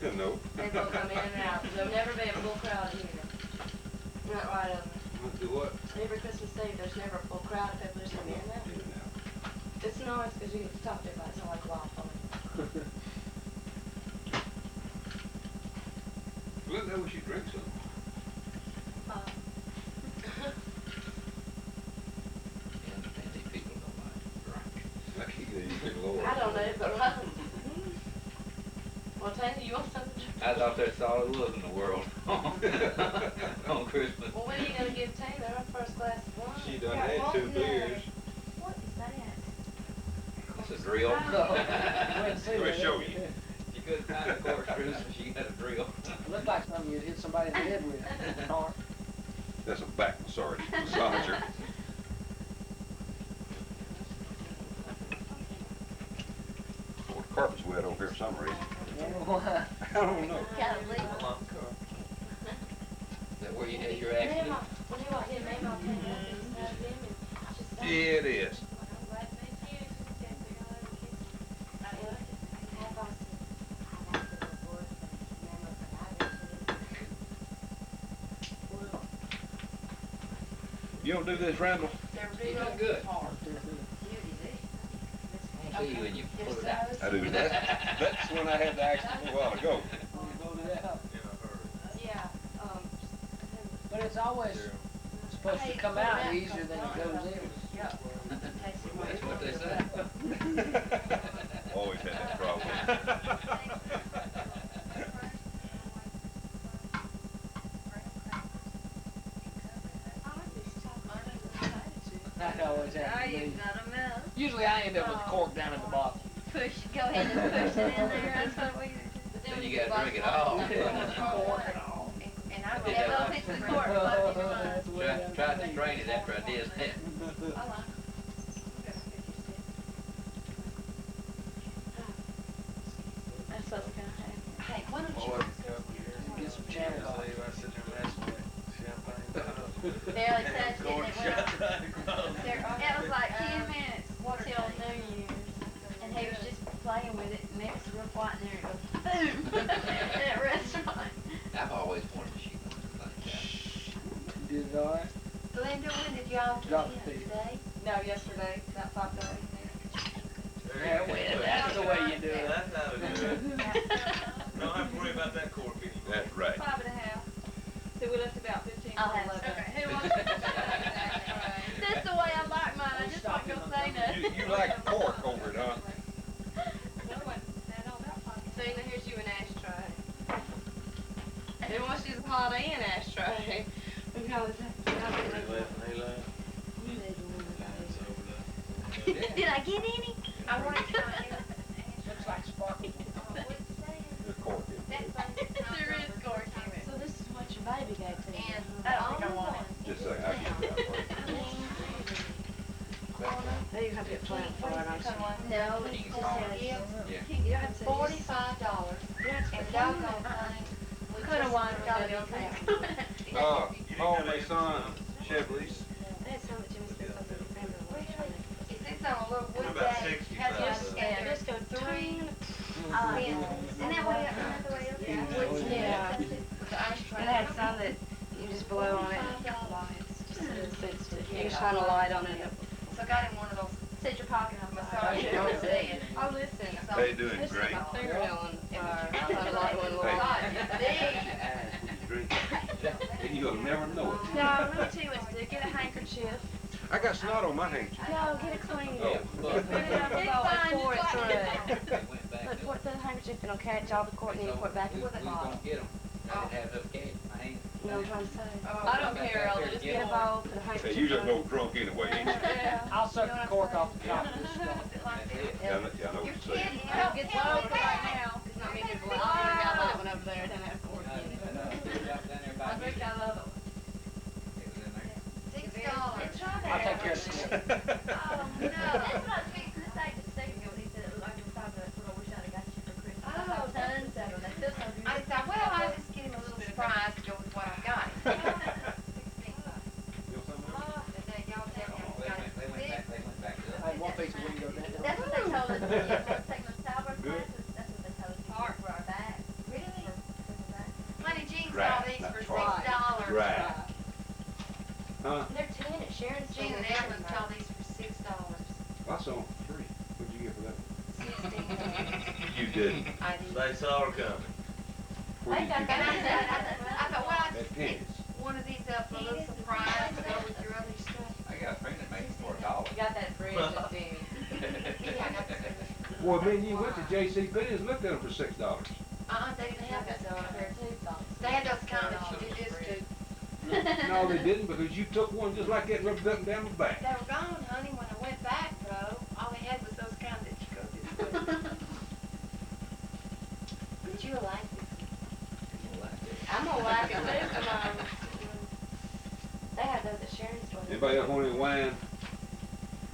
Eve. No. They both come in and out. There'll never be a full crowd here. Not right on Do what? Every Christmas Eve, there's never a full crowd of people, there's gonna be in and out. In and out. It's nice because you get to talk to everybody, it's not like waffle. Look, that was you drink some. And these people don't like to drink. I keep these people over. I don't know, but well, Tanya, you want something? I thought that's all it was in the world on Christmas. Well, when are you gonna give Taylor her first glass of wine? She done had 2 beers. What is that? It's a drill. Let me show you. She couldn't find a corkscrew, so she got a drill. Looked like something you'd hit somebody in the head with. Or- That's a back massager. Well, the carpet's wet over here for some reason. I don't know. Got a leak. Is that where you had your accident? When he walked in, maybe I'll take him and him and just. Yeah, it is. You don't do this, Randall? They're You real done good. hard. I see you when you pull it out. I do. That's when I had the accident a while ago. Yeah, But it's always supposed to come out easier than it goes in. That's what they say. Always had that problem. That always happens to me. got a mess. Usually I end up with the cork down at the bottom. Push, go ahead and push it in there, that's what we do. Then you gotta drink it all. And I I did wrote that down once. the cork, but Tried to strain it after I did that. That's what's gonna happen. hey, why don't you? Get some channel I sit there last night, champagne. Barely touched it, and Cork it shot went up. right across. It was like 10 minutes till New Year's, and he was just playing with it, and it was real quiet, and there it goes, boom, in that restaurant. I've always wanted to shoot one like that. You did it alright? Glenda, when did y'all Drop get the in feet. today? No, yesterday, about 5:30. Yeah, well, that's the way you do it. That's how to do it. Don't have to worry about that cork anymore. That's right. 5.5. So we left about 15 I'll till have 11. some. Okay, who wants to? That's the way I like mine, I just don't go say nothing. You like pork over it, huh? See, now here's you an ashtray. Who wants to use a pot and ashtray? Because Did I get any? I want to try it. Looks like sparkling. There's cork in it. there is cork in it. So this is what your baby gave to you? And I don't think I want it. Just a second, I'll get it out for Now you have to get plant for it, don't you? No, King it's Kong. just Yeah. You have to $45 and doggone thing. we Coulda just won got with it it. on there. you. Oh, my son, Chevrolet's. It sits on a little wood About bag. 65. Has a- Yeah, just go three. Isn't that way, isn't that the way it is? Yeah. With the ashtray. It had some that you just blow on it. You can shine a light on it. So I got him one of those Set your pocket on massage fire. stand. Oh, listen. So They doing This is great. my fingernail on fire. I thought I liked one Hey. God, it's big. Drink. And you'll never know it. No, let me tell you what to do. Get a handkerchief. I got snot on my hands. No, get it clean. Oh, Put it up a bowl and pour it through. They went back Look, up. pour it through the handkerchief and it'll catch all the cork and then you pour it back in We the was bottle. gonna get them. I didn't have enough cash in my hand. You know what I'm trying to say? I don't care, Elder, just Get get a a bowl, put a Hey, handkerchief you just on no it. drunk anyway, ain't you? Yeah. I'll suck the cork off the top of this straw. Yeah, I know what you're saying. I don't get slow right now. It's not me to blow. I already got that one over there. It doesn't have cork in it. I think I love it. It was in there. $6. I'll take care of it. Oh, no. That's what I was fixing to say just a second ago when he said it looked like it was $5, but I wish I'd have got you for Christmas. I got tons of them. They still so good. I thought, well, I'll just get him a little surprise to go with what I got. They went back up. I had one piece of window down. That's what they told us. Yeah, take those Talbot classes. That's what they told us. Park for our back. Really? For the back. Honey, Jean saw Right, these that's for right. $6. Right. Huh? They're 10 at Sharon's. Jean and Evelyn saw these for $6. I saw them for free. What'd you get for that? 16. You didn't. I did. They saw her coming. Where did you And get I said, that? I thought, well, I At just Penny's. picked one of these up for a little surprise to go with your other stuff. I got a friend that makes $4. You got that fridge that's steamy. Yeah, I got the. Well, man, you went to J.C. Penney's and looked at them for $6. They didn't have Got this some on up her. there too, thoughts. They had those kind that you did this to. No, they didn't, because you took one just like that and rubbed it up and down the back. They were gone, honey, when I went back though. All they had was those kind that you go this way. But you'll like this. I'm gonna like it too. They had those at Sharon's store. Anybody else want any wine?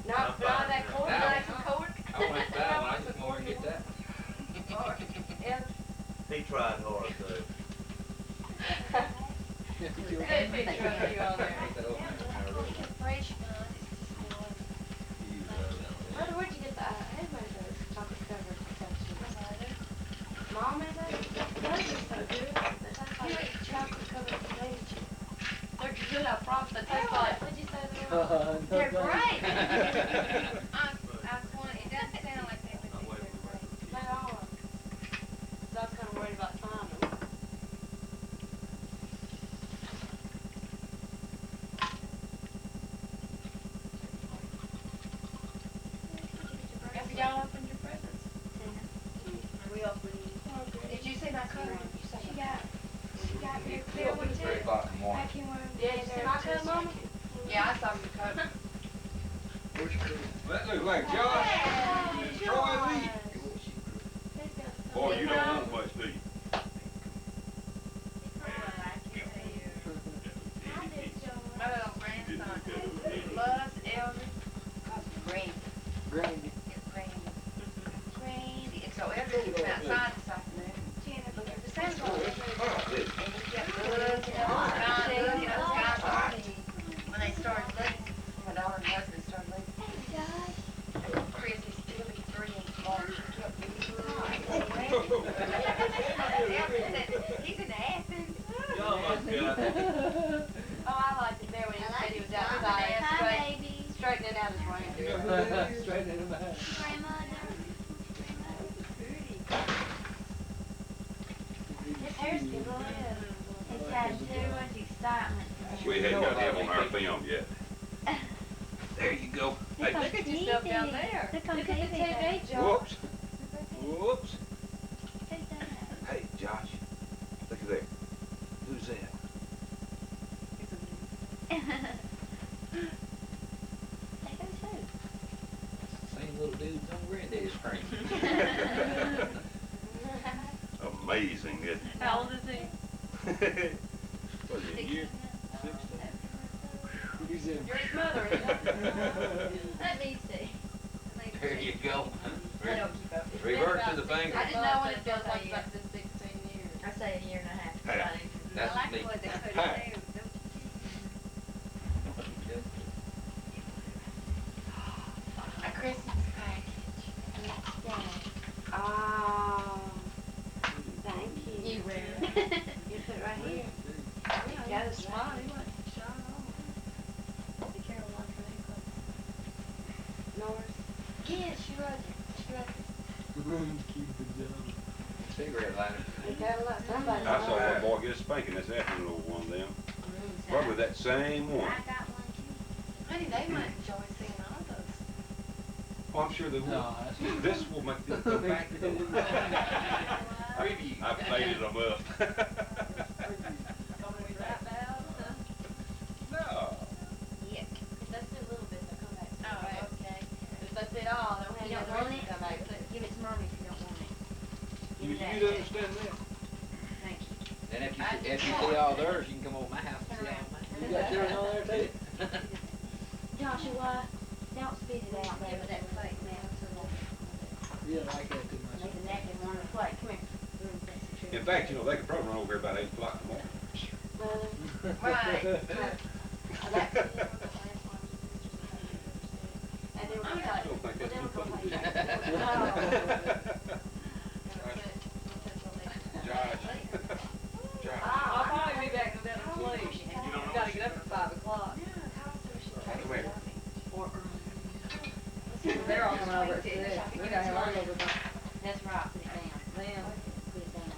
Not that cork, That like some cork. I went by when I just wanted to get that. Yeah. He tried hard though. Good picture of you on there. Fresh bun, it's just Mother, where'd you get the, who made those chocolate covered pistachio? Mom made those? Those are so good. They taste you like, eat chocolate covered potato chips. They're good, I promise. They taste like. what'd you say they were? They're great. It doesn't sound like they would be, they're great. They are. So I was kinda worried about trying them. Have y'all opened your presents? We opened. Did you see my card? She got me a It clear one was too. 3 o'clock in the morning. Vacuum room. Yeah, you see my code, Mama? Yeah, I saw your code. Where's your That looks like Josh and Troy Lee. Boy, you don't want much, do you? My little grandson loves Elder because of Brandy. Grandy. Brandy. And so Elder took him outside this afternoon. Look at the Santa Claus. And he kept looking up the sky. When they started looking, my daughter and husband started looking. Chris is still 3 and Mark. She kept looking. Elder said, he's an acid. Y'all must be out there. Oh, I liked it there when he said he was outside, straightening out his reindeer. Straight in the back. His hair's still on. He's had too much excitement. We hadn't got him on our film yet. There you go. Hey, Look Look at yourself down there. Look on Look at the TV. TV, Josh. whoops, whoops. Who's that? Hey, Josh, look at there. Who's that? Hey, who's who? Same little dudes on Granddaddy's screen. Amazing, isn't it? How old is he? Was it a year? 16? He's in. You're his mother, isn't it? Let me see. There you go. I don't keep up. It's been Revert to about the finger. I didn't know what it feels like about this 16 years. I say a year and a half. Hey. That's me. Hey. A Christmas package. Oh, thank you. You will. You put it right here. Got a smile. He wasn't shy at all. The Carolina necklace. Norris. Yes, she wrote it. She wrote it. Keep it down. Cigarette lighter. You got a lot, somebody. I saw one boy get a spanking this afternoon over one of them. Probably that same one. I got one too. Honey, they might enjoy seeing all those. Oh, I'm sure they will. No, that's. This will make them go back to them. Preview. I faded them up. No. Yuck. If they see a little bit, they'll come back. Oh, okay. If that's it all, then You we don't don't want want it? to come back. Give it to mommy if you don't want it. Give You me that. understand that? Thank you. Then if you see all theirs, you can come over my house and see all mine. You got yours on there too? Joshua, don't spit it out there with that plate now. You don't like that too much. Leave the napkin on the plate. Come here. In fact, you know, they could probably run over here about 8 o'clock tomorrow. Right. And then we're I gonna don't think that's too funny. Josh. Josh. I'll probably be back no better sleep. You don't know Gotta what get up at 5 o'clock. Come here. They're all coming over at 6. We gotta have ours over by That's right, put it down. then. Put it down.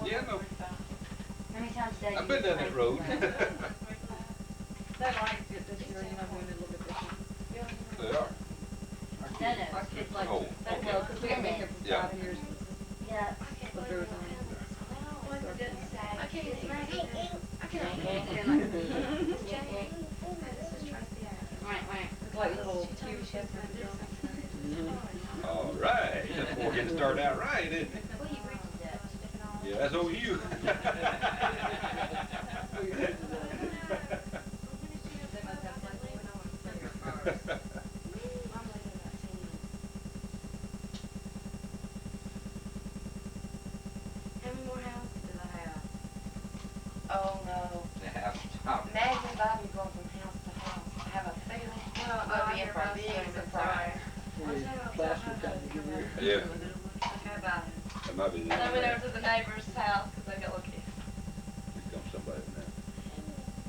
Yeah, no, How many times did I I've been down that road. They like it this year, you know, doing it a little bit different. They are. No, no. Our kids like, Oh, that's well, because we haven't been here for Yeah. 5 years. Yeah. With hers on. I can't even make it. I can't. It's like little cute chestnut pajamas. All right. That's before getting started out right, isn't it? Well, you reached that. Yeah, that's OU. They must have plenty of on. How many more houses do I have? Oh, no. The house top. Maggie and Bobby going from house to house. I have a feeling we'll be in for a big surprise. Plaster kind of give her. Yeah, Okay, bye. that might be the And I went over to the neighbor's house, because they got little kids. Here comes somebody now.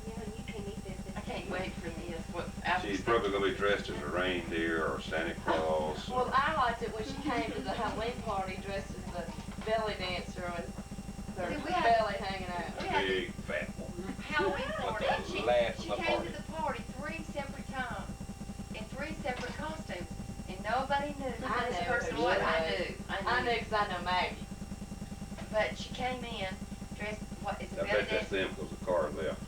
Yeah, you can eat this. I can't wait for this. What, I She's was probably gonna be dressed as a reindeer or Santa Claus. Well, I liked it when she came to the Halloween party dressed as the belly dancer with her See, we had- belly hanging out. A big fat one. Halloween party. Like And the laugh of she the came party. to the party 3 separate times in 3 separate costumes, and nobody knew who I this knew person who was. she I was. knew. I knew because I know Maggie. But she came in dressed, what, is it I belly bet that's dancing? them because the car left.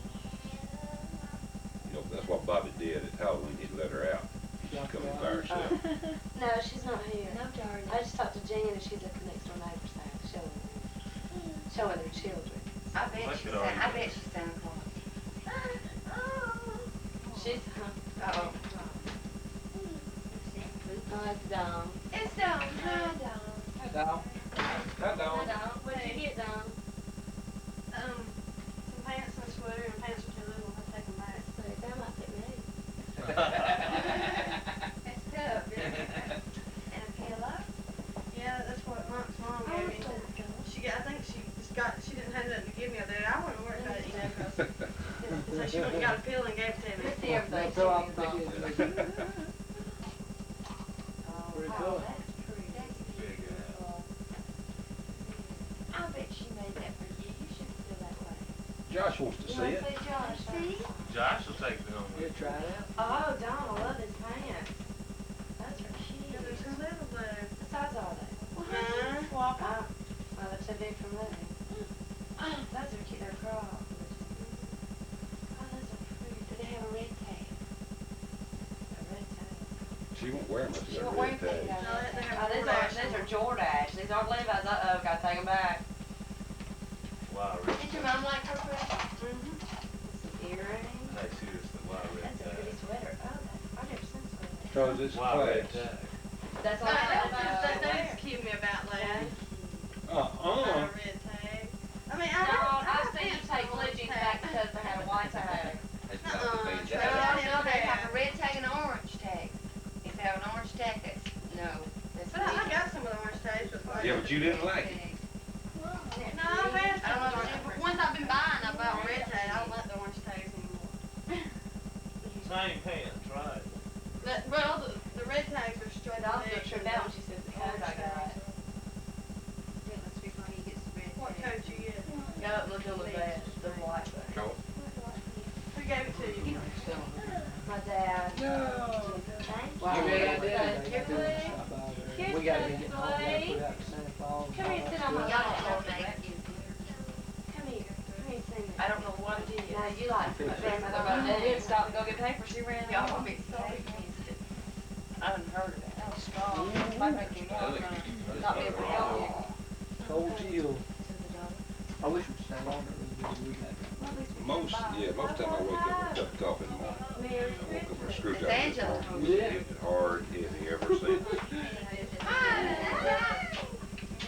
You know, that's what Bobby did at Halloween, he let her out. She's coming by herself. herself. No, she's not here. No, darling. I just talked to Jan and she's at the next door neighbor's house showing her children. I bet she's Santa Claus. She's, Uh-oh. oh, it's Dawn. It's Dawn. Hi, Dawn. Hi, Dawn. Hi, Dawn. What'd you get, Dawn? Some pants and a sweater, and pants are too little, I'll take them back. So that might fit me. It's tough, isn't it? And a pillow? Yeah, that's what Monk's mom gave me. I think she didn't have nothing to give me over there. I wouldn't worry about it, you know, cause so she went and got a pill and gave it to me. Let's see everything. Fill out the ticket. Oh, Pretty wow, cool. that's pretty. That's beautiful. I bet she made that for you. You should feel that way. Josh wants to You see wanna it. see Josh? See? Josh will take me home. Here, try it out. Oh, Dawn, I love his pants. Those are cute. Yeah, there's some little there. What size are they? Swap 'em. Oh, they're too big for living. Those are cute, they're cropped. Oh, those are pretty. Do they have a red tag? A red tag. She won't wear them if She she's got won't a wear red tag. anything, No, though. they have Oh, these are Jordache. These aren't Levi's. Uh-oh, gotta take them back. Wow, Did your mom like her dress? Mm-hmm. Some earrings. Hey, seriously, wow, That's a pretty sweater. Oh, I've never seen sweater. Cause it's class. That's all They keep me about that. Uh-uh. Red tag. I mean, Dawn, I I've seen you take blue jeans back because they had a white tag. That's not the page. No, no, they have a red tag and an orange tag. If they have an orange tag, that's, no. That's But I got some of the orange tags, but like. Yeah, but you didn't like it. No, I've asked I don't know them, if but ones I've been buying, I bought red tag. I don't like the orange tags anymore. Same pants, right? Well, the red tags are straight Dawn's on gonna trip out when she says the coat I got. Yeah, that's before he gets the red What tag. coat you get? Go up and look on the bed, the white thing. Coat. Who gave it to you? My dad. No. Wow. You ready? You're We Here's gotta the be getting home, we gotta plate. put out Santa Claus. Come here, sit on my Y'all lap. don't know that. Come here. Come here, see me. I don't know what it is. No, you like grandmother about that. Didn't stop and go get paper. She ran Y'all off. gonna be so against it. I haven't heard of it. That was strong. Might make you more, not be able to help you. Cold chill. I wish we'd stay longer. Most time I wake up with a cup of coffee in the morning. Merry I woke up with a It's screwdriver. Angela. Yeah. It's hard, heavy, ever since.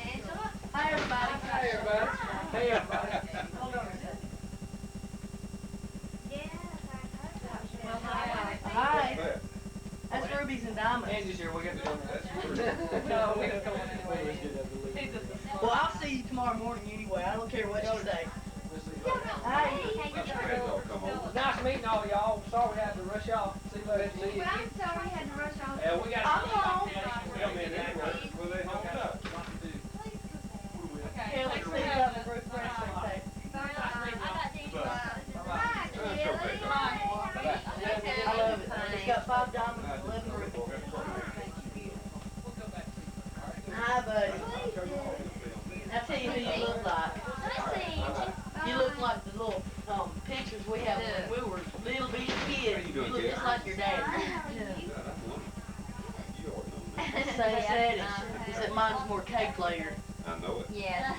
Angela? Hi, everybody. Hey, everybody. Hey, everybody. Hold on a second. Hi. That's Rubies and Diamonds. Angie's here, we got to go now. No, we gotta go anyway. Well, I'll see you tomorrow morning anyway. I don't care what you say. Hi. That's great, y'all come over. Nice meeting all y'all. Sorry we had to rush off. See you later. See you. Well, I'm sorry you had to rush off. Yeah, we got. I'm home. Come in anyway, where they hung up. Yeah, let's see you on the roof rest day. That's okay, I love it. It's got 5 diamonds and 11 rubies. Hi, buddy. I'll tell you who you look like. You look like the little pictures we have when we were little bitty kids. You look just like your dad. Say said it. He said mine's more cake layered. I know it. Yeah.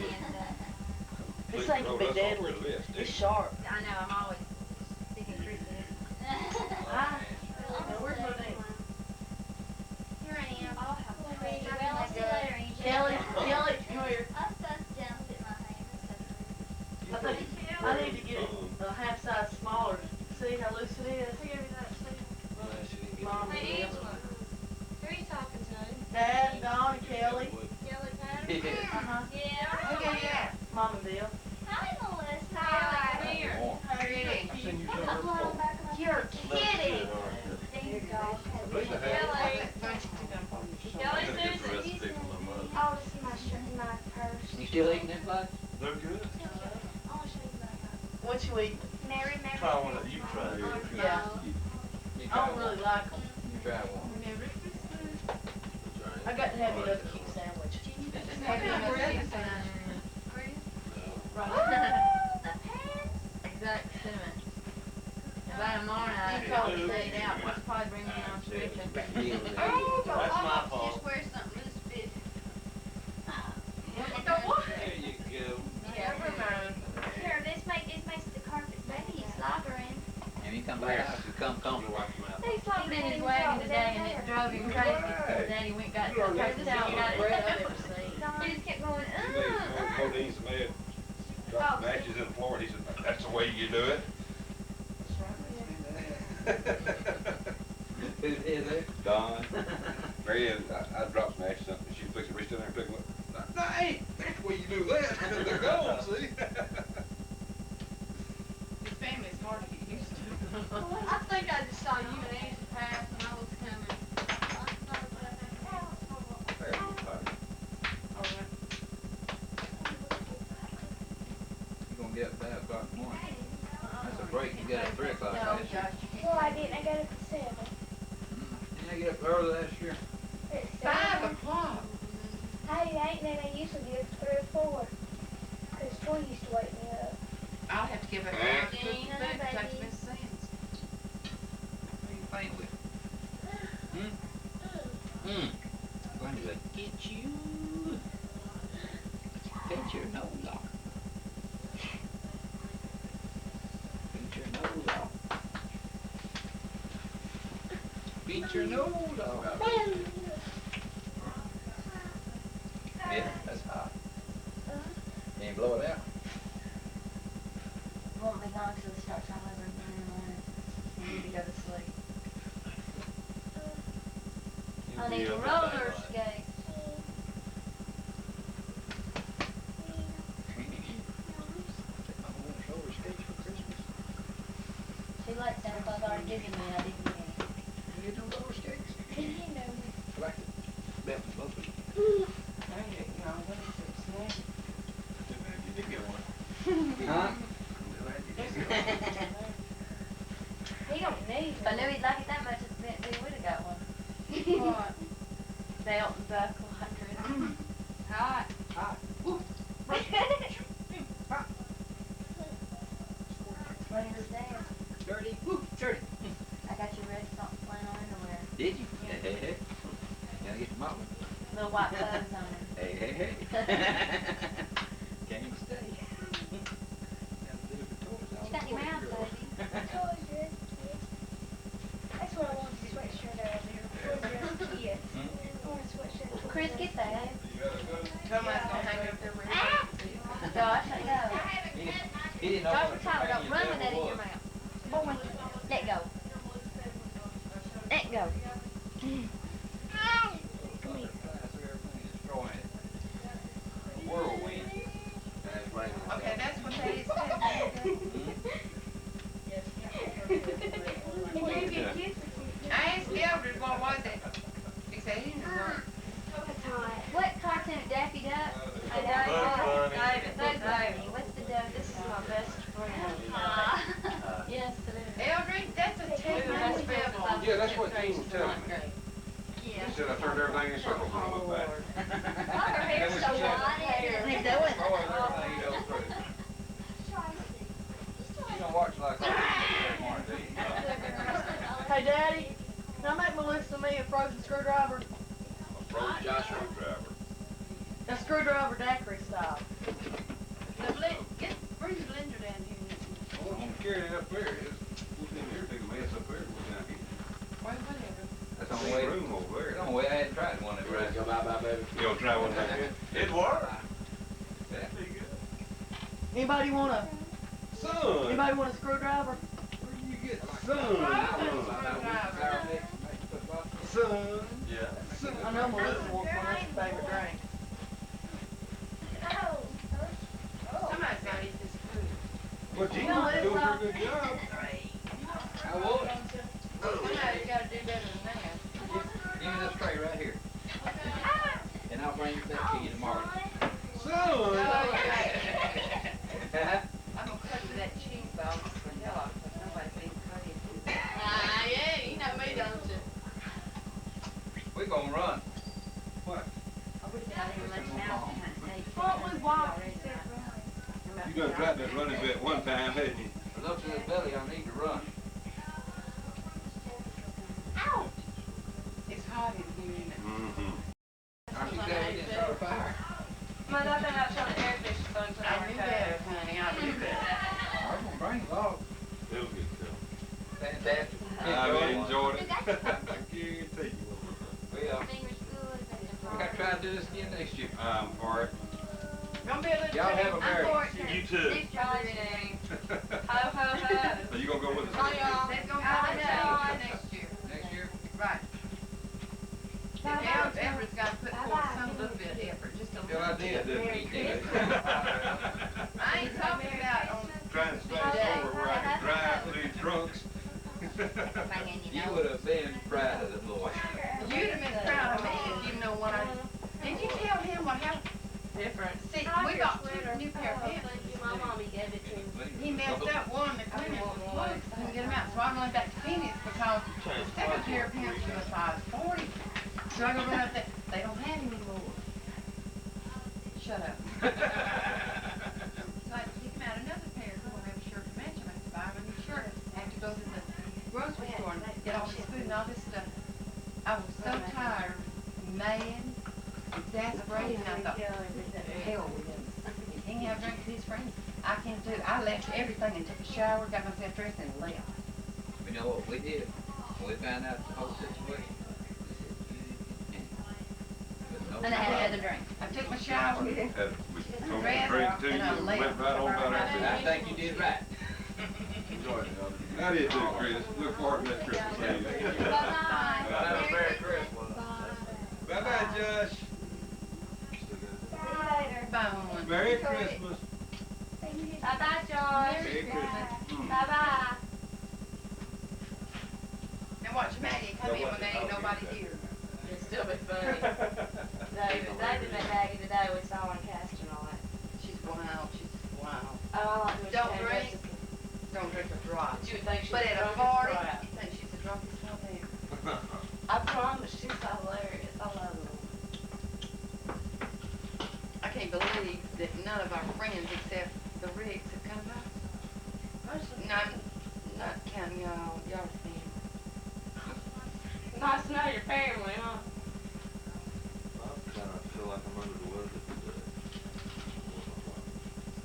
This thing can be deadly. It's sharp. I know, I'm always thinking Christmas. Hi. Where's my name? Here I am. Kelly, come here. I think I need to get it a half size smaller. See how loose it is? Mom and Bill. Who are you talking to? Dad, Dawn, and Kelly. Yellow Pattern? Uh-huh. Yeah. Okay, yeah. Mom and Bill. Hi. Here. Pretty. You're kidding. Kelly Susan. Oh, to see my purse. You still eating that bud? They're good. What you eat? Mary. Try one that you tried. Yeah. You I try don't one. really like them. You try one. I got to have another cute sandwich. Exact cinnamon. About tomorrow night, you called me out, what's probably bringing me on switching. Deal with it. Oh, Tracy, Daddy went got the first out, got Bread I've it. ever seen. He just kept going, Modine's man dropped matches in the floor, and he said, that's the way you do it. Who is it? Don. Mary Ann, I dropped some matches, and she was fixing to reach down there and pick them up. No, hey, that's the way you do that. They're gone, see? His family's hard to get used to. I think I just saw you and Angie pass when I was coming. There, You gonna get up 5 o'clock in the morning. That's a break you got at 3 o'clock last year. Well, I didn't. I got up at 7. Didn't I get up early last year? At 5 o'clock. I ain't, and I usually get up at 3 or 4. Cause Troy used to wake me up. I'll have to give it a cook Gina, food, takes baby. me sense. What are you playing with? Going to get you. Get your nose off. Beat your nose off. Beat your nose off. Yeah, that's hot. Can you blow it out? Won't be long till it starts all over again in the morning. You need to go to sleep. I need roller skates. She likes Santa Claus already given me, I didn't get any. You get no roller skates? You know. I like it. Bet both of you. You did get one. Huh? He don't need If I knew he'd like it that much, we would've got one. What? Belt and buckle, 100. Hot. When he was there, Dirty. Woo, dirty. I got your red socks flannel underwear. Did you? Hey, hey, hey. Gotta get your mama. Little white clothes on him. Hey, hey, hey. Can't even stay. You got your mouth, baby. That's what I want, a sweatshirt earlier. For the kid. I want a sweatshirt. Chris, get that. Somebody's gonna hang up their ring. Josh, let go. He didn't know Josh, what we're a talking about companion run devil with that in your was. mouth. Boy, let go. Let go. Destroying it. A whirlwind. Okay, that's what that is too. I asked Eldred what was it. He said he didn't know. What cartoon, Daffy Duck? David, David. What's the duck? This is my best friend. Yes, it is. Eldred, that's a two-month spell. Yeah, that's what Gene was telling me. He said I turned everything in circles when I looked back. Her hair's so white. They're doing Oh, it. everything he goes through. You don't watch like that anymore, do you? Hey, Daddy, can I make Melissa and me a frozen screwdriver? Frozen Joshua driver. A screwdriver daiquiri style. Bring the blender down here. Oh, I'm carrying it up there. It's in here, big mess up there, we're down here. Well, whatever. That's the Big only way. room over there. That's the only way I hadn't tried one of them. Go bye-bye, baby. You gonna try one like that? It worked. That'd be good. Anybody want a Son, screwdriver? where you get son? Son. Yeah. I know Melissa wants one. That's her favorite drink. Somebody's gotta eat this food. Well, Gene was doing a pretty good job. I would. Somebody's gotta do better than that. Give me this tray right here. And I'll bring it back to you tomorrow. Son. Oh, yeah. I'm gonna cut to that cheese ball for hell off, because nobody's been cut it. Yeah, you know me, don't you? We're gonna run. What? I would've been out here lunch now. What was wild? You done tried that running bit one time, hadn't you? I look to the belly, I need to run. Ow! It's hot in here, isn't it? Mm-hmm. Aren't you glad we didn't start a fire? Mother, I've been out trying to air fish fun for I knew better, honey, I knew better. I'm gonna bring a log. It'll get killed. Fantastic. I enjoyed it. I guarantee you. y'all. We gotta try to do this again next year. For it. Gonna be a little Y'all treat. have a I'm very- for it, too. You too. Next year. Ho, ho, ho. So you gonna go with us? Bye, y'all. Let's go I have know. next year. Next year? Right. Bye-bye. Everett's gotta put forth Bye-bye. some little bit of effort, just a Your little idea, bit. didn't he? Did I ain't talking about on Trying to stay sober where I can drive these drunks. You would have been proud of the boy. You'd have been proud of me if you know what I, did you tell him what happened? Different. See, we got two new pair of pants. My mommy gave it to me. He messed up one, the clinic was closed, couldn't get them out, so I went back to Phoenix because the second pair of pants was a size 40. So I go run up there, they don't have any more. Shut up. So I had to pick him out another pair, because I don't have a shirt to match him, I have to buy him a new shirt. I have to go to the grocery store and get all this food and all this stuff. I was so tired, mad, exasperated, and I thought, hell with him. He can't have a drink with his friends. I can't do it. I left everything and took a shower, got myself dressed, and left. You know what we did? When we found out the whole situation. And I had another drink. I took my shower. We told the Ran drink out to you and I and left. went right on about I our think you did right. business. I did too, Chris. Look forward to that Christmas Eve. Bye-bye. Have a Merry Christmas. Bye-bye, Josh. See you later. Bone. Merry Christmas. Bye-bye, George. Merry Christmas. Bye-bye. Now watch Maggie come in when there ain't nobody here. It'd still be funny. David met Maggie today. We saw her in Castor and all that. She's wild, she's wild. Oh, I like when she Don't came drink. dressed as Don't drink or drive. You would think she But was at a drunk as party, crap. you think she's the drunkest one there. I promise, she's hilarious. I love her. I can't believe that none of our friends except the Riggs have come by. Not counting y'all, y'all family. Nice to know your family, huh? I kinda feel like I'm under the weather today.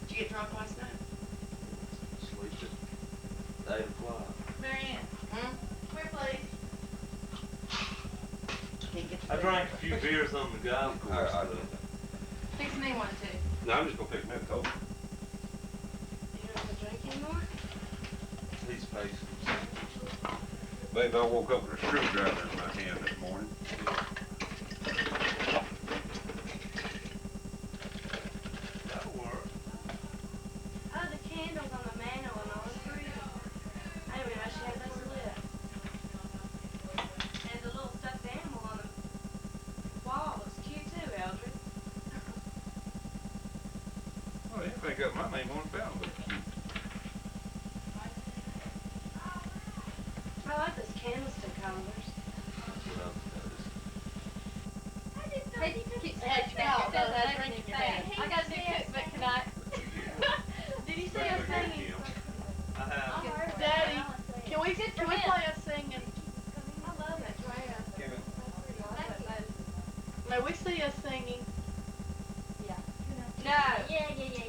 Did you get drunk last night? Sleep at 8 o'clock. Marianne, Hmm? come here, please. Can't get to I bed. drank a few beers on the golf course. I though. did. Fix me one too. No, I'm just gonna pick me up cold. You don't have to drink anymore? He's facing. Babe, I woke up with a screwdriver in my hand this morning. That'll work. Oh, the candles on the mantle and all the pretty. I didn't realize she had those lit. And the little stuffed animal on the wall looks cute too, Eldred. Oh, anything got my name on it, found it. I like those candlestick holders. That's what I've noticed. Hey, I got a new cookbook tonight. Did you see us singing? I have. Daddy, can we play us singing? I love that dress. May we see us singing? No. Yeah.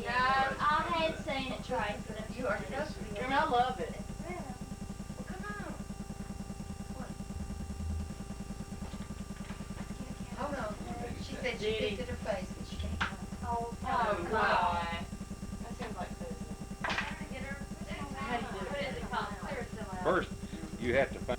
No, I had seen it, Tracy. You are supposed to be. I mean, I love it. Come on. Hold on. She said she Judy. picked at her face, but she can't. Oh, God. That sounds like Susan. How do you do it? First, you have to find.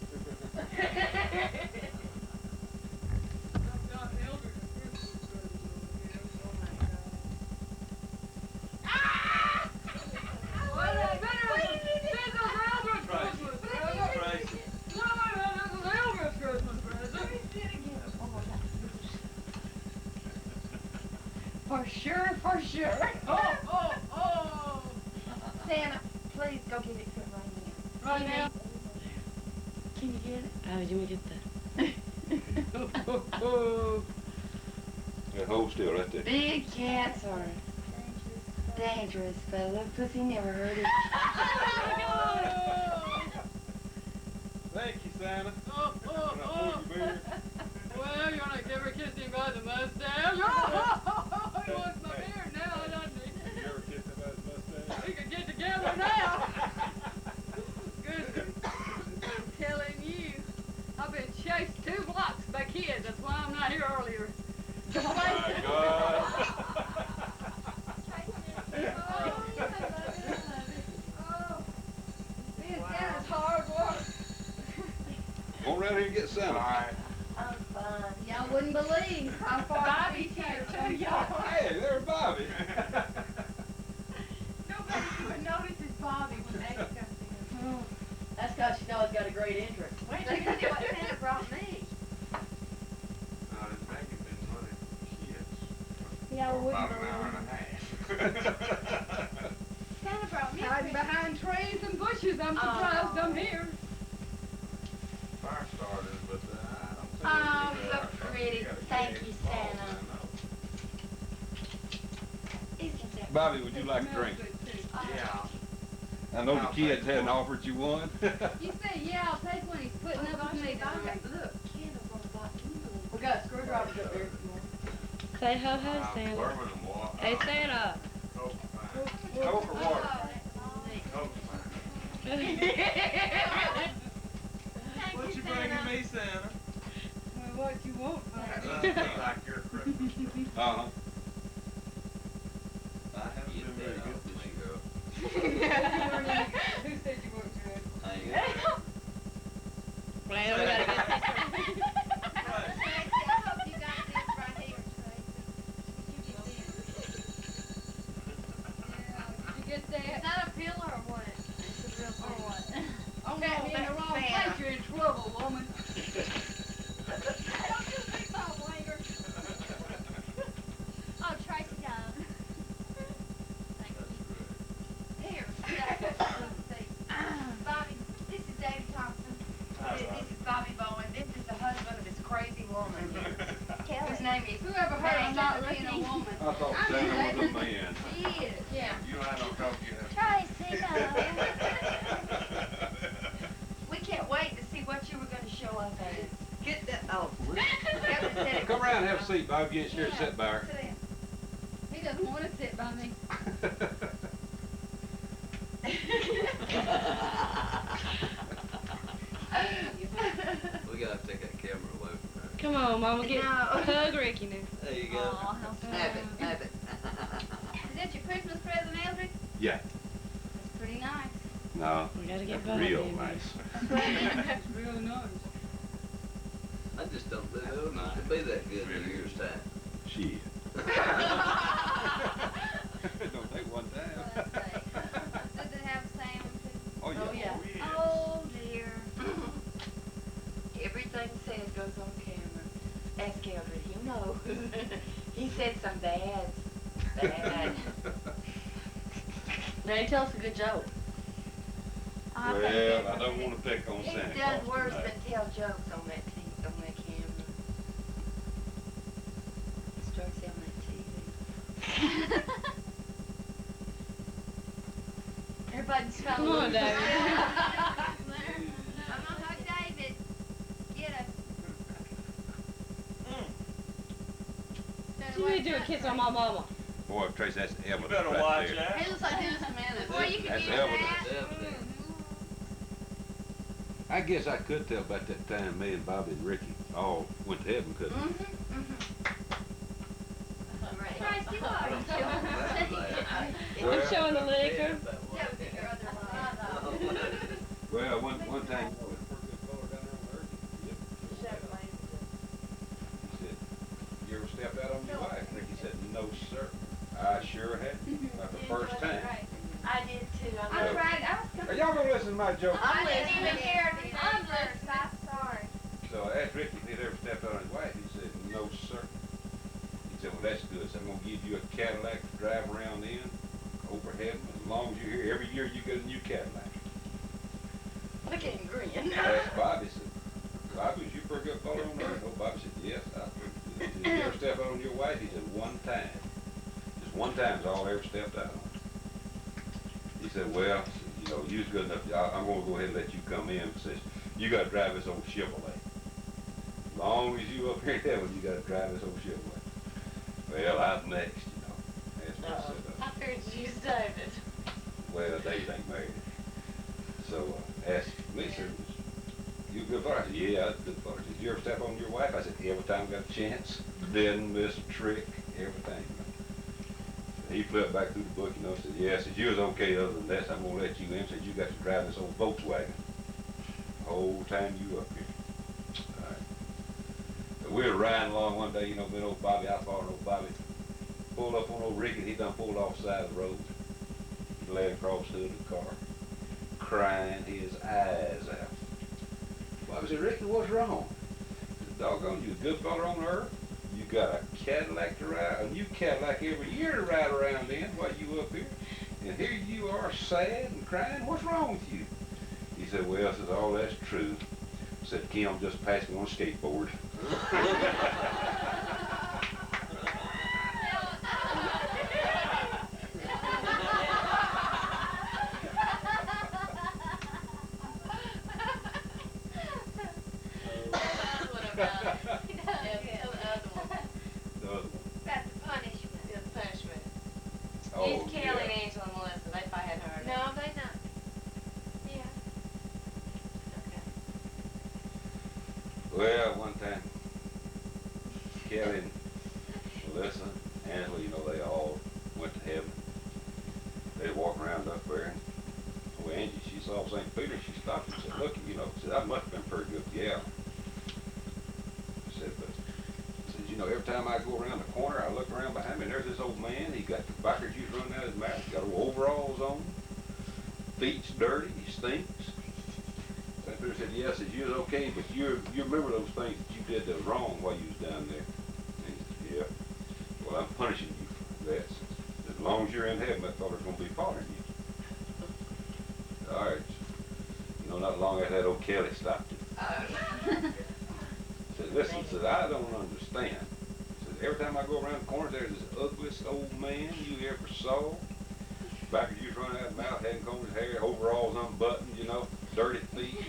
For sure. Oh. Santa, please go get it for right now. Right now? Can you get it? How did you get that? Yeah, hold still right there. Big cats are dangerous, fella. Pussy never heard it. Thank you, Santa. Well, you wanna give her a kiss him by the mustache? Oh, he wants my beard now, doesn't he? You ever kissed him by his mustache? We could get together now. Good. I'm telling you, I've been chased 2 blocks by kids. That's why down here earlier. My God. Being Santa's hard work. Go around here and get Santa. I'm fine. Y'all wouldn't believe how far Bobby's here too, y'all. Hey, there's Bobby. Nobody even notices Bobby when Ace comes in. That's 'cause she knows got a great entrance. Wait till you see what Santa brought me. Y'all wouldn't believe. Santa brought me. Hiding behind trees and bushes, I'm surprised I'm here. Fire starters, but I Oh, so pretty. Thank you, Santa. Isn't that Bobby, would you like a drink? Yeah. I know the kids hadn't offered you one. You say, yeah, I'll take one. He's putting up with me tonight. Look, candles on the bottom. We got screwdrivers up there. Say ho ho, Santa. Hey, Santa. Coke or water? What you bringing me, Santa? Well, what you want, Like your Christmas. Uh-huh. I haven't been very good this year. Who said you weren't good? Well, we gotta get Tracy, I hope you got this right here, Tracy. Did you get this? Yeah, did you get that? Is that a pillow or what? It's a real thing. Or what? Oh, no, in the wrong place, you're in trouble, woman. Don't you be my winger. Oh, Tracy got him. Thank you. Here, Bobby, this is Davy Thompson. This is Bobby Bowen. This is the husband of this crazy woman here. His name is Whoever heard of not being a woman? I thought Santa was a man. She is. Yeah. You don't have no coke yet. Tracy got him. We can't wait to see what you were going to show us as. Get that. Oh. Come around and have a seat, Bobby. Get here and sit by her. Sit down. He doesn't want to sit by me. We gotta take that camera away from her. Come on, Mama, get No. hug Ricky now. There you go. Aw, how Have it, sweet. have it. Is that your Christmas present, Eldridge? Yeah. That's pretty nice. No. We gotta get Real Bobby in there. nice. That's real nice. I just don't think it'll not be that good in a year's time. Shit. Don't take one time. Does it have salmon too? Oh, yeah. Oh, yeah. Oh, dear. Everything said goes on camera. Ask Eldred, he knows. He said some bad. Now you tell us a good joke. I think Well, that's I don't what want to pick on he Santa does Claus worse tonight. than tell jokes on that on that camera. It's Tracy on that TV. Everybody just got Come on, David. Come on, hug David. Get us. You need to do a kiss on my mama. Boy, Tracy, that's evidence Better right watch there. out. He looks like Dennis Menace. Boy, you can That's do evidence. that. I guess I could tell about that time me and Bobby and Ricky all went to heaven, couldn't we? Tracy, what are you doing? I'm showing the liquor. Well, one time. He said, "You ever stepped out on your wife?" Ricky said, "No, sir. I sure had. Not the first time." I did too. I tried. I was Are y'all gonna listen to my joke? I didn't even hear it. I'm listening. I'm sorry. So I asked Ricky if he'd ever stepped out on his wife. He said, "No, sir." He said, "Well, that's good. So I'm gonna give you a Cadillac to drive around in over heaven. As long as you're here, every year you get a new Cadillac." Look at him grin. I asked Bobby, said, "Bobby, was you pretty good fellow on earth?" Oh, Bobby said, "Yes, I was." Did you ever step out on your wife? He said, "One time. Just one time is all I ever stepped out on." He said, "Well, you know, you was good enough. I'm gonna go ahead and let you come in." He says, "You gotta drive this old Chevrolet. As long as you up here in heaven, you gotta drive this old Chevrolet." Well, I'm next, you know. That's what I said. I figured you used David. Well, Dave ain't married. So asked me, said, "You a good fellow?" I said, "Yeah, I was a good fellow." He said, did you ever step on your wife? I said, every time I got a chance. Didn't miss a trick, everything. He flipped back through the book, you know, said, yeah, I said, you was okay other than that, so I'm gonna let you in. Said, you got to drive this old Volkswagen the whole time you up here. All right. So we were riding along one day, you know, then old Bobby, I followed old Bobby, pulled up on old Ricky, he done pulled off the side of the road. He lay across the hood of the car, crying his eyes out. Bobby said, Ricky, what's wrong? He said, doggone, you a good fella on earth. You got a Cadillac to ride, a new Cadillac every year to ride around in while you up here. And here you are sad and crying. What's wrong with you? He said, well, says, all that's true. Said, Kim just passed me on a skateboard. That's the punishment. Yeah, the punishment. Oh, He's Kelly yeah. and Angela and Melissa, they probably hadn't heard it. No, they not. Yeah. Okay. Well, one time, Kelly and Melissa, Angela, you know, they all went to heaven. They walked around up there, and so Angie, she saw St. Peter, she stopped and said, look, you know, said, that must have been pretty good gal. Said, but, said, you know, every time I go around the corner, I look around behind me, and there's this old man, he got tobacco juice running out of his mouth, he got old overalls on, feet's dirty, he stinks. St. Peter said, yes, said, you was okay, but you remember those things that you did that was wrong while you was down there. And he said, yeah. Well, I'm punishing you for that. As long as you're in heaven, that feller's gonna be following you. All right. You know, not long after that, old Kelly stopped it. Said, listen, said, I don't understand. Said, every time I go around the corner, there's this ugliest old man you ever saw. Back as you was running out of the mouth, hadn't combed his hair, overalls unbuttoned, you know, dirty feet.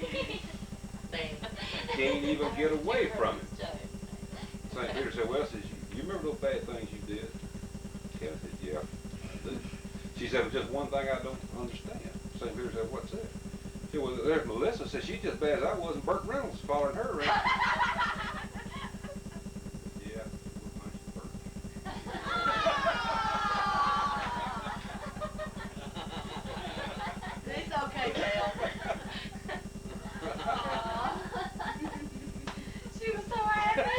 Can't even get away from it. St. Peter said, well, says, you remember those bad things you did? Kelly said, yeah, I do. She said, well, just one thing I don't understand. St. Peter said, what's that? She said, well, there's Melissa. Said, she's just bad as I was, and Burt Reynolds following her around. Yeah, we'll punch Burt. It's okay, Dale. She was so happy.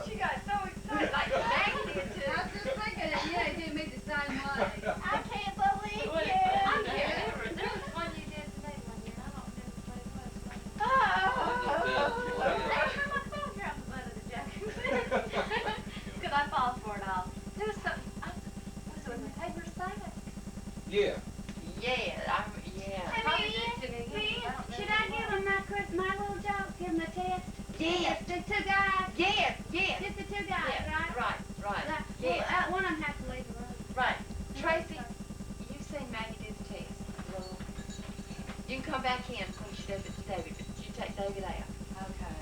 She got so excited, like Maggie did too. I was just thinking that, yeah, he did me the same way. I can't believe you. I can't remember. There was one you did today one year. I don't remember what it was. Oh. Every time my phone dropped the butt of the jacket. Because I fall for it all. There was something, was it in the paper saying? Yeah. Yeah, yeah. Hey, should I give him my little joke, give him the test? Yes. The two guys? Yes, yes. Just the two guys, Yes, right? right. Well, Yes. one of them has to leave the room. Right. Tracy, you've seen Maggie do the test. Well, you can come back in when she does it to David, but you take David out. Okay.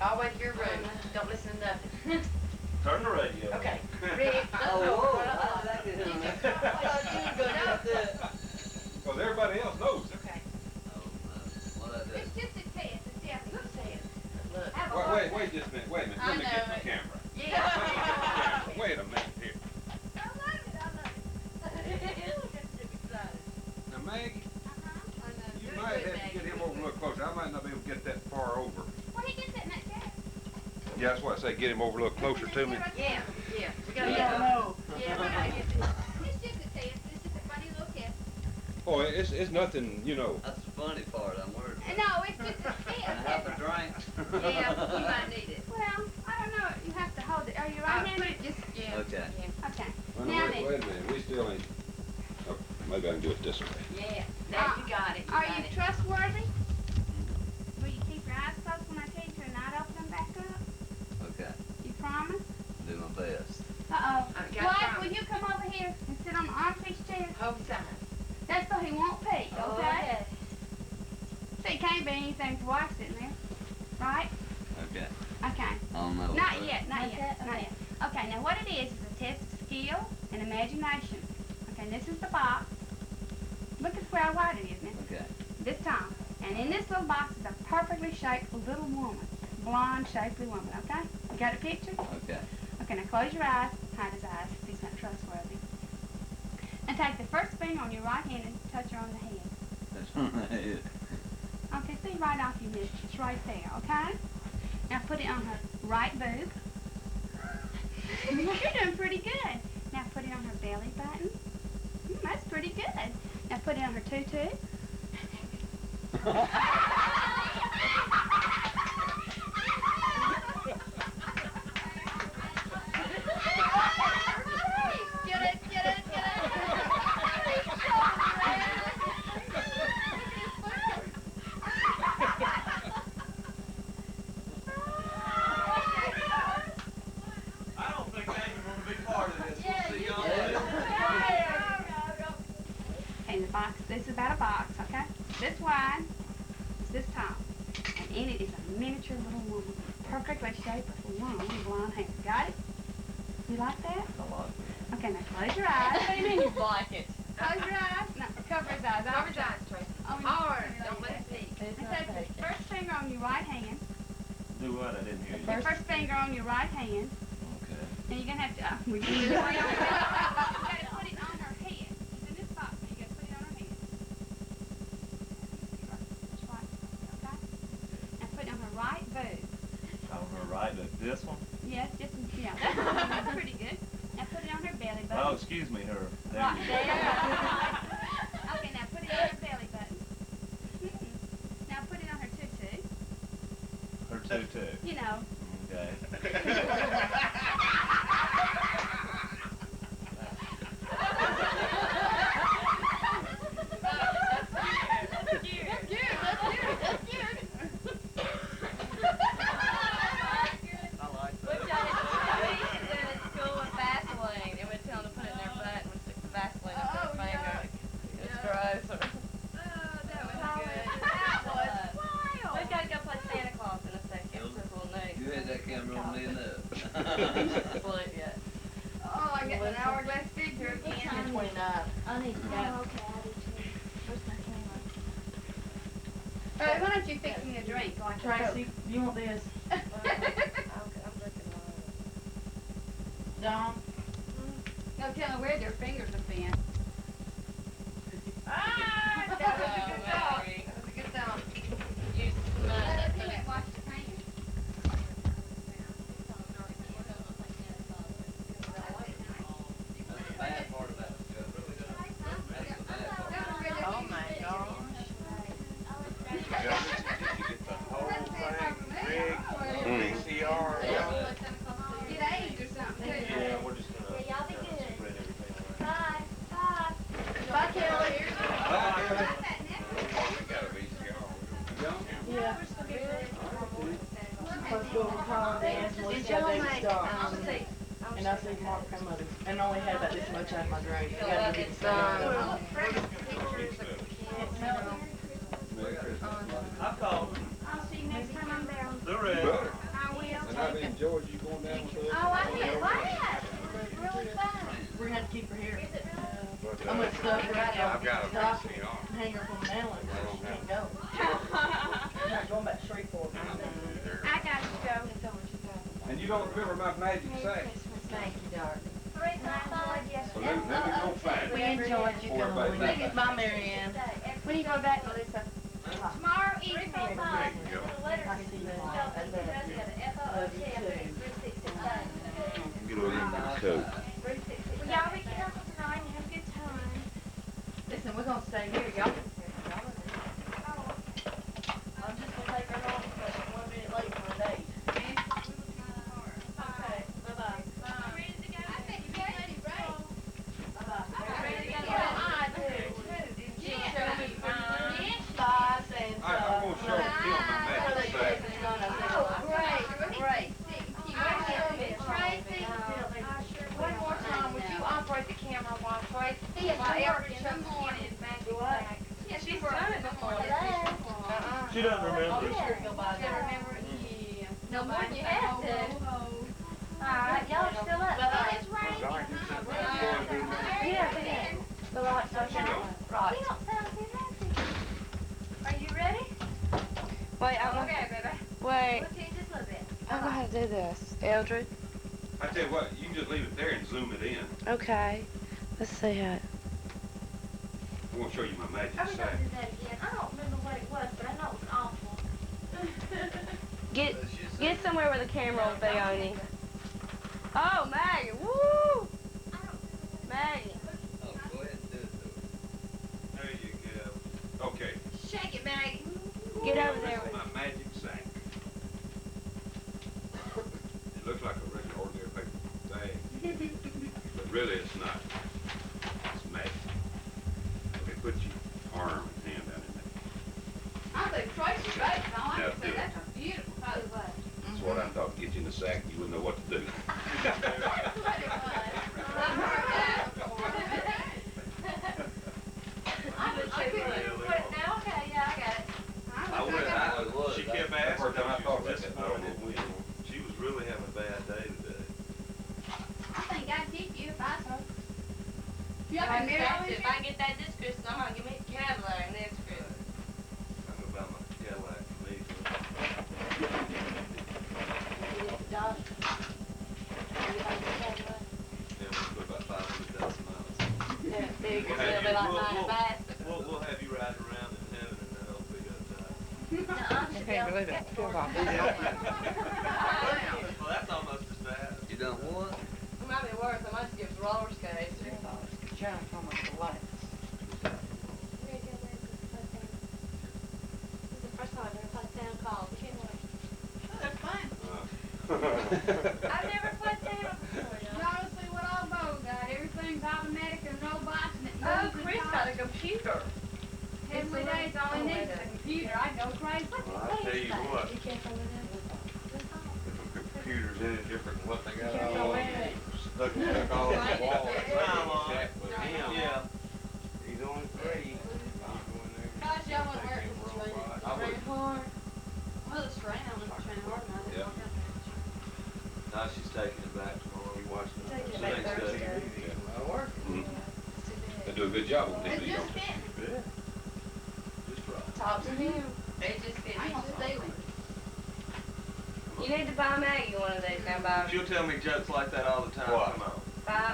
Always your room. Don't listen to nothing. Turn the radio. Okay. Rick. Oh, whoa, how did that get in there? Because everybody else knows. Okay. Oh, what I do? It's just a test to see how Look, good Sam. Look. Have a Wait just a minute. Wait a minute. I Let me get know the it. camera. Yeah. Wait a minute here. I love it, I love it. Now, Maggie, Uh-huh. you might have to get him over a little closer. I might not be able to get that far over. Well, he gets it in that chair. Yeah, that's why I say get him over a little closer to me. Yeah, yeah. We gotta We get don't know. Yeah, we gotta get this. It's just a test. It's just a funny little test. Oh, it's nothing, you know. That's the funny part, I'm worried about. No, it's just a test. And half a drink? Yeah, you might need it. Well, I don't know. You have to hold it. Are you Put right-handed? it just, yeah. Okay. Yeah. Okay. Well, Now no, then. wait a minute. We still ain't. Oh, maybe I can do it this way. Yeah. Now you got it. Are got you it. trustworthy? Will you keep your eyes closed when I tell you to not open them back up? Okay, You promise? do my best. Uh-oh. I've got Dwight, time. will you come over here and sit on the armpiece chair? Hold sign. That's so he won't pee, okay? Okay. So it can't be anything to watch sitting there, right? Okay. Okay. I don't know. Not yet, not yet, not yet. Okay, now what it is a test of skill and imagination. Okay, this is the box. Look at where I write it is, miss. Okay. This time. And in this little box is a perfectly shaped little woman. Blonde, shapely woman, okay? You got a picture? Okay. Okay, now close your eyes. Hide his eyes. He's not trustworthy. And take the first finger on your right hand and touch her on the head. That's on the head. Okay, see right off you missed. It's right there, okay? Now put it on her right boob. You're doing pretty good. Now put it on her belly button. That's pretty good. Now put it on her tutu. Okay, the box, this is about a box, okay? It's this wide, it's this tall. And in it is a miniature little woman, perfectly shaped with long blonde hair. Got it? You like that? I like it. Okay, now close your eyes. What do you mean you like it? Close your eyes. No, cover his eyes. Cover his eyes, Tracy. Oh, Hard, don't let it see. and take the first finger on your right hand. Do what? I didn't hear you. The first finger on your right hand. Okay. And you're gonna have to. You gotta put it on her head. It's in this box. Now you gotta put it on her head. That's right. Okay. Now put it on her right boob. On her right, this one? Yes, just yeah. That's pretty good. Now put it on her belly button. Oh, excuse me, her. There Right you there. go. Okay, now put it on her belly button. Now put it on her tutu. Her tutu. You know. Okay. You had that camera on me enough. Oh, I got an hourglass figure again. 29. I need to go. Oh, okay, I do too. Where's my camera? All right, why don't you fix me a drink like Tracy, you want this? Dawn? Go tell her where their fingers have been. Ah, that was a good dog. That was a good dog. You smell it. Wash the paint. That's the bad part about it, Joe. That's the bad part. Oh my gosh. Did you get the whole thing rigged, VCR? Get AIDS or something. Yeah, we're just gonna. Yeah, y'all be good. Spread everything around. Bye. Bye. Bye, Kelly. We got a VCR. Yeah. Supposed to go over Colin Dance, and Did said y'all they would make, stop. And I see. said, Mark, come with us. And I only had about this much out of my drink. You gotta Like get it's, the stuff. pictures of kids, I called them. I'll see you next time I'm there. They're ready. I will. And I mean, George, you going down with us? Oh, I can't laugh. It's really fun. We're gonna have to keep her here. Is it really? I'm gonna stuff her right I've got a stop VCR. and hang her from the mantle and she can't go. I'm not going back to Shreveport. I got to go. And you don't remember my magic sack? Thank you, darling. I enjoyed So yesterday. let me go find We it. enjoyed you Poor coming. baby. Bye, Mary Ann. When you go back, Melissa? Tomorrow evening. There you go. Letters I can see you spelled tomorrow. each other, F-O-O-T, Love you too. 365. Get a little coat. 365. Well, y'all be careful tonight and have a good time. Listen, we're gonna stay here, y'all. Oh. I'm just gonna take her home because I'm 1 minute late for a date. Okay, bye-bye. Ready to go? I think you're ready, right? Bye-bye. Ready to go? Yeah, I do. Yeah. Bye, Santa. I'm gonna show Kim my magic sack. Oh, great, great. Eldred? I tell you what, you can just leave it there and zoom it in. Okay. Let's see how. I want to show you my magic Are we sack. gonna do that again? I don't remember what it was, but I know it was awful. Get somewhere where the camera will be on you. Oh, Maggie, woo! Maggie. Oh, go ahead and do it. There you go. Okay. Shake it, Maggie. Get over there. This is my magic sack. It looks like a regular ordinary paper bag, but really it's not. It's magic. Okay, put your arm and hand down in there. I think Tracy's right, Tom. I Now can say do it. that's a beautiful color. That's what I'm talking. Get you in the sack, you wouldn't know what to do. She kept asking First time I if thought you about was that, disappointed I when She was really having a bad day today. I think I'd keep you if I was her. If I get that this Christmas, I'm gonna give me a Cadillac next Christmas. I'm gonna buy my Cadillac for me. Yeah, we'll put about 500,000 miles. Yeah, there you go. We'll have It'll be you- like we'll- mine we'll- fast. We'll have you riding around in heaven and that'll be good time. believe it. Well, that's almost as bad. You done what? It might be worse. I might just give roller skates. Sharon told me to like. This is the first time I've ever played Santa Claus. Can't wait. That's fine. I've never played Santa before, You ought to see what old Bo got. Everything's automatic and robots and it moves Oh, and Chris talks. got a computer. Every day it's all he needs is a computer. I'd go crazy. Well, I tell you what, Be careful with that. computers any different than what they got Careful all with it. stuck all on the wall. Check with him. Yeah. He's only 3. Guys, y'all wanna wear it with the train? I would. Well, it's raining on the train, hard enough. Yeah. Now she's taking it back tomorrow. You watching it? Taking it So back next Thursday. day. That'll work. They do a good job on It TV, just don't they? fits. Yeah. Just right. Talk to him. It just fits. I ain't gonna steal it. You need to buy Maggie one of these now, Bob. She'll tell me jokes like that all the time. What? Come on.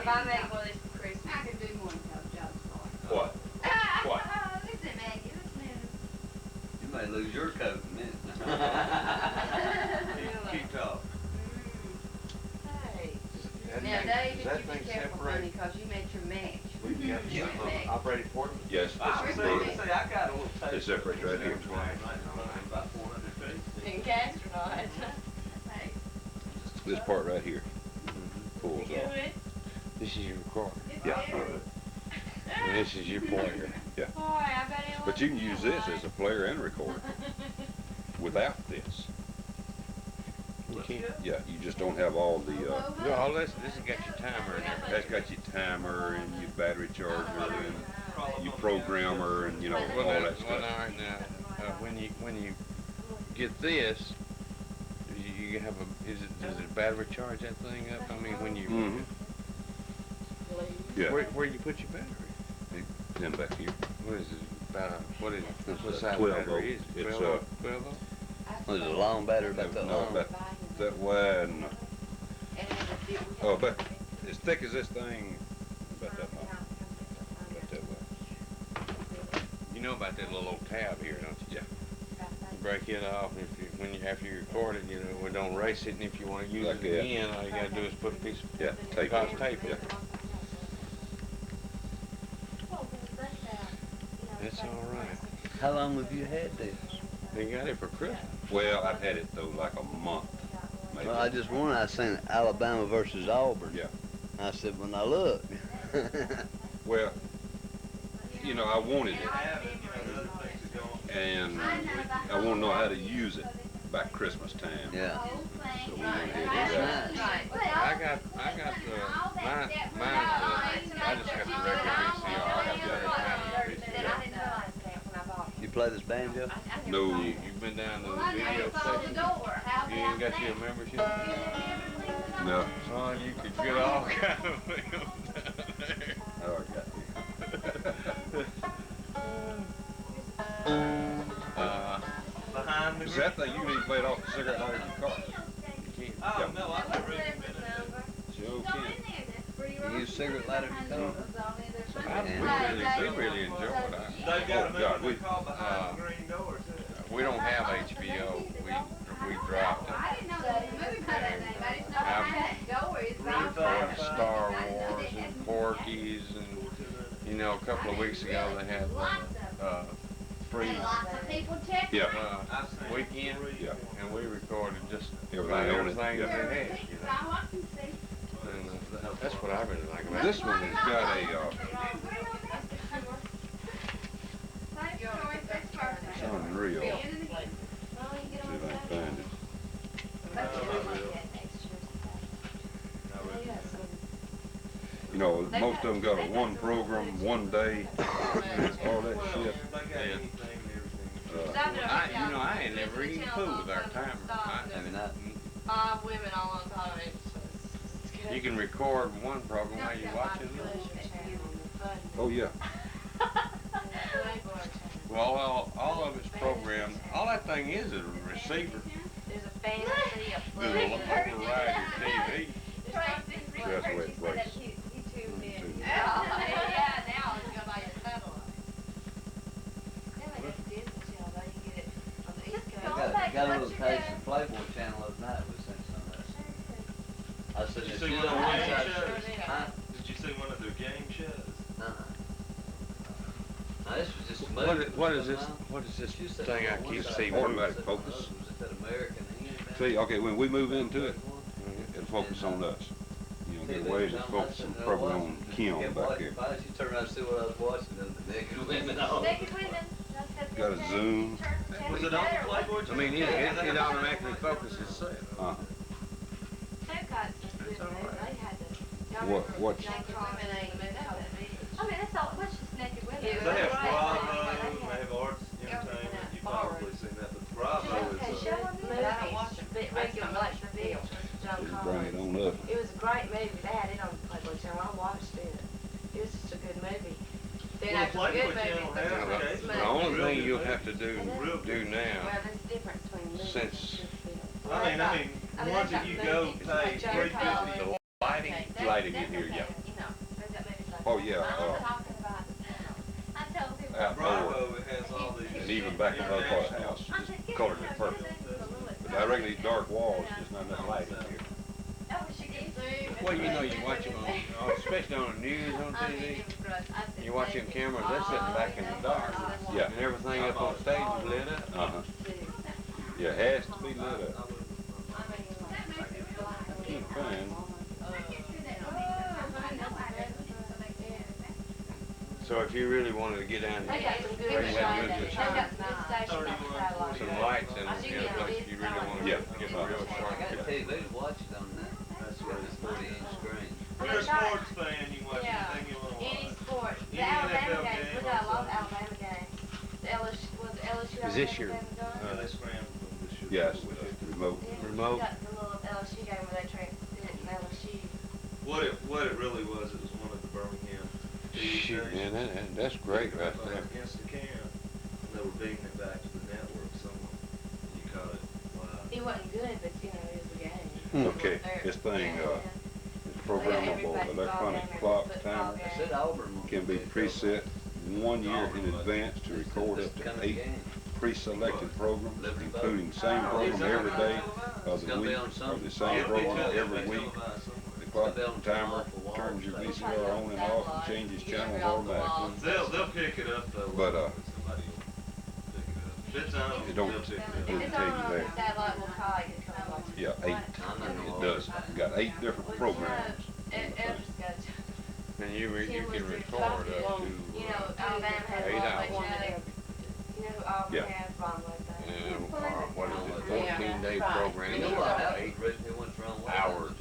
Buy Maggie one of these for Christmas. I can do more than tell jokes for it. What? What? Listen, Maggie, listen. You may lose your coat in a minute. Keep talking. Hey. Now, David, you be careful, honey, 'cause you made your match. Operating for Yes, I this is say, I got a little tape. It separates right here. About 400 feet. In Castronaut. Hey. this part right here. Pulls You off. it? This is your recorder. Yeah. And this is your pointer. Boy, I bet it But you can use this as a player and recorder without this. You can't. Yeah, you just don't have all the, No, all this has got your timer in it. that's got your timer and your battery charger and your programmer and, you know, all Well, that all stuff. right now, when you get this, you have a, does it battery charge that thing up? I mean, when you, Mm-hmm. Yeah, where do you put your battery? then back here. What is it, about, what It's size 12 battery is volt. it? It's, 12 12 volt? Was it a long battery about that No, long? about that wide and, oh, about as thick as this thing, about that much. About that wide. You know about that little old tab here, don't you? Yeah. You break it off, and if you, after you record it, you know, we don't erase it, and if you wanna use Like it that. again, all you gotta do is put a piece of Yeah, tape Scotch it. tape Yeah. it. That's all right. How long have you had this? They got it for Christmas. Well, I've had it though like a month, maybe. Well, I just wondered, I seen Alabama versus Auburn. Yeah. I said, well, now look. Well, you know, I wanted it, and I want to know how to use it by Christmas time. Yeah. So we went ahead and did That's that. nice. I got mine, I just got the regular VCR. I got the regular You play this banjo? No, You've been down to the video station? You ain't got your membership? no. Son, you could get all kind of films down there. I already got Behind the Is that thing you need to play it off the cigarette lighter in your car? Oh, no, I use cigarette lighter to come. We really enjoy it. They've got Oh, them God, in what they call behind the green doors, We don't have HBO. We dropped it. I didn't know there was a movie by that name. I just know behind that door is Star Wars and Porky's and, you know, a couple of weeks ago they had free lots of people check. Yeah. weekend, Yeah. and we recorded just Everything about on it, everything yeah. that they had, you know. I want to see. And that's what I really like about it. This one has got a, Same story, same person. it's unreal. Yeah. See if I can find it. You know, most of them got a one program, one day, all that shit. They got anything and everything. I ain't never eaten food with our timer. Women all on top of it. You can record one program while you're watching it. Oh, yeah. Well, all of it's programmed. All that thing is a receiver. There's a fantasy, a There's a override TV. That's the way it works. Yeah, now it's go by your satellite. Got a little case of Playboy channel last night we sent some of that. I said, Did you if see you one don't of want their that, game shows? huh? Did you see one of their game shows? Now, this was just a What movie. is, what is this thing I keep seeing? Automatic focus. Was it that American Indian? See, okay, when we move into it, it'll focus on us. You know, get away and focus probably on Kim back there. She turned around and see what I was watching, and the naked women on. Naked women. Got a zoom. Was it on the Playboy channel? I mean, it automatically focuses itself. Uh-huh. What's, I mean, that's all, what's just naked women? They have Bravo, they have Arts Entertainment, you've probably seen that, but Bravo is Regular, like the video, John just bring Collins. it on up. It was a great movie. They had it on Playboy Channel. I watched it. It was just a good movie. Then Well, after Playboy good movies, Channel there's has like okay. Smut. The only Real thing good you'll movie. have to do now, Well, there's a difference between movies since and good films. I mean, ones that you go pay $3.50. the lighting in here, yeah. You know, there's that movie like Oh, yeah, I'm talking about the channel. I tell people. outdoor, Bravo, it has all these. and even back in the other part of the house, just colored it purple. But I reckon these dark walls, there's not enough light in here. Oh, she gets well, you know, you watch them on, especially on the news on TV. You watch them cameras, they're sitting back in the dark. Yeah. And everything up on stage is lit up. Uh-huh. Yeah, it has to be lit up. Can't find. So if you really wanted to get down They here, got some good where you have good They got some good stations on satellite. some lights in a place you really want to Yeah. get real I sharp. got TV to watch it on that. That's where it's 40-inch screen. If you're a sports fan, you can watch anything you want to Any watch. sport. The Any Alabama NFL games, game we got a lot of also. Alabama games. The LSU, was it LSU Is this Alabama your, game done? Yeah, they scrambled them this year. Yes, it's remote. Yeah, remote? We got the little LSU game where they did it in LSU. What it really was, it was one of the Birmingham TV shoot, stations. man, that's great right there. Against the cam, and they were beating it back to the network somewhere. You caught it live. It wasn't good, but you know, it was a game. Okay, this thing, it's programmable electronic clock timer. I said Auburn. Can be preset 1 year in advance to record up to 8 pre-selected programs, including the same program every day of the week, or the same program every week. The clock timer turns your VCR on and off and changes channels automatically. They'll pick it up though. But, somebody will pick it up. If it's on, It don't- they'll pick it If up. it's tell you on there. satellite, we'll call you to come watch it. Yeah, 8. It does. Got 8 different programs. Elder's got it. And you can record up to You know, Alabama has 8 a lot of hours. You know who Auburn Yeah. has, Ron like that. And, what is it, 14-day program, You know what about happened? 8 Originally went the wrong way. hours.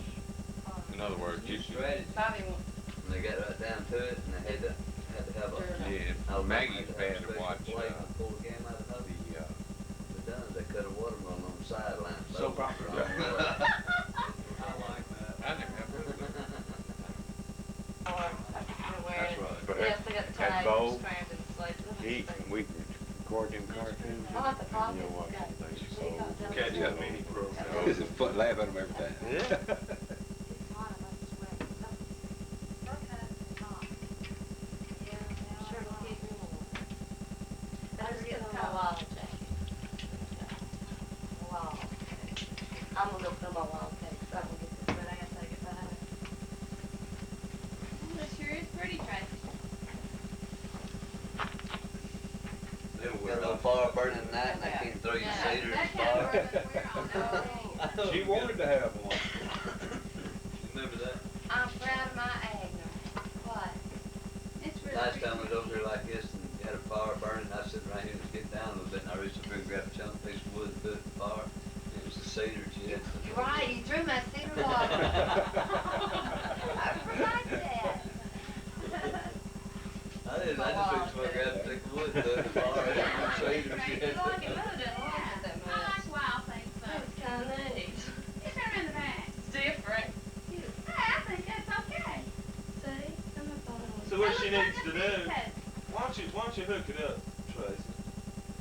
In other words, you should, Strategy. Bobby, And they got right down to it, and they had to have a. yeah, Maggie's bad to watch, Play to pull the game out of the hubby. They done, they cut a watermelon on the sideline. So popular. Yeah. I like that. I never have heard of it. That's right. But Yes, they got the at tires Bow, stranded, it's like. we can record them cartoons. I like the and pockets, you'll watch it's got- them. she got them. Catch Yeah. a mini program. It's a foot laugh at them every time. Yeah. burning night and they can't throw you Yeah, cedar that and kind of fire. bourbon we're on. She wanted to have one. Remember that? I'm proud of my Agner. What? It's really Last time I pretty. was over here like this and had a fire burning, I was sitting right here and was getting down a little bit and I reached up here and grabbed a chunk piece of wood and put it in the fire. It was the cedar she had. You're right, you threw my cedar log. I forgot that. I didn't, I just reached up and grabbed a stick of wood and put it in the fire. It was cedar she had. You like it, Mother didn't like it that I much. like wild things, That but was kinda neat. it's right in the back. It's different. Hey, I think that's okay. See? I'm not following So with what That she looks needs like to a do, suitcase. why don't you hook it up, Tracy?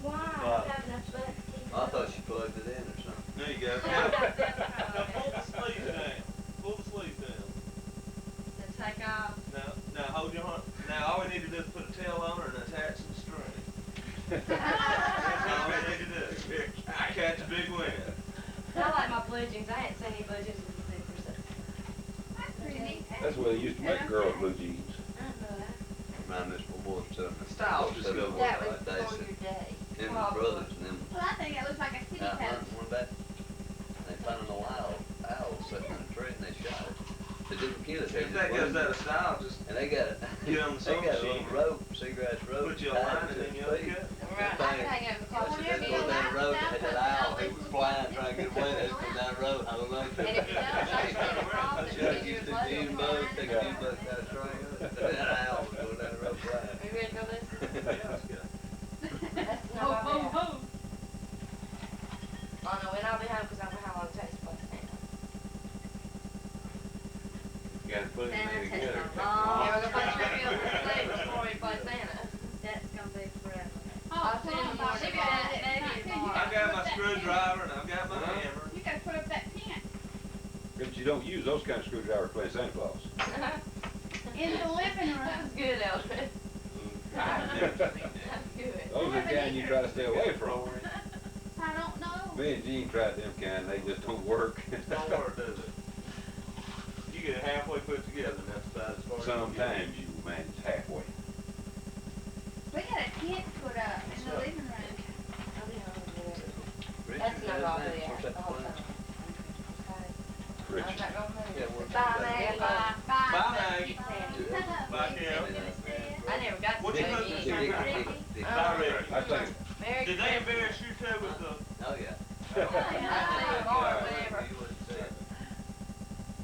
Why? Why? I have enough space. I thought she plugged it in or something. There you go. Now pull the sleeve down. Pull the sleeve down. Then take off. Now hold your hand. Now all we need to do is put a tail on her and attach some string. That's all we need to do. Catch a big wind. I like my blue jeans. I ain't seen any blue jeans with zippers. That's pretty neat. That's where they used to make girls blue jeans. I don't know that. Remind me of my boys telling me. Styles just go with That was like they before said. your day. Them and brothers and them Well, I think it looks like a city out coat. hunting one day. They found an owl sitting in a tree and they shot it. They didn't kill it. They If just that goes wounded out it. of style, just And they got it. Get on the They sewing got a machine. little rope, seagrass rope. put you a tied line to and then its you feet. hook it. Right, I can hang out in the car. They pulled down the road and had that owl who was flying trying to get away. They come down the road. I don't know. And if you don't, I stand across and She 10 used years to later, June bug, take a June bug, got a string on it. That owl was going down the road flying. Are you ready to go listen? Yeah, let's go. That's Ho, not ho, bad. ho. Oh no, and I'll be home because I know how long it takes to play Santa. You gotta put it in there Santa takes together. a long time. We're gonna play Trivial Pursuit before we play Santa. That's gonna be forever. Oh, I'll see you plumb tomorrow. bob. She got it, maybe tomorrow. I got my screwdriver and I've got my hammer. You gotta put up that tent But you don't use those kind of screwdrivers playing Santa Claus. in the living That was room. good, Elvis. I've never seen that. That's good. Those are the kind you try to stay away from. I don't know. Me and Gene tried them kind, they just don't work. Don't work, does it? You get it halfway put together and that's about as far as you can get. Sometimes you manage halfway. We got a tent put up in the living room. I'll be home forever. Richard, That's not all that- we what's have that the whole plan? time. Okay. I'm Richard. not gonna move. Yeah, where's Bye, that? Maggie. Bye. Bye, Maggie. Bye. Bye, Kim. I never got to What say you it. hoping Dick, to Dick, do? Dick, Dick. Bye, Ricky. I think, Merry Did they Christmas. embarrass you too with the? Oh, yeah. I'll see you tomorrow, whenever. You wouldn't say it.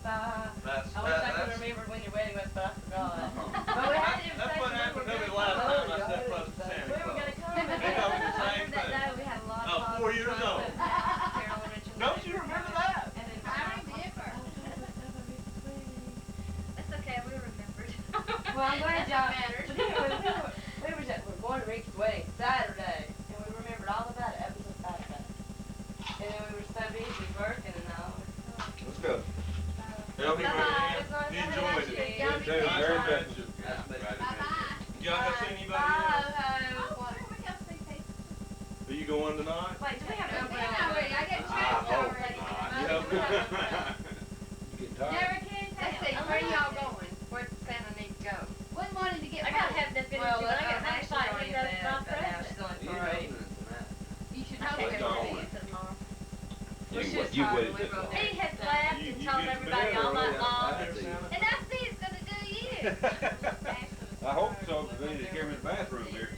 Bye. That's, I wish I could that's, remember when your wedding was, but I forgot. Uh-huh. But we had the That's what invitation, happened we to were me gonna last come. time I stepped close to Santa We were Claus. gonna come. He told me the I same remember that thing. day, we had a lot Oh, of 4 years fun old. with Carolyn Richardson. Don't you remember that? And then I remember. That's okay, we remembered. Well, I'm glad y'all. matters. But anyway, we were going to Ricky's wedding Saturday, and we remembered all about it up until Saturday. And then we were so busy working and all. let's go. Help me, Bye-bye. man. You enjoyed it. Yeah, too, very interesting. That's better. Bye-bye. Y'all have seen anybody Bye, else? ho. Oh, sure, we got to see people. Are you going tonight? Wait, do we have I've to been already. I got changed already. You getting tired? Never can Let's see, tell. where y'all going? Where does Santa need to go? Wasn't wanting to get I gotta home. have the Well, finish. I got that's next not Friday, actually that's my not present. She's only You for opening eight. it tonight. You should I hope can't it. go on. see it tomorrow. You Well, she wa- was you tired waited when we this wrote long. He had laughed and You told get everybody better all night early. long. I see. And I see it's gonna do you. I hope so, because they just came in the bathroom here.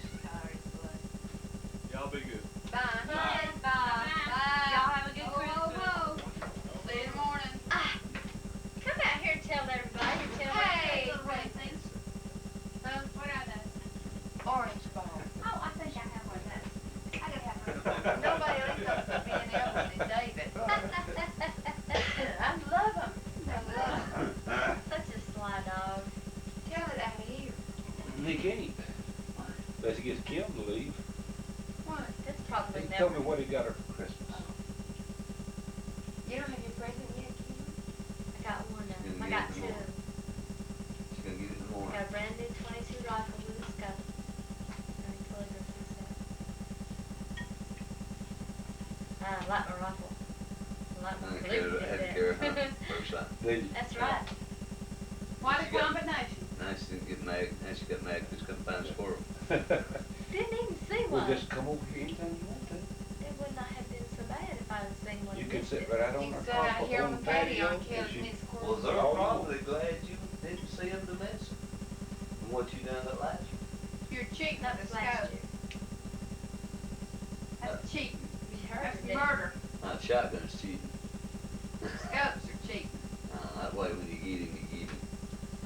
Y'all be good. Bye. Bye. Bye. Y'all have a good Ho, ho, Christmas. ho. See you in the morning. Come out here and tell everybody. Tell Hey. everybody. What are those? Orange ball. Oh, I think I have one of those. I gotta have one. Nobody else knows but me and Elvis and David. I love them. I love them. Such a sly dog. Tell it out here. He can't. Unless he gets Kim to leave. That's probably He never. told me what he got her for Christmas. You don't have your present yet, Kim? I got one now. Gonna I get got it two. tomorrow. She's gonna get it in the I morning. got a brand new 22 rifle with a scope. Very calligraphy stuff. I like my rifle. I like my I had to calligraphy carry her there. first time. Did you? That's right. What a combination. Now she didn't get mad. Now she got mad because she couldn't find a squirrel. Didn't even see one. Well, just come over here anytime you want to. It would not have been so bad if I'd seen one. You and can missed sit it. right out on You our sit out carpet here on the patio patio. and kill and you- Miss Well, Squirrel. they're probably glad you didn't see them to mess it. And what you done that last year. You're cheating That with was a last scope. year. That's cheating. You heard That's it. murder. Shotgun's cheating. Scopes are cheating. That way when you get him, you get him.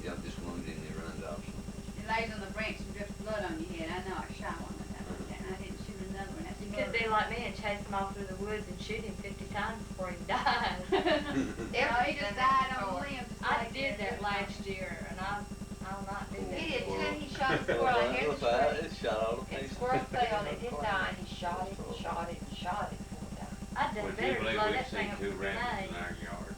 You don't just wound him and he runs off somewhere. He lays on the branch and drips blood on your head. I know I shot one with that like that, and I didn't shoot another one. That's You could murder. be like me and chase him off through the woods and shoot him 50 times before he died. No, he just died on the limb. Just I like did that last year, and I'll not do that. He did too. again. He shot a squirrel. I hear the scream. It shot all the And pieces. squirrel fell. It didn't die. And he shot it and shot it and shot it before it died. I'd done Would you better to believe blow we've that thing seen up two with a rabbits grenade. in our yard?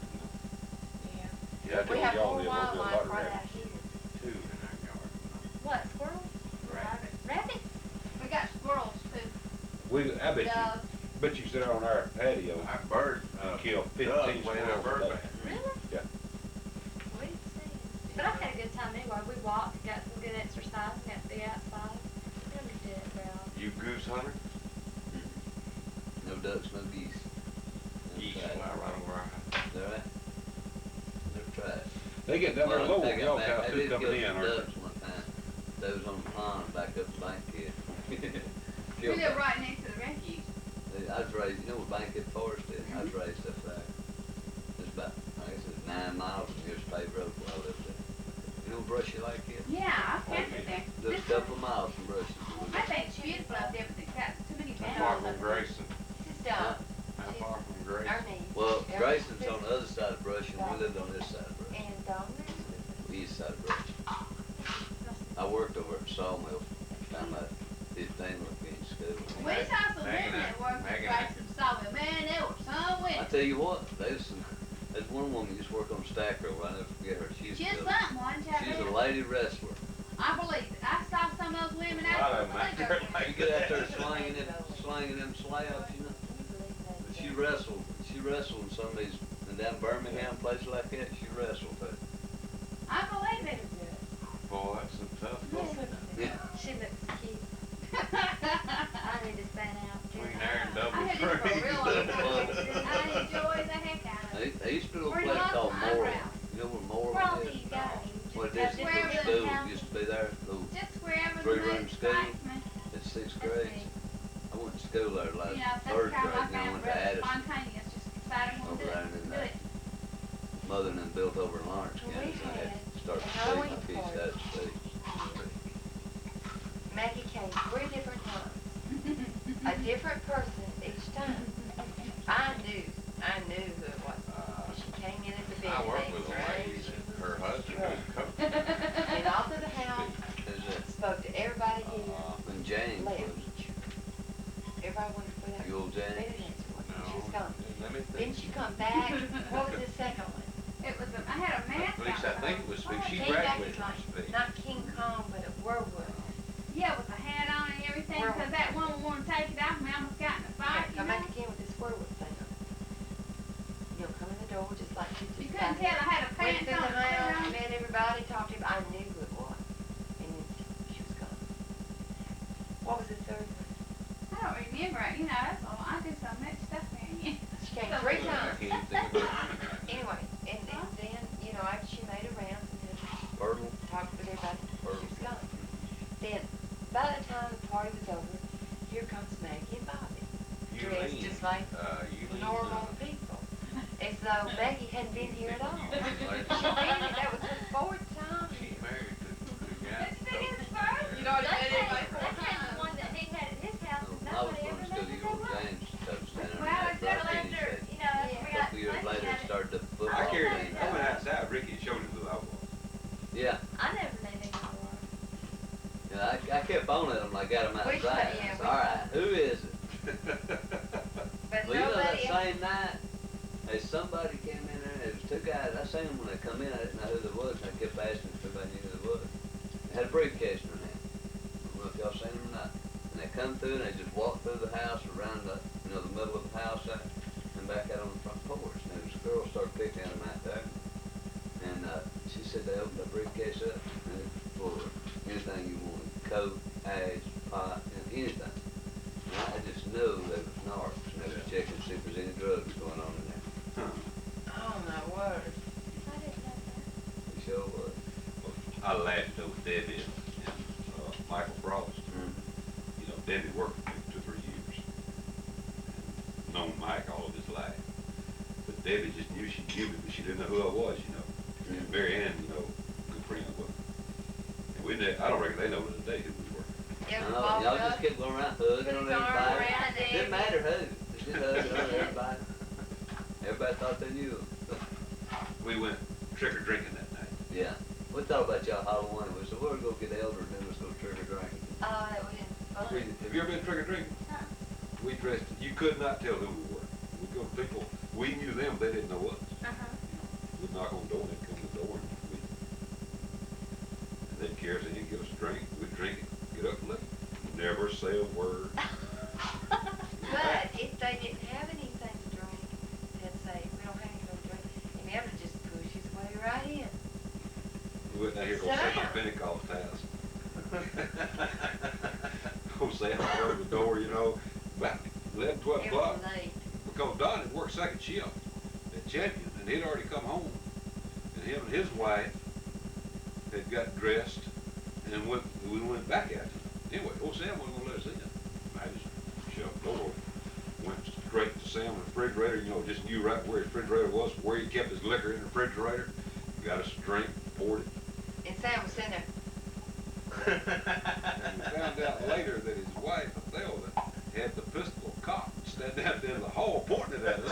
Yeah, I We told have y'all more there was a lot wildlife of right out rabbits. here. Two in our yard. What, squirrels? Rabbits. Rabbits? We got squirrels too. I bet you sit on our patio Our bird, and kill 15 Doug went in our squirrels bird a day. bath. Really? Yeah. We didn't see him. But I had a good time anyway. We walked, got some good exercise, got to be outside. Really did well. You goose hunter? No ducks, no geese. Geese Never fly tried. right over our house. Is that right? Never tried. They get down there Well, low they at got y'all's back- house they too did coming kill in, some or ducks one time. They was on the pond back up the bank here. We Killed live them. right next to the refuge. I was raised, you know where Bankhead Forest is? I was raised up there. It's about, I guess it's 9 miles from here's paved road where I lived there. You know where Brushy Lake is? Yeah, I've camped there. Just a couple of miles from Brushy. I think it's beautiful out there, but it's got too many How far animals. from Grayson? This is Dawn. How far from Grayson? Our niece. Well, Our Grayson's niece on the other side of Brushy, and we lived on this side of Brushy, And Dawn lives with us. the east side of Brushy. I worked over at Sawmill, time I 15 looked in school. We saw some women that worked at Grayson Sawmill. Man, there were some I women. tell you what, there's one woman used to work on Stacker, I'll never forget her. She's She's something, wasn't she? She's a lady wrestler. I believe it. I saw some of those women A lot out of them out there. there. You get out there slanging them slabs, you know. But she wrestled in some of these, and down Birmingham, places like that, she wrestled too. I believe it. Boy, that's some tough looking. Yeah. She looks cute. I need to stand out. Between there and Double I had this for a real long Tree. time. I enjoy the heck out of it. They used to be a Where little you place lost called my Moreland. eyebrows. You know where Moreland Where all is? these guys? What it Just is, where the the school house- used to be there, little Just wherever the 3-room mood school. strikes me. It's 6th That's grade. neat. I went to school there like You know, that's 3rd kind of grade, like then I our went to brother Addison. spontaneous, just decided I'm Over gonna there do in it. Do that. it. Mother and them built over in Lawrence Well, County, we so I had had to start a to Halloween speak my piece party. out of speech. Maggie came 3 different times. A different person each time. I knew who it was. She came in at the I beginning. worked with a lady, and her husband was a coach. Went off to the house, Is it, spoke to everybody here, when James left. was, Everybody wanted to put out. you old James? Better next one. She was No, gone. let me Then think. she come back. What was the second one? It was, I had a mask At least I think it was, she Came back graduated as from speech. Not King Kong, but a werewolf. Yeah, with a hat on and everything, Where- because that woman wanted to take it off me. I almost got in a fight, you Come know? back again with this werewolf thing on. You'll come in the door just like you You just couldn't got tell I had a Went pants through on. the house, met everybody, talked to everybody. I knew who it was. And then she was gone. What was the third one? I don't remember it, you know, that's all. I do so much stuff there. Yeah. She came So 3 I times. can't even think of it. Anyway, and then, you know, after she made her rounds and then Purtle? talked with everybody, she Purtle. was gone. Then, by the time the party was over, here comes Maggie and Bobby. Dressed Eugene, just like Eugene, normal people. As though Maggie hadn't been here at all. She Eugene, did it. That was her 4th time. she's married to the guy. It's his first. You know, that's the one that he had at his house, and I was nobody going ever to knew you old that James, that was standing Well, on it's that just rock and he after, said, you know, after we a got couple years money later, out of it. started the I football carried, team. I went outside, Ricky showed him who I was. Yeah, I never knew who he was. yeah, I kept on at him, I got him Which outside. one? Yeah, I said, which all right, who is it? But Well, you know, that nobody. same night, there's somebody came in there, there was 2 guys, I seen them when they come in, I didn't know who they was, and I kept asking if everybody knew who they was. They had a briefcase in their hand. I don't know if y'all seen them or not. And they come through and they just walked through the house, around the, you know, the middle of the house there, and back out on the front porch. And there was a girl started picking at them out there. And she said they opened the briefcase up, and it was full of anything you wanted, coat, ads, pot, and anything. sure was. I laughed over Debbie and Michael Frost. You know, Debbie worked with me 2 or 3 years. And known Mike all of his life. But Debbie just knew she knew me, but she didn't know who I was, you know. And Mary Ann, you know, good friend with me. And I don't reckon they know to today who we were. Y'all just kept going around hugging on everybody. around Didn't matter who. They just hugging on everybody. Everybody thought they knew him. We went trick-or-drinking that night. Yeah. We thought about y'all Halloween. We said, we're going to go get Elder and then let's go trick-or-drinking. Oh, that was Have you ever been trick-or-treating? We dressed, you could not tell who we were. We'd go to people, we knew them, they didn't know us. We'd knock on the door, and they'd come to the door, and they'd carry us in, get us a drink, we'd drink it, get up and leave. Never say a word. But if they didn't have anything to drink, they'd say, we don't have anything to drink. And Elder just pushed his way right in. We went down here to St. Pentecost house. Go Sam over the door, you know, about 11, 12 o'clock. Because Don had worked second shift at Champion, and he'd already come home. And him and his wife had got dressed, and we went back at him. Anyway, old Sam wasn't going to let us in. I just shut the door, went straight to Sam's refrigerator, you know, just knew right where his refrigerator was, where he kept his liquor in the refrigerator. Got us a drink, poured it. And Sam was sitting there. And we found out later that his wife, Athelda, had the pistol cocked, standing out there in the hall, pointing it at us.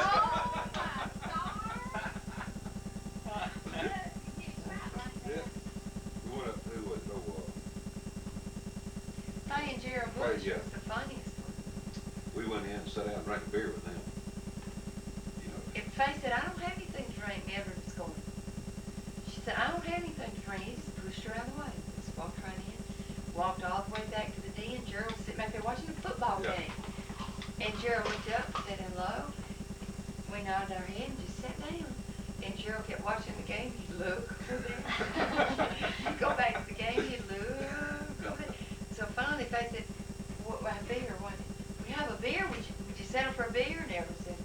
Yeah. We went up to, Hey, and Gerald Bush was the funniest one. we went in and sat down and drank a beer with them. You know. If Faye said, I don't have anything to drink, Never was going. She said, I don't have anything to drink. He just pushed her out of the way. Just walked right in. Walked all the way back to the den. Gerald was sitting back there watching a football game. And Gerald looked up and said hello. We nodded our head and just sat down. And Gerald kept watching the game. He'd look over there. He'd go back to the game. He'd look over there. So finally Faye said, what, a beer? What? We have a beer? Would you settle for a beer? And Everett said.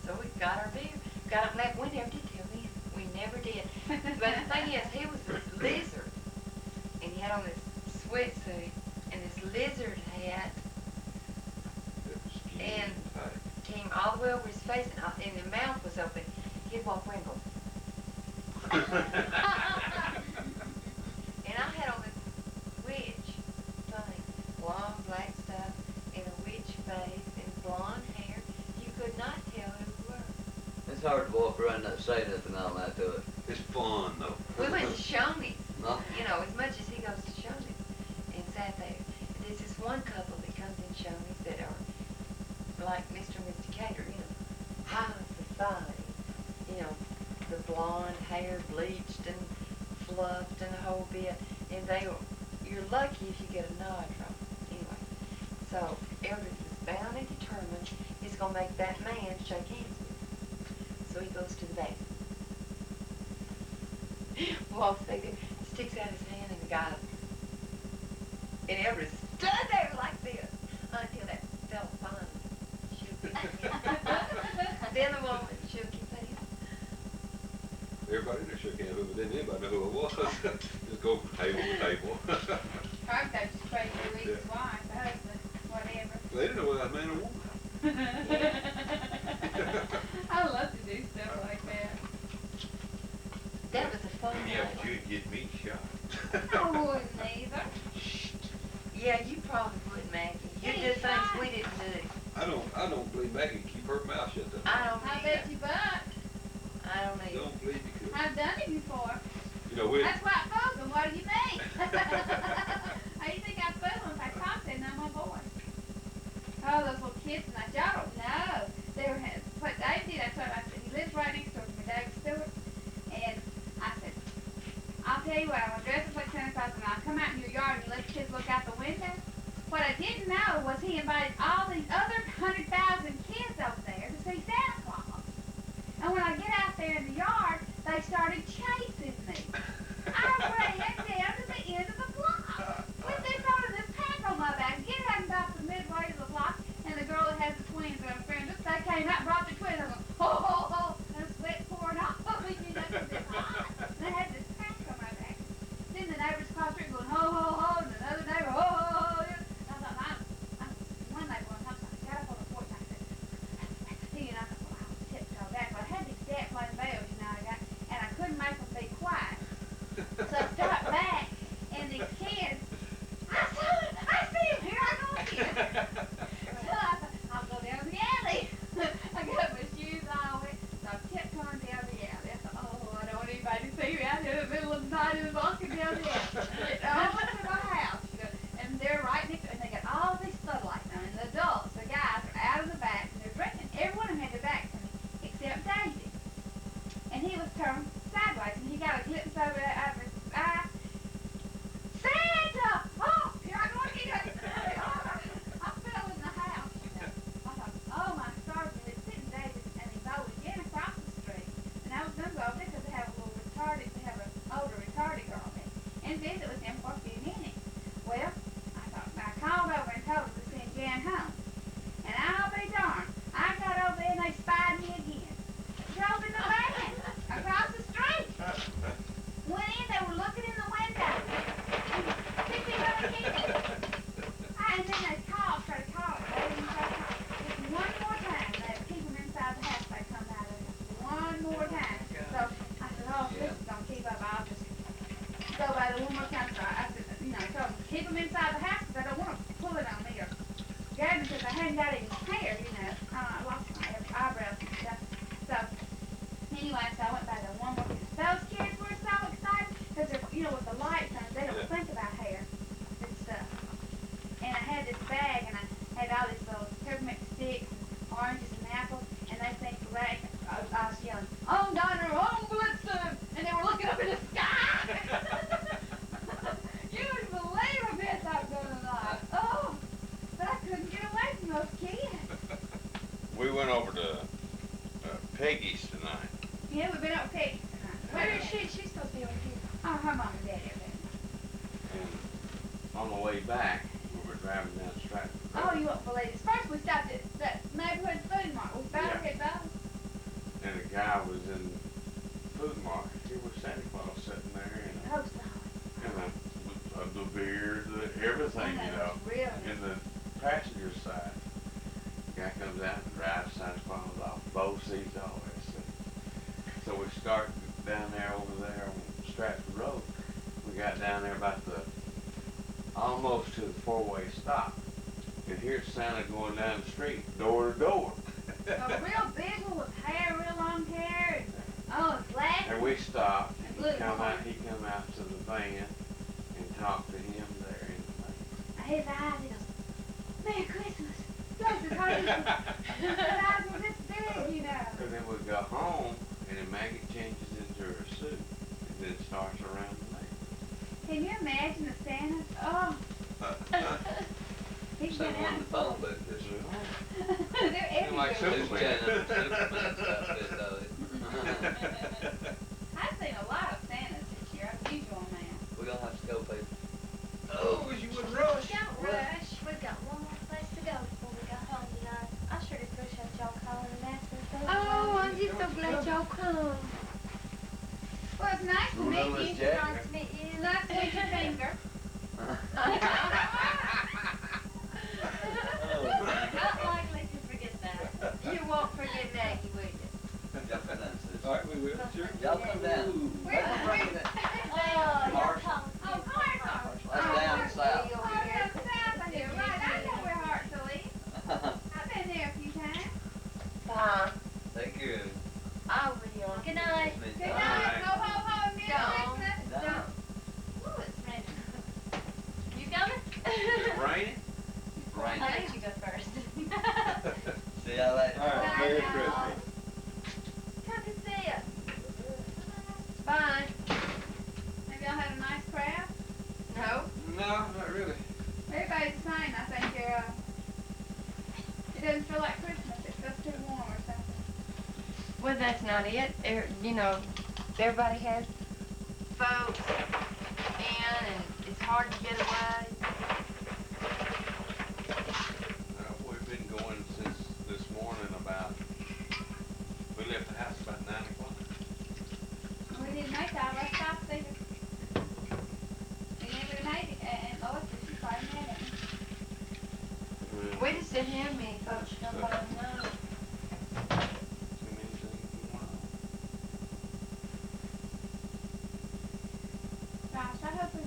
So we got our beer. Got up and left. We never did tell him. We never did. But the thing is, he was a lizard. And he had on this sweatsuit and this lizard hat. And came all the way over his face and the mouth was open. He'd walk around and go. And I had on this witch thing, long black stuff, and a witch face, and blonde hair. You could not tell who we were. It's hard to walk around not say nothing all night to it. It's fun, though. We went to Shoney's, No? you know, as much as he goes to Shoney's, and sat there. And there's this one couple that comes in Shoney's that are like Mr. and Mr. Cater, you know, high society, you know, the blonde hair bleached and fluffed and the whole bit, and you're lucky if you get a nod from them. Anyway, so Eldridge was bound and determined he's gonna make that man shake hands with him. So he goes to the back, walks back there, sticks out his hand, and the guy, and Eldridge stood there like this until that fella finally shook his hand. Then the woman shook his hand. Everybody in there shook hands with me, didn't anybody know who it was? Just go from table to table. Probably thought you sprayed your week's wife, the husband, whatever. They didn't know whether I was man or woman. I love to do stuff like that. That was a fun Yeah, night. but you'd get me shot. I wouldn't either. Yeah, you probably would, Maggie. You do things we didn't do. I don't believe Maggie can keep her mouth shut that I don't I either. bet you buck. I don't either. Don't believe you could. I've done it before. You know, That's white folks, and what do you mean? How you think I feel if I talk to them, my boy? Oh, those little kids, and y'all don't know. They were, what Dave did, I told him, I said, he lives right next door to me, Dave Stewart. And I said, I'll tell you what, I'm going to dress up like Santa Claus, and I'll come out in your yard and you let the kids look out the window. What I didn't know was he invited all these other 100,000 kids over there to see Santa Claus. And when I get out there in the yard, they started chasing me. I ran down to the end of the block with this on this pack on my back, get out about the midway of the block, and the girl that has the twins that I'm friends with, they came out and brought the twins. I was going, ho, ho, ho, and sweat pouring off of me, you know, middle of the night and walking down there. Over to my house, you know, and they're right next to it, and they got all these floodlights on, and the adults, the guys, are out of the back, and they're drinking. Every one of them had their back to me, except Daisy. And he was turned sideways, and he got a glimpse over out of his eye. Santa! Oh, you're not going to get it. I fell in the house, you know. I thought, oh my stars, and it's sitting David, and he bowed again across the street. And I was going to go over there because they have a little retarded, they have an older retarded girl there, and visit with him for a few minutes. Well, I called over and told her to send Jan home. And I'll be darned, I got over there and they spied me again. Drove in the van across the street. Went in, they were looking in the window. Picked me up again. And then they started calling. They didn't start calling. Just one more time, they keep them inside the house, they come out of it. One more time. So I said, oh, if this is going to keep up, I'll just go by the one more time. So I said, you know, I told them, keep them inside the house because I don't want to pull it on me or grab him because I hadn't got any hair, you know. I lost my eyebrows and stuff. So anyway, so I went by the one more time. Those kids were so excited because they're, you know, with the lights on, they don't think about hair and stuff. And I had this bag and I had all these little peppermint sticks and oranges and apples, and they think right, I was yelling, "On Donner, on Blitzen!" And they were looking up in the sky. You wouldn't believe a mess I've done tonight. Oh, but I couldn't get away from those kids. We went over to Peggy's tonight. Yeah, we've been up Peggy's tonight. Where is she? She's supposed to be over here. Oh, her mom and daddy are there. And on the way back, we were driving down Stratford Road. Oh, you won't believe this. First we stopped at that neighborhood food mart. We found Yeah. it both. And a guy was in the food mart. He was Santa Claus sitting there, you know. Post office. And the beer, everything, you know. Really? In the passenger side. The guy comes out and drives Santa Claus off, both seats, all that stuff. So we start down there over there on Stratford Road. We got down there about almost to the four-way stop. And here's Santa going down the street, door to door. A real big one with hair, real long hair. And, oh, and flashing. And we stopped. And He blue come horn. out to the van and talked to him there in the van. His eyes, he goes, "Merry Christmas." Bless his heart. His eyes were this big, you know. And then we go home, and then Maggie changes into her suit, and then starts around the neighborhood. Can you imagine the Santa? Oh. He's been Someone out on the phone booth this They're everywhere. Like Superman. I've seen a lot of Santas this year. I'm used to them now. We're gonna have to go, people. Oh, you would rush. Don't rush. We've got one more place to go before we go home tonight. I sure do appreciate y'all calling and asking us those Oh, I'm questions. just so glad y'all come. Well, it's nice to Remember meet Miss you. Jack? Nice to meet you. Nice to meet your finger. Not likely to forget that. You won't forget Maggie, will you? Y'all come down, sis. All right, we will, sure. Y'all come down. Where- Well, y'all Marshall. come. Oh, Carson. That's down south. Oh, down south of here. Right, I know where Hartsville is. I've been there a few times. Bye. Take care of it. I will. Good night. Good night. Go home, home, Merry Don't. Christmas. Don't. Ooh, it's raining. You coming? Is it raining? Rain. I'll let you go first. See y'all later. All right, Merry Christmas. Come to see us. Bye. Have y'all had a nice crowd? No. No, not really. Everybody's the same, I think. It doesn't feel like Christmas. It feels too warm or something. Well, that's not it. You know, everybody has folks in, and it's hard to get away. We've been going since this morning we left the house about 9 o'clock. We didn't make all our stops either. We never made it, and Lois, she's probably mad at me. We just didn't have many folks come by tonight. Too many things going on. Gosh, I hope we